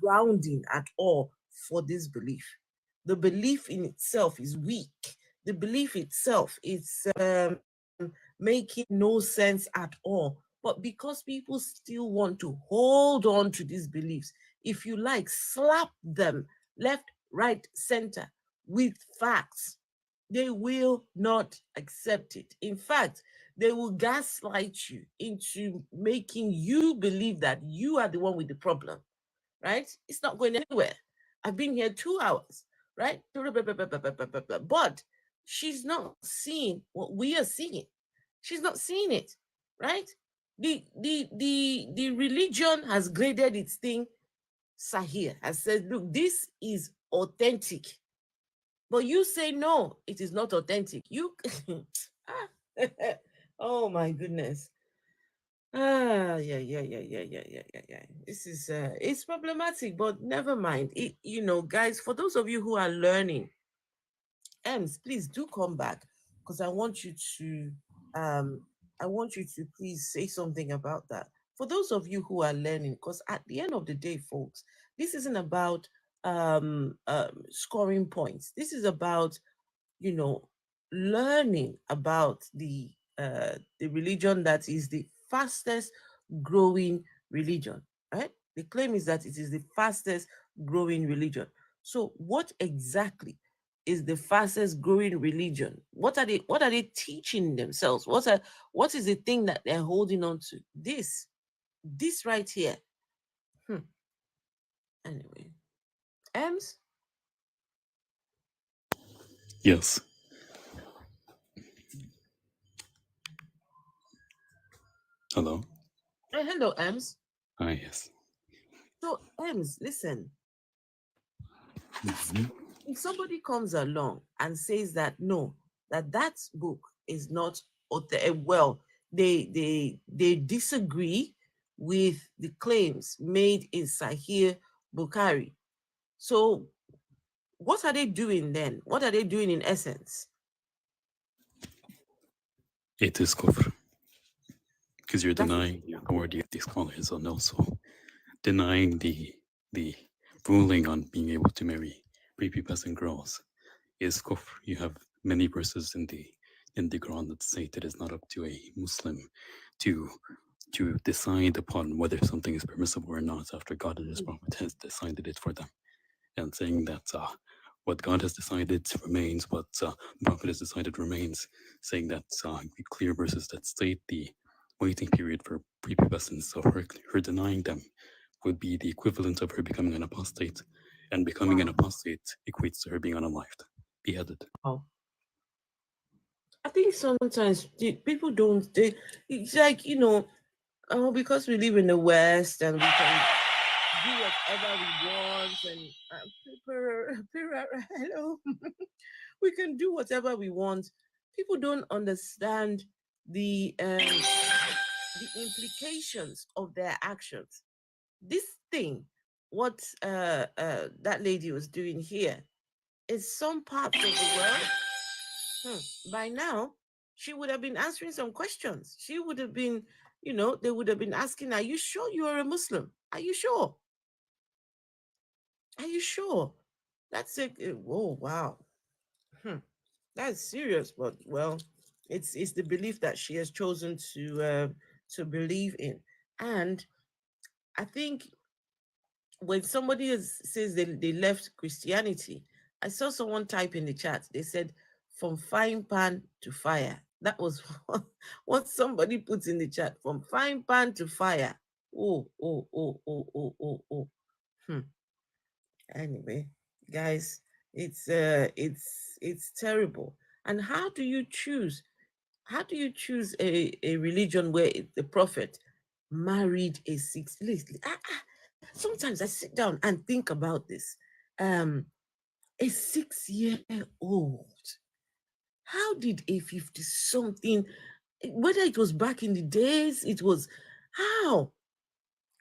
grounding at all for this belief. The belief in itself is weak. The belief itself is making no sense at all. But because people still want to hold on to these beliefs, if you like, slap them left, right, center with facts, they will not accept it. In fact, they will gaslight you into making you believe that you are the one with the problem, right? It's not going anywhere. I've been here 2 hours, right? But she's not seeing what we are seeing. She's not seeing it, right? The religion has graded its thing Sahih has said, look, this is authentic. But you say, no, it is not authentic. You, oh my goodness. Yeah. This is, it's problematic, but never mind. Guys, for those of you who are learning, please do come back, because I want you to please say something about that. For those of you who are learning, because at the end of the day, folks, this isn't about scoring points. This is about, learning about the religion that is the fastest growing religion, right? The claim is that it is the fastest growing religion. So what exactly is the fastest growing religion? What are they teaching themselves? What is the thing that they're holding on to? This right here. Anyway. Ems? Yes. Hello. Hello, Ems. Hi, yes. So, Ems, listen. Mhm. If somebody comes along and says that no, that book is not well, they disagree with the claims made in Sahih Bukhari. So what are they doing then? What are they doing in essence? It is kufr. Because you're denying the authority of these scholars and also denying the ruling on being able to marry prepubescent girls is kufr. You have many verses in the Quran that say that it's not up to a Muslim to decide upon whether something is permissible or not after God and His Prophet has decided it for them, and saying that what God has decided remains, what the Prophet has decided remains, saying that clear verses that state the waiting period for prepubescence, so her denying them would be the equivalent of her becoming an apostate, and becoming an apostate equates to her being unalived, beheaded. Oh. I think sometimes people don't, it's like, because we live in the West and we can do whatever we want, and hello, we can do whatever we want. People don't understand the implications of their actions. This thing, what that lady was doing here, is some parts of the world. By now, she would have been answering some questions. She would have been, they would have been asking, are you sure you are a Muslim? Are you sure? Are you sure? That's it. Oh, wow. That's serious, but well, it's the belief that she has chosen to believe in. And I think when somebody says they left Christianity, I saw someone type in the chat. They said, from frying pan to fire. That was what somebody put in the chat. From frying pan to fire. Oh. Anyway, guys, it's terrible. And how do you choose? How do you choose a religion where the prophet married a six? Sometimes I sit down and think about this. A 6-year-old. How did a 50-something, whether it was back in the days, how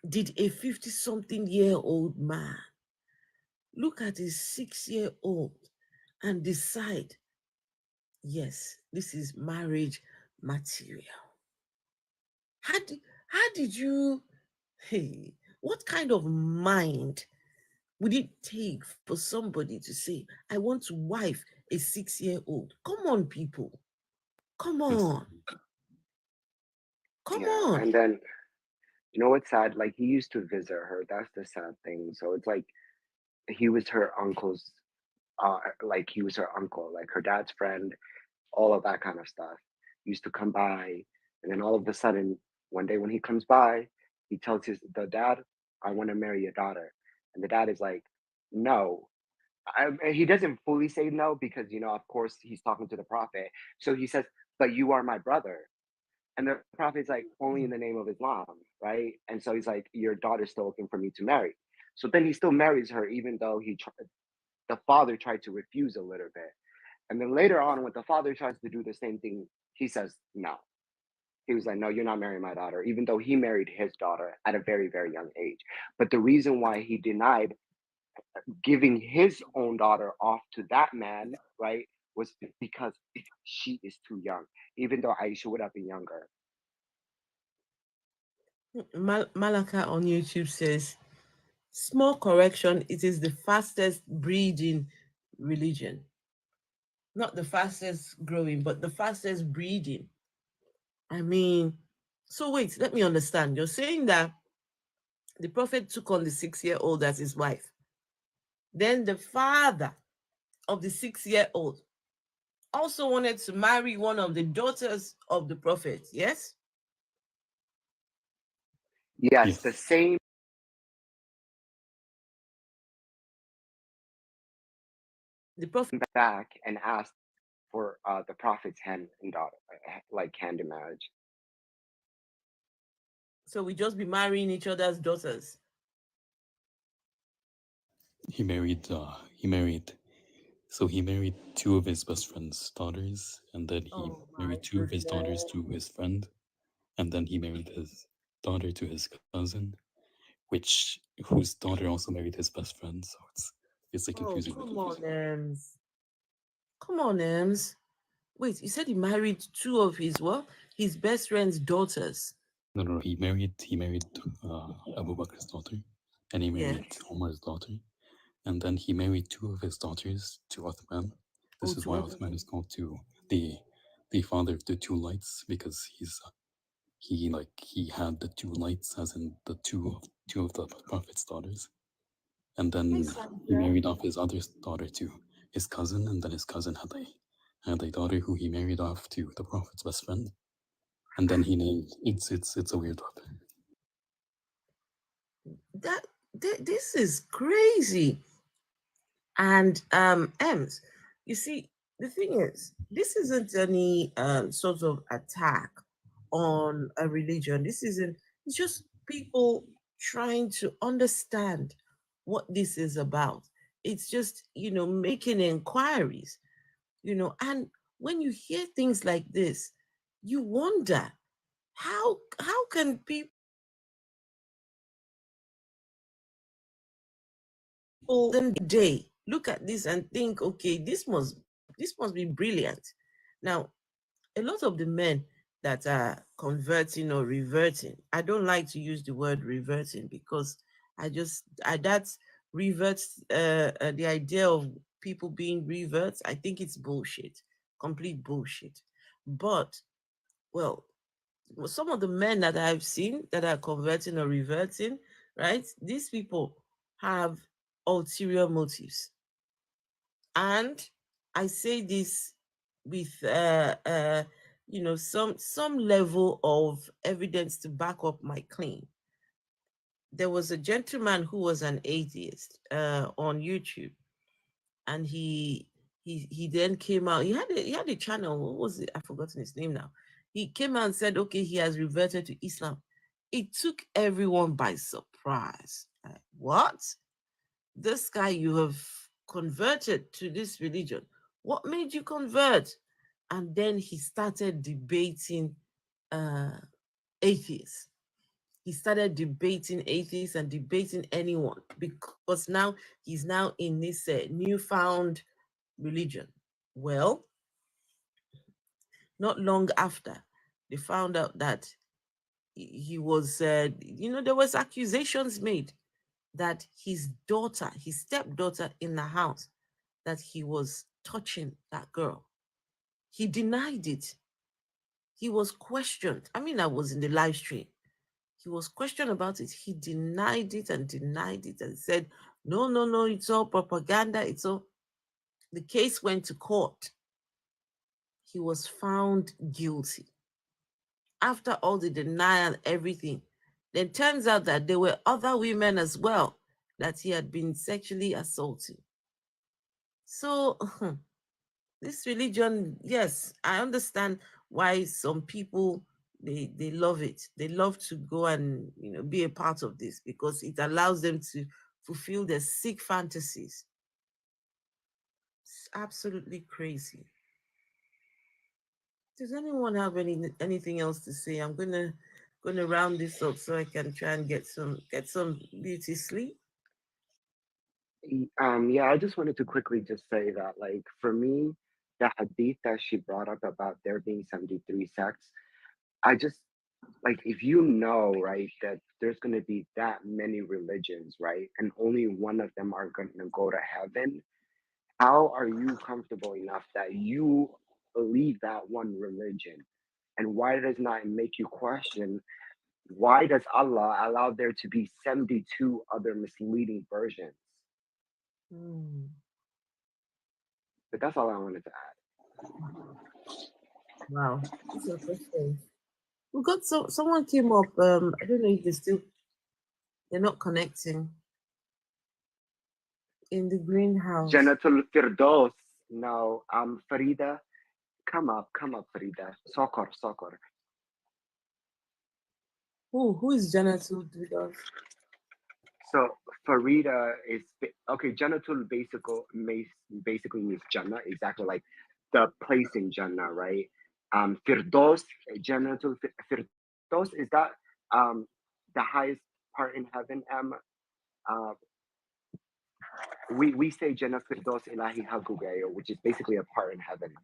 did a 50-something-year-old man look at a 6-year-old and decide, yes, this is marriage material? How did you, what kind of mind would it take for somebody to say, I want to wife a 6-year-old? Come on, people. Come on. Come on. And then, you know what's sad? Like, he used to visit her. That's the sad thing. So it's like he was her uncle's, like he was her uncle, like her dad's friend, all of that kind of stuff. He used to come by, and then all of a sudden, one day when he comes by, he tells the dad, I want to marry your daughter. And the dad is like, no. He doesn't fully say no because, of course, he's talking to the prophet. So he says, but you are my brother. And the prophet's like, only in the name of Islam, right? And so he's like, your daughter's still looking for me to marry. So then he still marries her, even though the father tried to refuse a little bit. And then later on, when the father tries to do the same thing, he says no. He was like, no, you're not marrying my daughter, even though he married his daughter at a very, very young age. But the reason why he denied giving his own daughter off to that man, right, was because she is too young, even though Aisha would have been younger. Malaka on YouTube says, small correction, it is the fastest breeding religion. Not the fastest growing, but the fastest breeding. I mean, so wait, let me understand. You're saying that the prophet took on the 6-year-old as his wife. Then the father of the 6-year-old also wanted to marry one of the daughters of the prophet, yes? Yes, the same. The prophet back and asked for the prophet's hand in marriage. So we just be marrying each other's daughters. He married 2 of his best friend's daughters, and then he married 2 of his daughters to his friend, and then he married his daughter to his cousin, whose daughter also married his best friend. So it's like confusing. Come on, Ems. Come on, Ems. Wait, you said he married 2 of his what? His best friend's daughters. No. He married Abu Bakr's daughter, and he married Omar's daughter, and then he married 2 of his daughters to Uthman. This is why Uthman is called the father of the 2 lights, because he had the 2 lights, as in the two of the prophet's daughters, and then he married off his other daughter to his cousin, and then his cousin had a daughter who he married off to the prophet's best friend, and then he named it's a weird one. This is crazy. And Ems, you see, the thing is, this isn't any sort of attack on a religion. It's just people trying to understand what this is about. It's just, making inquiries, and when you hear things like this, you wonder how can people in the day look at this and think, okay, this must be brilliant. Now, a lot of the men that are converting or reverting, I don't like to use the word reverting, because that reverts the idea of people being reverts. I think it's bullshit, complete bullshit. But, well, some of the men that I've seen that are converting or reverting, right? These people have ulterior motives. And I say this with some level of evidence to back up my claim. There was a gentleman who was an atheist on YouTube, and he then came out. He had a channel. What was it? I've forgotten his name now. He came out and said, okay, he has reverted to Islam. It took everyone by surprise. Like, what? This guy, you have converted to this religion. What made you convert? And then he started debating atheists. He started debating atheists and debating anyone, because now he's now in this newfound religion. Well, not long after, they found out that he was, there was accusations made that his daughter, his stepdaughter in the house, that he was touching that girl. He denied it. He was questioned. I mean, I was in the live stream. He was questioned about it. He denied it and said, no, it's all propaganda. It's all. The case went to court. He was found guilty. After all the denial, everything, then turns out that there were other women as well that he had been sexually assaulting. So this religion, yes, I understand why some people, they love it. They love to go and be a part of this, because it allows them to fulfill their sick fantasies. It's absolutely crazy. Does anyone have anything else to say? I'm gonna round this up so I can try and get some beauty sleep. Yeah, I just wanted to quickly just say that, like, for me, the hadith that she brought up about there being 73 sects, I just, like, if you know, right, that there's going to be that many religions, right, and only one of them are going to go to heaven, how are you comfortable enough that you believe that one religion? And why does not make you question, why does Allah allow there to be 72 other misleading versions? But that's all I wanted to add. Wow, that's interesting. We got someone came up. I don't know if they're not connecting. In the greenhouse. Jannatul Firdaus. No, Farida, come up, Farida. Sokor. Who is Jannatul Firdaus? So Farida is okay. Jannatul basically means Jannah, exactly like the place in Jannah, right? Firdaus, Jannatul Firdaus, is that the highest part in heaven? We say Jannah Firdaus Ilahi Hagugayo, which is basically a part in heaven.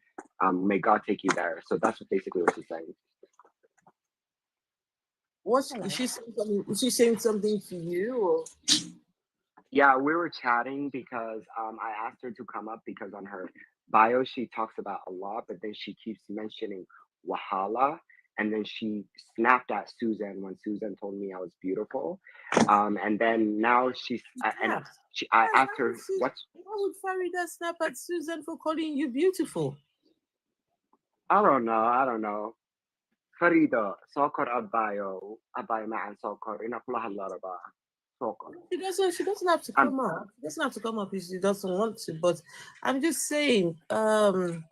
May God take you there. So that's basically what she's saying. Is she saying something to you? Or? Yeah, we were chatting because I asked her to come up because on her bio she talks about Allah, but then she keeps mentioning Wahala, and then she snapped at Susan when Susan told me I was beautiful, and then now I asked her why would Farida snap at Susan for calling you beautiful? I don't know. Farida, Sokor Abayo Ma'an Sokor, She doesn't have to come up. She doesn't have to come up if she doesn't want to. But I'm just saying, I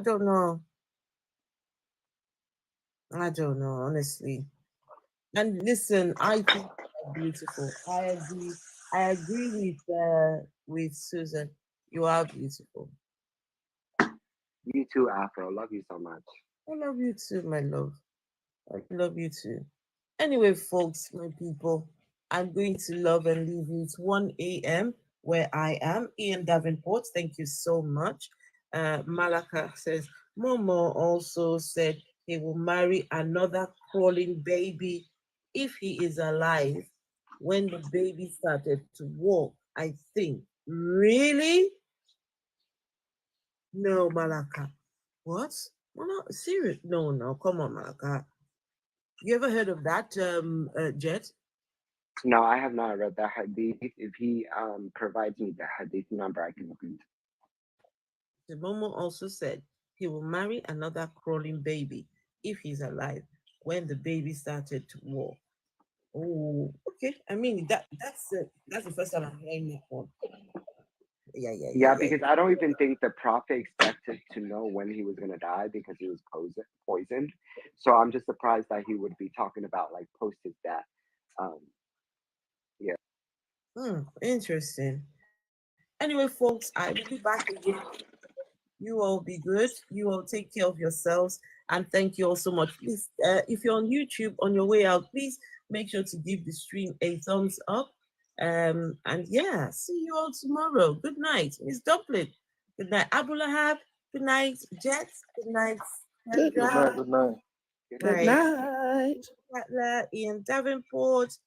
don't know. I don't know, honestly. And listen, I think you're beautiful. I agree with Susan. You are beautiful. You too, Afro. Love you so much. I love you too, my love. I love you too. Anyway, folks, my people, I'm going to love and leave you. It's 1 a.m. where I am. Ian Davenport, thank you so much. Malaka says, Momo also said he will marry another crawling baby if he is alive when the baby started to walk, I think. Really? No, Malaka. What? Well, not serious. No, come on, Malaka. You ever heard of that, Jet? No, I have not read that hadith. If he provides me the hadith number, I can look into. The Momo also said he will marry another crawling baby if he's alive when the baby started to walk. Oh, okay. I mean that's the first time I'm hearing that one. Yeah, because I don't even think the prophet expected to know when he was gonna die because he was poisoned. So I'm just surprised that he would be talking about like post his death. Yeah. Interesting. Anyway, folks, I will be back again. You all be good. You all take care of yourselves, and thank you all so much. Please, if you're on YouTube on your way out, please make sure to give the stream a thumbs up. And yeah, see you all tomorrow. Good night, Miss Dublin. Good night, Abu Lahab. Good night, Jets. Good night. Good night. Good night. Ian Davenport.